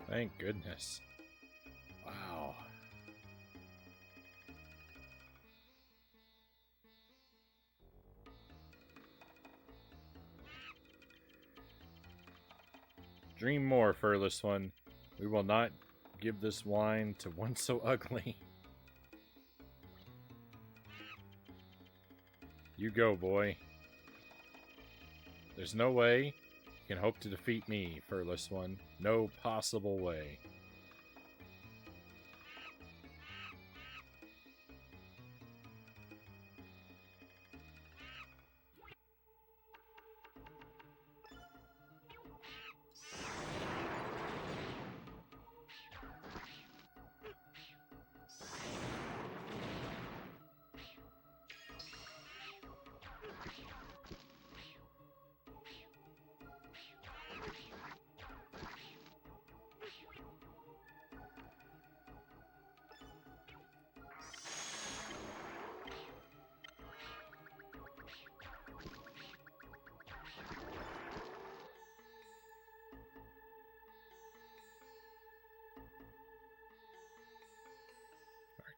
Thank goodness. Wow. Dream more, furless one. We will not give this wine to one so ugly. You go, boy. There's no way you can hope to defeat me, furless one. No possible way.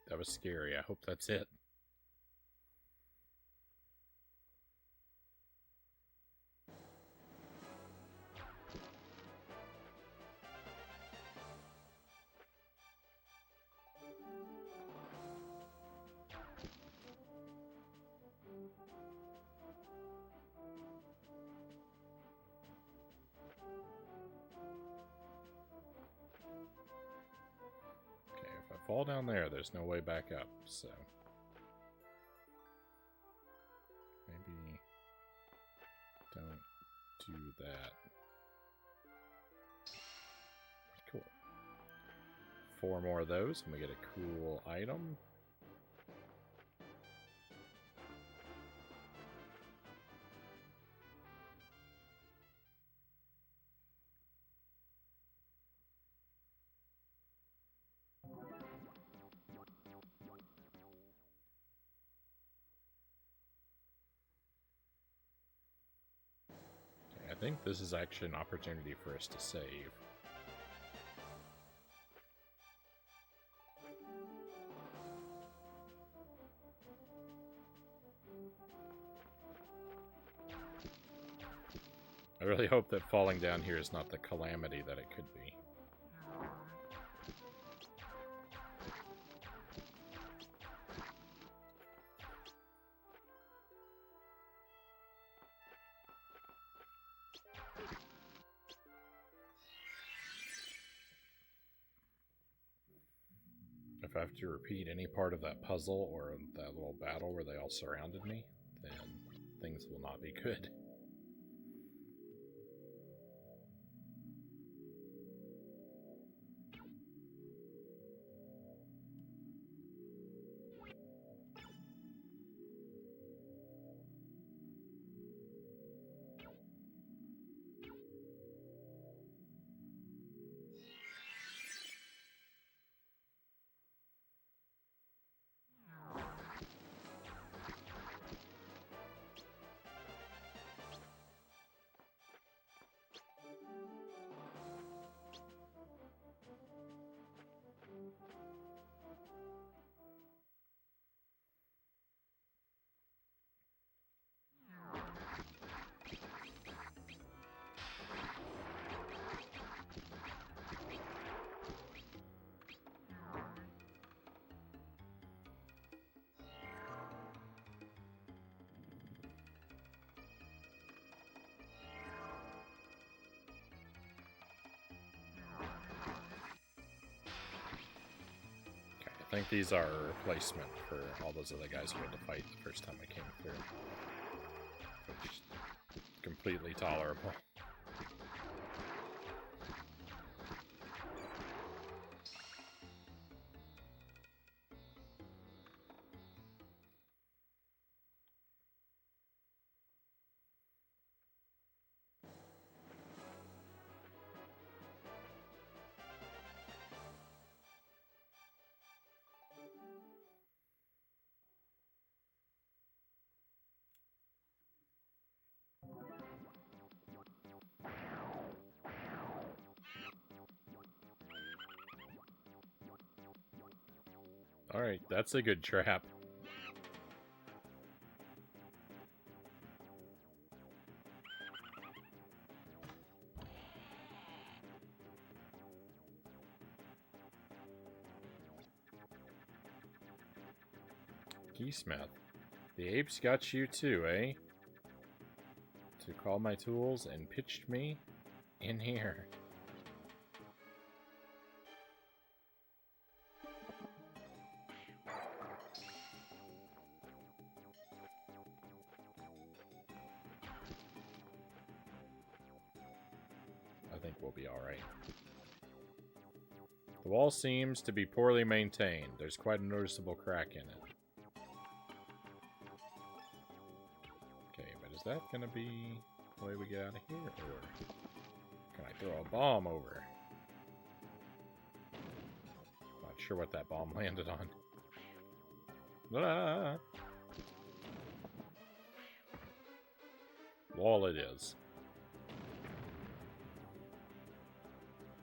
That was scary. I hope that's it. Okay, if I fall down there, there's no way back up, so... maybe... don't do that. Cool. 4 more of those, and we get a cool item. I think this is actually an opportunity for us to save. I really hope that falling down here is not the calamity that it could be. If I have to repeat any part of that puzzle or that little battle where they all surrounded me, then things will not be good. think these are a replacement for all those other guys we had to fight the first time I came through. Which is completely tolerable. Alright, that's a good trap. Keysmith. The apes got you too, eh? To call my tools and pitched me in here. I think we'll be alright. The wall seems to be poorly maintained. There's quite a noticeable crack in it. Okay, but is that going to be the way we get out of here? Or can I throw a bomb over? Not sure what that bomb landed on. Ah! Wall it is.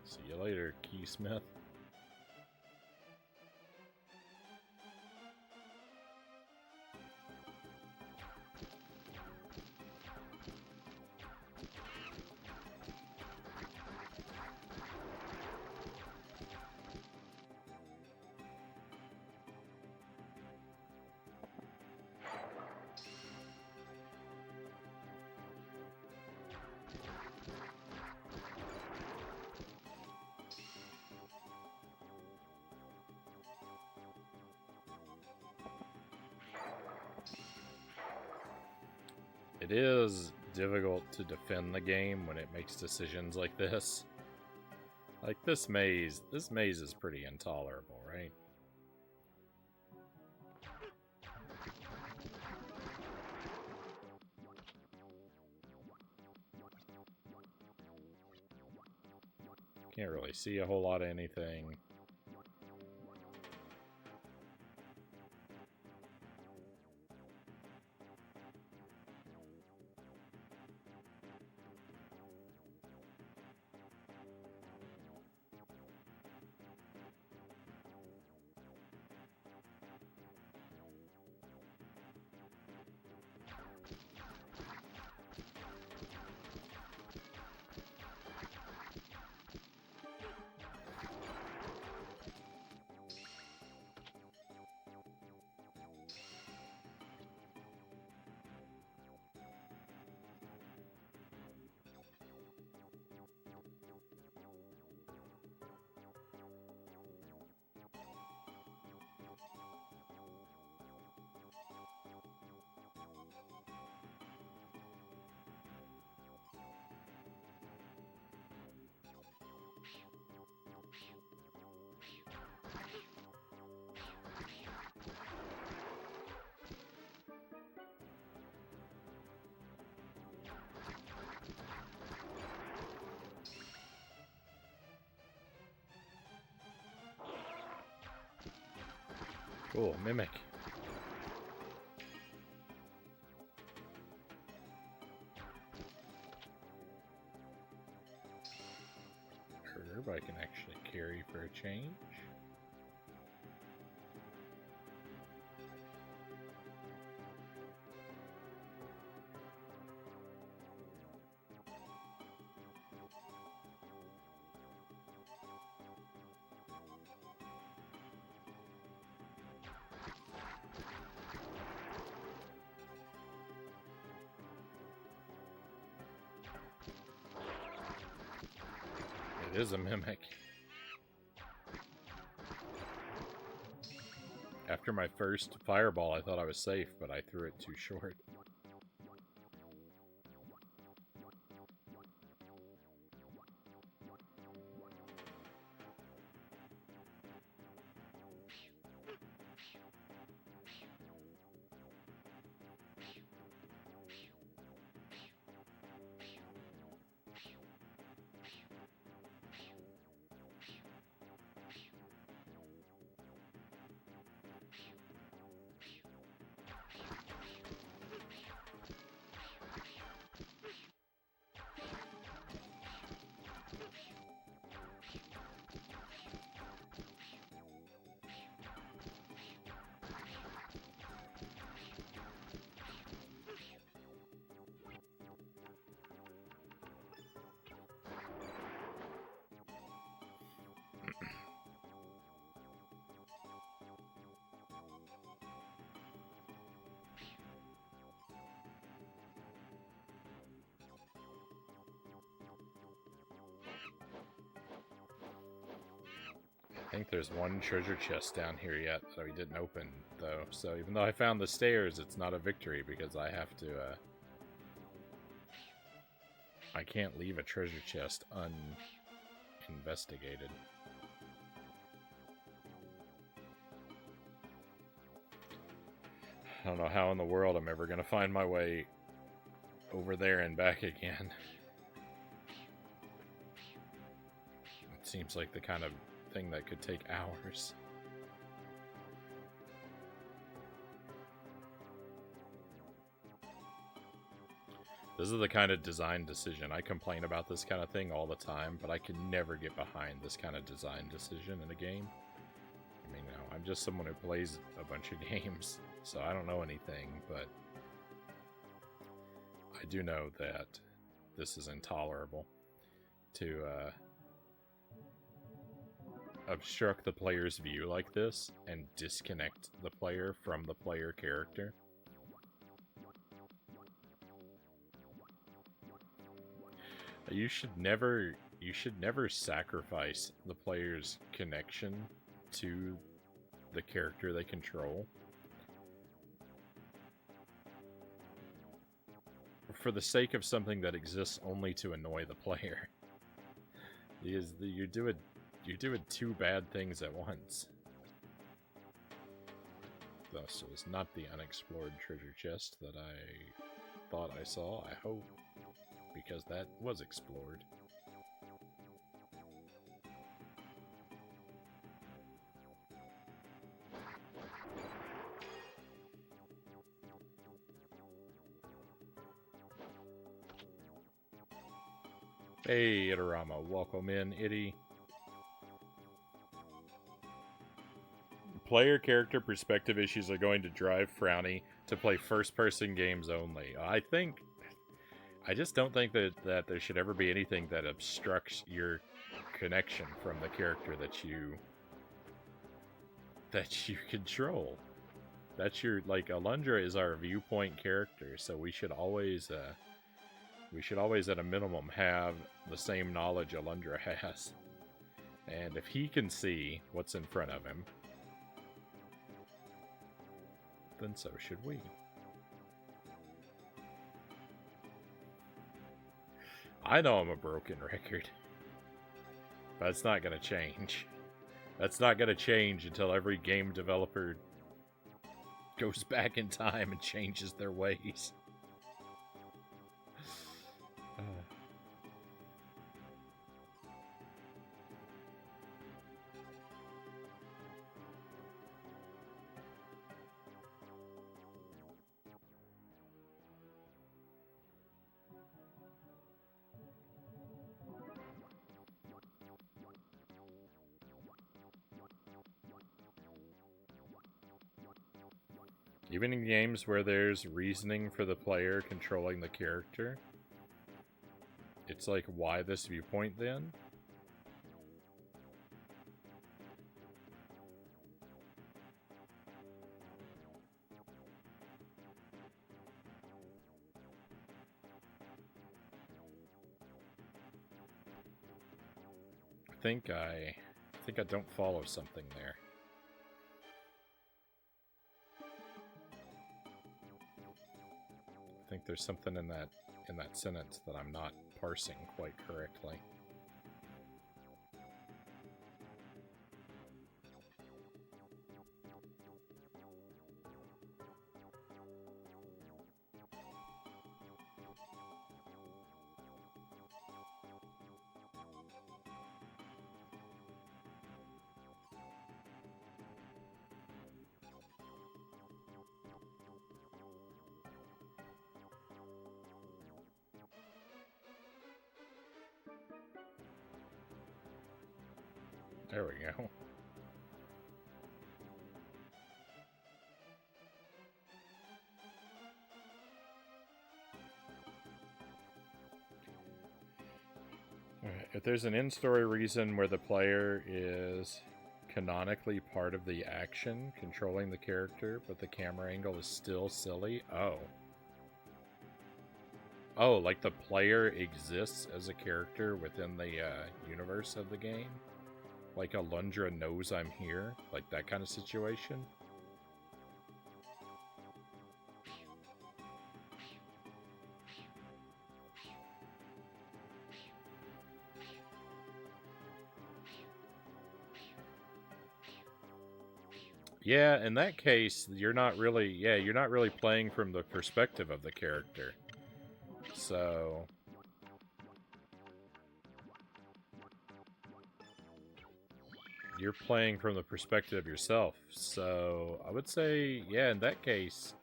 See you later, Keysmith. It is difficult to defend the game when it makes decisions like this. Like this maze is pretty intolerable, right? Can't really see a whole lot of anything. Cool, Mimic. Herb I can actually carry for a change. It is a Mimic. After my first fireball, I thought I was safe, but I threw it too short. I think there's one treasure chest down here yet that we didn't open, though. So even though I found the stairs, it's not a victory because I have to, I can't leave a treasure chest uninvestigated. I don't know how in the world I'm ever going to find my way over there and back again. It seems like the kind of thing that could take hours. This is the kind of design decision. I complain about this kind of thing all the time, but I can never get behind this kind of design decision in a game. I mean, no, I'm just someone who plays a bunch of games, so I don't know anything, but I do know that this is intolerable to obstruct the player's view like this and disconnect the player from the player character. You should never sacrifice the player's connection to the character they control for the sake of something that exists only to annoy the player. Because you're doing two bad things at once. Thus was not the unexplored treasure chest that I thought I saw, I hope, because that was explored. Hey, Itarama, welcome in, Itty. Player character perspective issues are going to drive Frownie to play first-person games only. I just don't think that there should ever be anything that obstructs your connection from the character that you control. That's your, like, Alundra is our viewpoint character, so we should always at a minimum have the same knowledge Alundra has. And if he can see what's in front of him, then so should we. I know I'm a broken record, but it's not going to change. That's not going to change until every game developer goes back in time and changes their ways. Even in games where there's reasoning for the player controlling the character, it's like, why this viewpoint then? I think I don't follow something there. think there's something in that sentence that I'm not parsing quite correctly. There we go. Alright, if there's an in-story reason where the player is canonically part of the action, controlling the character, but the camera angle is still silly, oh. Oh, like the player exists as a character within the universe of the game? Like Alundra knows I'm here? Like that kind of situation? Yeah, in that case, you're not really playing from the perspective of the character. So you're playing from the perspective of yourself. So I would say, yeah, in that case,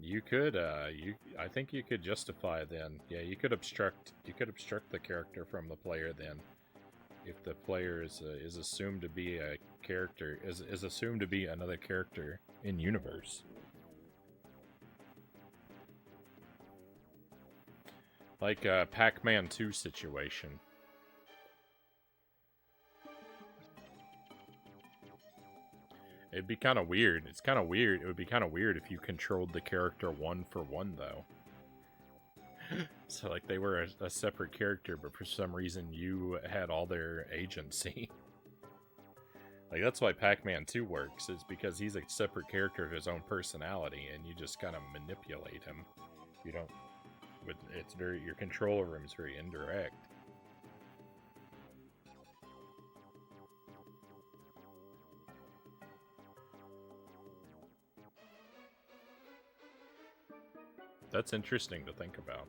you could I think you could justify then. Yeah, you could obstruct the character from the player then. If the player is assumed to be a character, is assumed to be another character in universe. Like a Pac-Man 2 situation. It'd be kind of weird. It's kind of weird. It would be kind of weird if you controlled the character one for one, though. So, like, they were a separate character, but for some reason you had all their agency. Like, that's why Pac-Man 2 works, is because he's a separate character of his own personality, and you just kind of manipulate him. You don't... your control over him is very indirect. That's interesting to think about.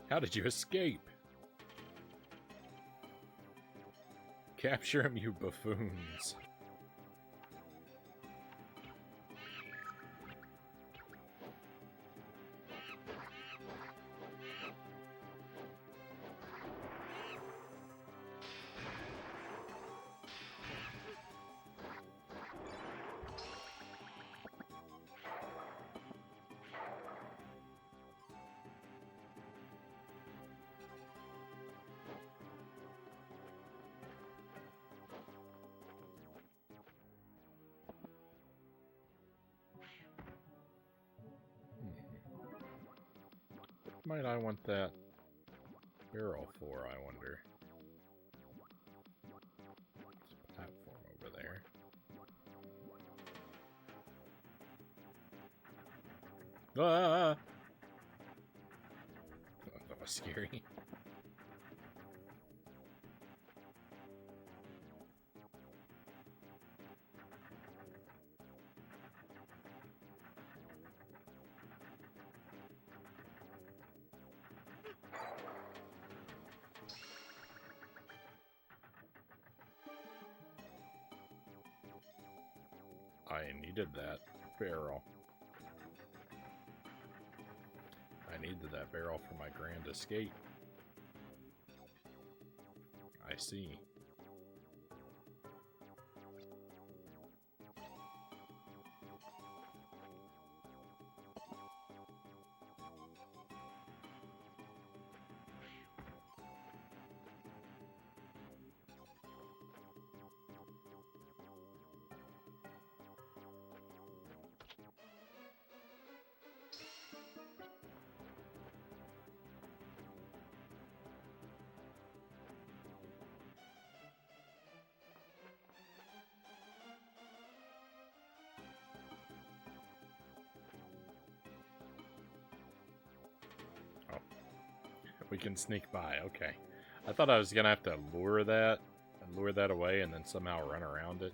How did you escape? Capture him, you buffoons. Might I want that barrel for, I wonder? There's a platform over there. Ah! Oh, that was scary. I needed that barrel. I needed that barrel for my grand escape. I see. We can sneak by, okay. I thought I was going to have to lure that away and then somehow run around it.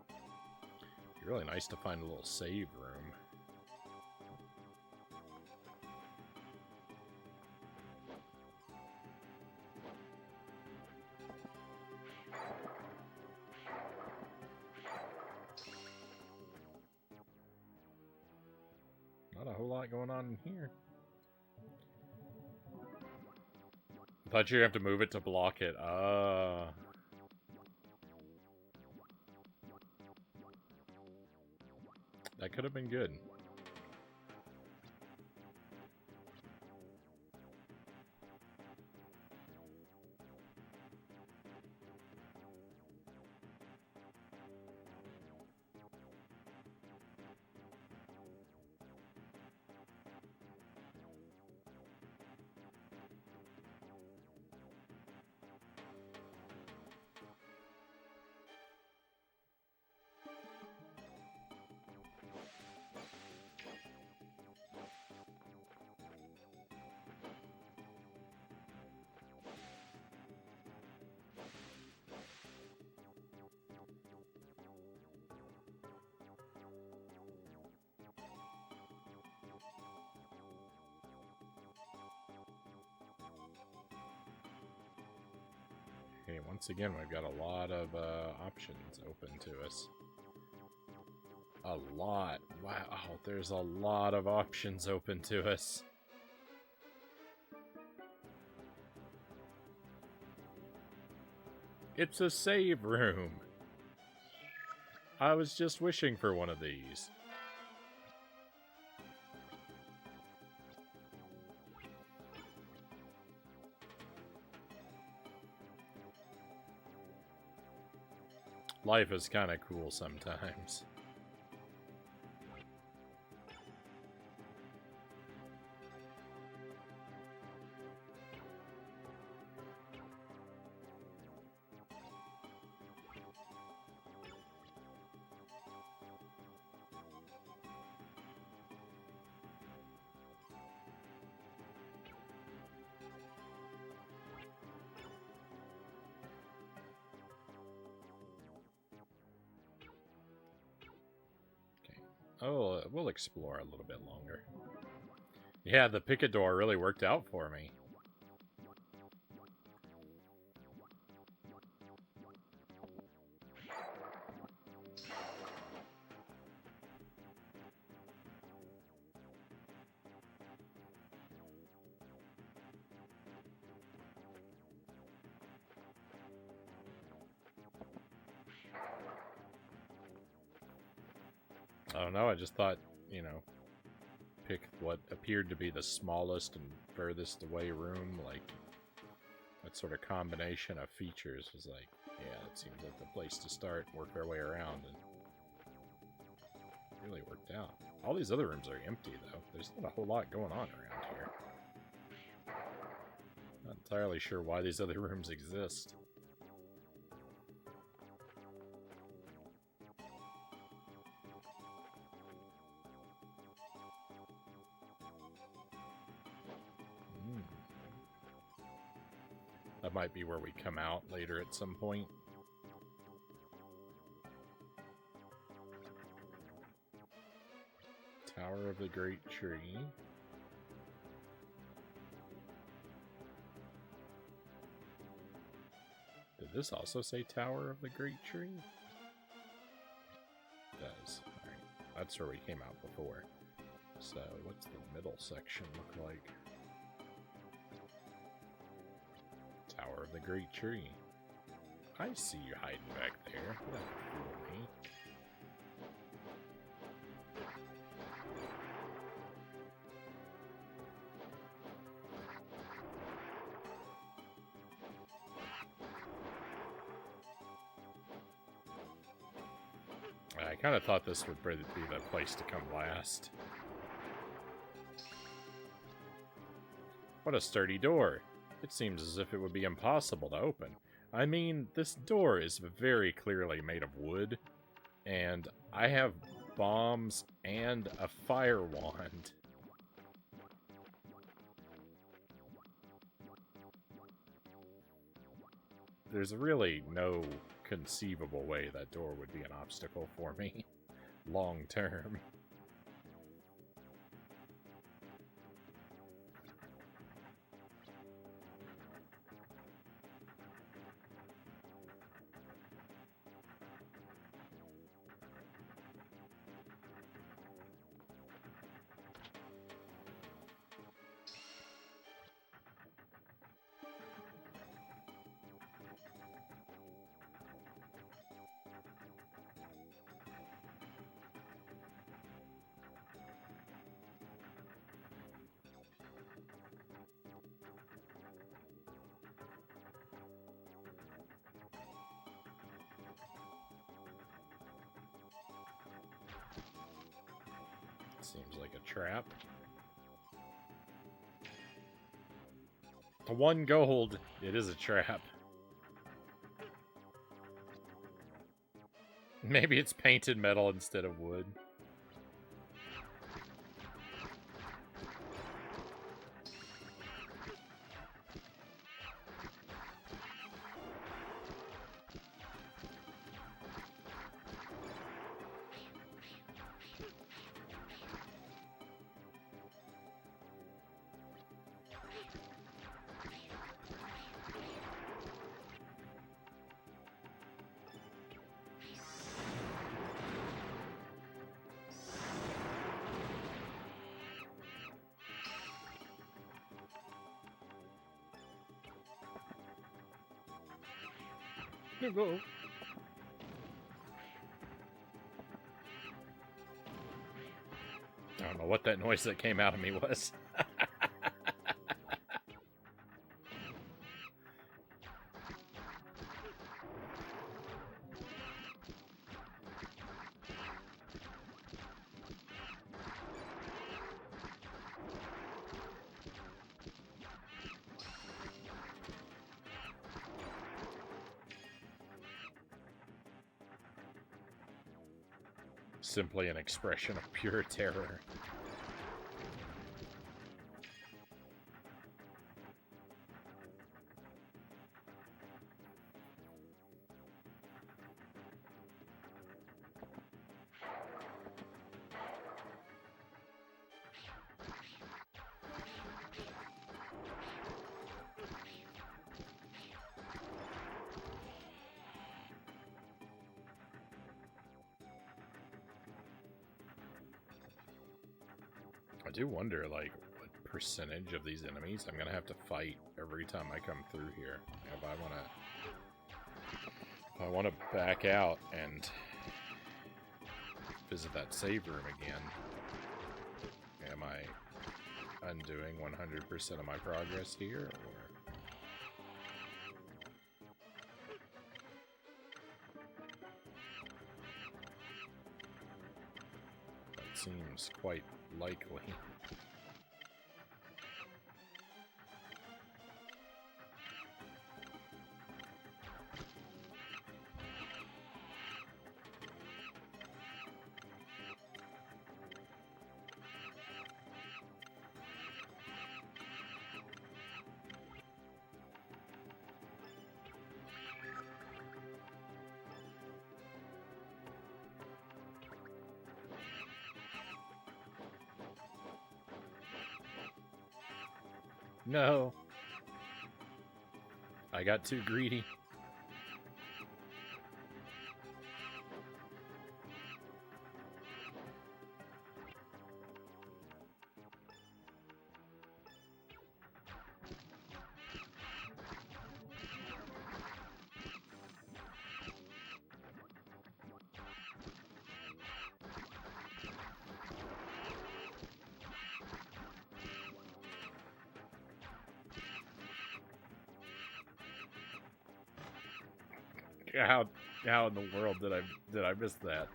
It'd be really nice to find a little save room. Not a whole lot going on in here. I thought you'd have to move it to block it. That could have been good. Okay, once again, we've got a lot of options open to us. A lot. Wow, there's a lot of options open to us. It's a save room. I was just wishing for one of these. Life is kind of cool sometimes. Oh, we'll explore a little bit longer. Yeah, the picador really worked out for me. I don't know, I just thought, you know, pick what appeared to be the smallest and furthest away room, like, that sort of combination of features was like, yeah, that seems like the place to start, work our way around, and it really worked out. All these other rooms are empty, though. There's not a whole lot going on around here. Not entirely sure why these other rooms exist. That might be where we come out later at some point. Tower of the Great Tree. Did this also say Tower of the Great Tree? It does. Alright, that's where we came out before. So, what's the middle section look like? Tower of the Great Tree. I see you hiding back there. Don't fool me. I kind of thought this would be the place to come last. What a sturdy door. It seems as if it would be impossible to open. I mean, this door is very clearly made of wood, and I have bombs and a fire wand. There's really no conceivable way that door would be an obstacle for me, long term. Seems like a trap. The 1 gold, it is a trap. Maybe it's painted metal instead of wood. Go. I don't know what that noise that came out of me was. Simply an expression of pure terror. I do wonder, like, what percentage of these enemies I'm gonna have to fight every time I come through here. If I wanna back out and visit that save room again, am I undoing 100% of my progress here, or? That seems quite likely. No. I got too greedy. How in the world did I miss that?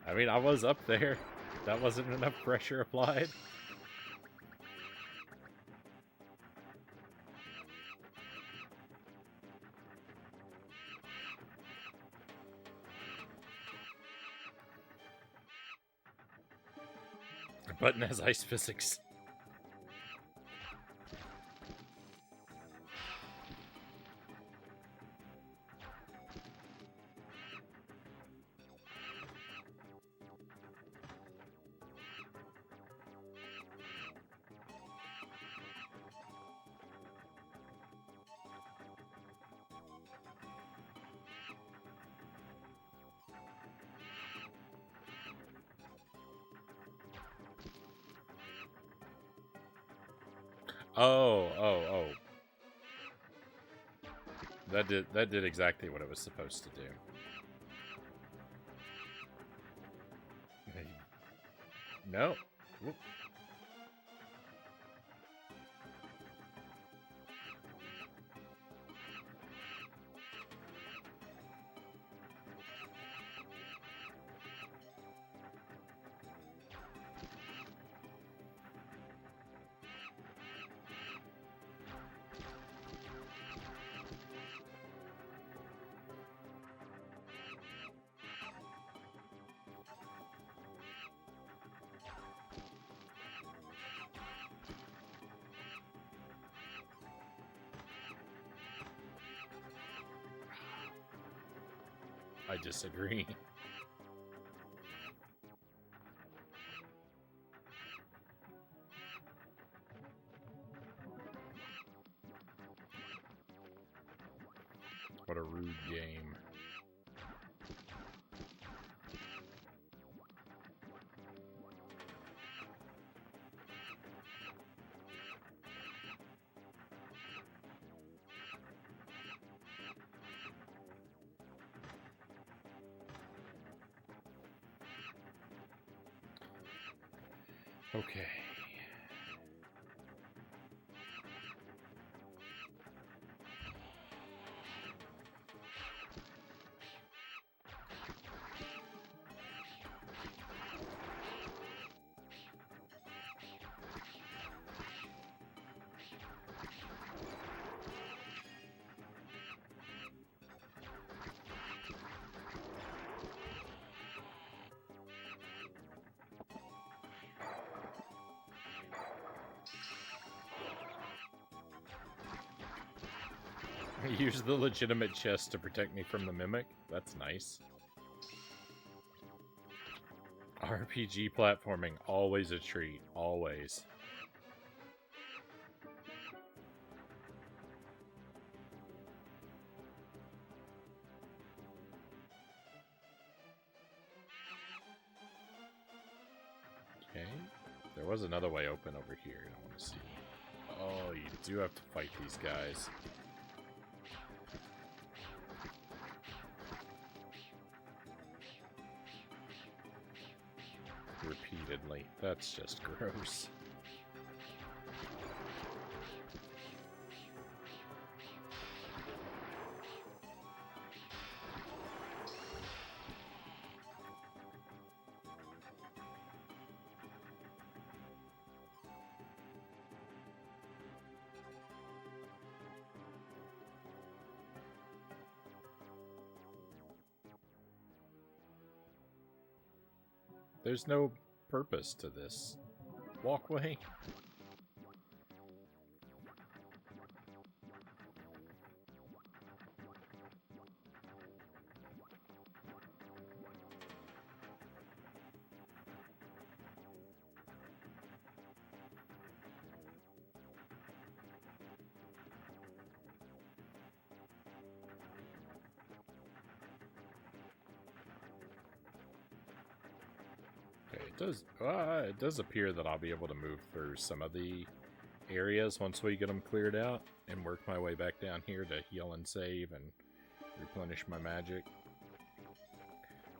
I mean, I was up there. That wasn't enough pressure applied. The button has ice physics. Oh. That did exactly what it was supposed to do. No. Whoop. I disagree. What a rude game. Okay. Use the legitimate chest to protect me from the mimic. That's nice. RPG platforming, always a treat. Always. Okay. There was another way open over here. I want to see. Oh, you do have to fight these guys. Repeatedly. That's just gross. There's no purpose to this walkway. It does appear that I'll be able to move through some of the areas once we get them cleared out and work my way back down here to heal and save and replenish my magic.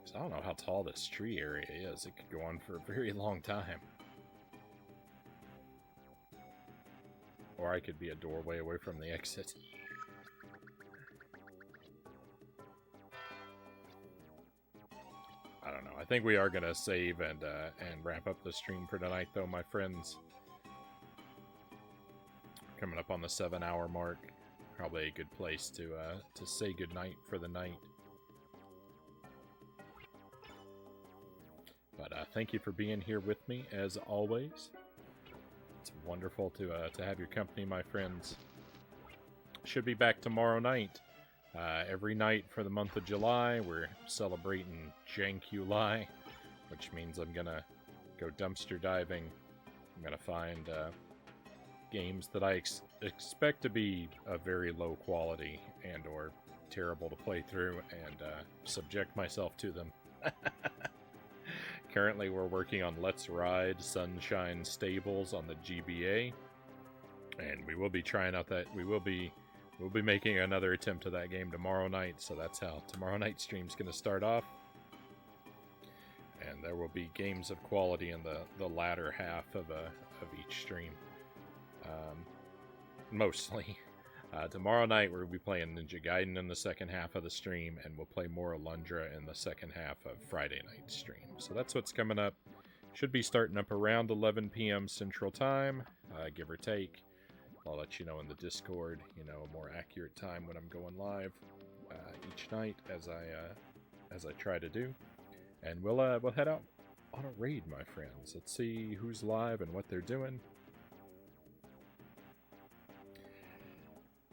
So I don't know how tall this tree area is. It could go on for a very long time. Or I could be a doorway away from the exit. I don't know. I think we are going to save and wrap up the stream for tonight, though, my friends. Coming up on the 7-hour mark. Probably a good place to say goodnight for the night. But thank you for being here with me, as always. It's wonderful to have your company, my friends. Should be back tomorrow night. Every night for the month of July, we're celebrating Jankulai, which means I'm gonna go dumpster diving. I'm gonna find games that I expect to be of very low quality and or terrible to play through, and subject myself to them. Currently, we're working on Let's Ride Sunshine Stables on the GBA, and we will be trying out that. We'll be making another attempt at that game tomorrow night. So that's how tomorrow night's stream's going to start off, and there will be games of quality in the latter half of each stream. Mostly. Tomorrow night we'll be playing Ninja Gaiden in the second half of the stream, and we'll play more Alundra in the second half of Friday night's stream. So that's what's coming up. Should be starting up around 11 p.m. Central Time, give or take. I'll let you know in the Discord, a more accurate time when I'm going live each night, as I try to do. And we'll head out on a raid, my friends. Let's see who's live and what they're doing.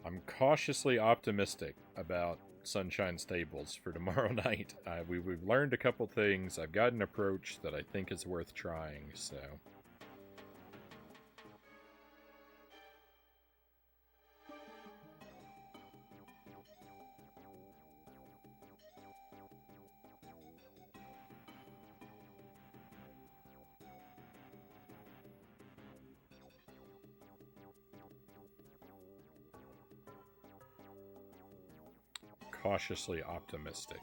I'm cautiously optimistic about Sunshine Stables for tomorrow night. We've learned a couple things. I've got an approach that I think is worth trying, so... cautiously optimistic.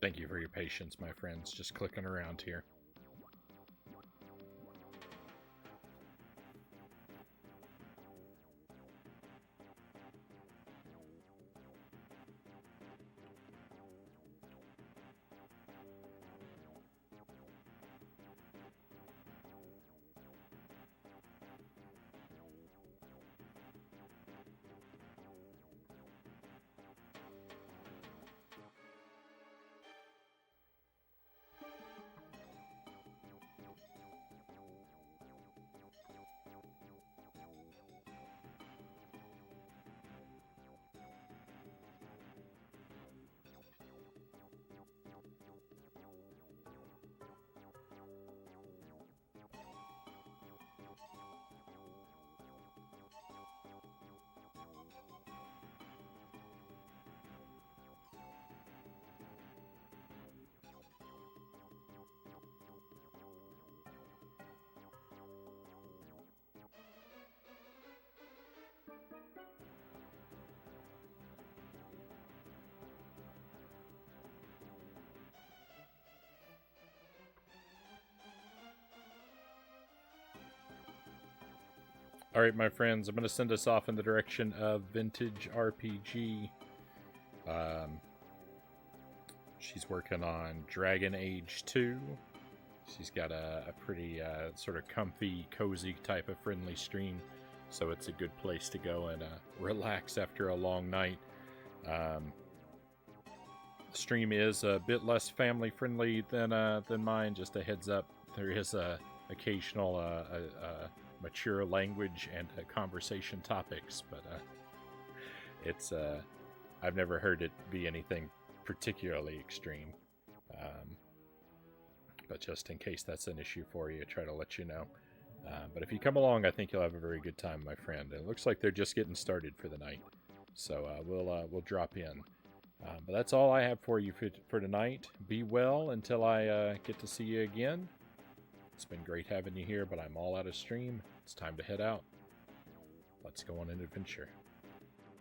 Thank you for your patience, my friends. Just clicking around here. Alright, my friends, I'm going to send us off in the direction of Vintage RPG. She's working on Dragon Age 2. She's got a pretty sort of comfy, cozy type of friendly stream, so it's a good place to go and relax after a long night. stream is a bit less family friendly than mine. Just a heads up, there is occasional mature language and conversation topics, but it's I've never heard it be anything particularly extreme. Um, but just in case that's an issue for you, I try to let you know. But if you come along, I think you'll have a very good time, my friend. It looks like they're just getting started for the night, so we'll drop in. But that's all I have for you for tonight. Be well until I get to see you again. It's been great having you here, but I'm all out of stream. It's time to head out. Let's go on an adventure.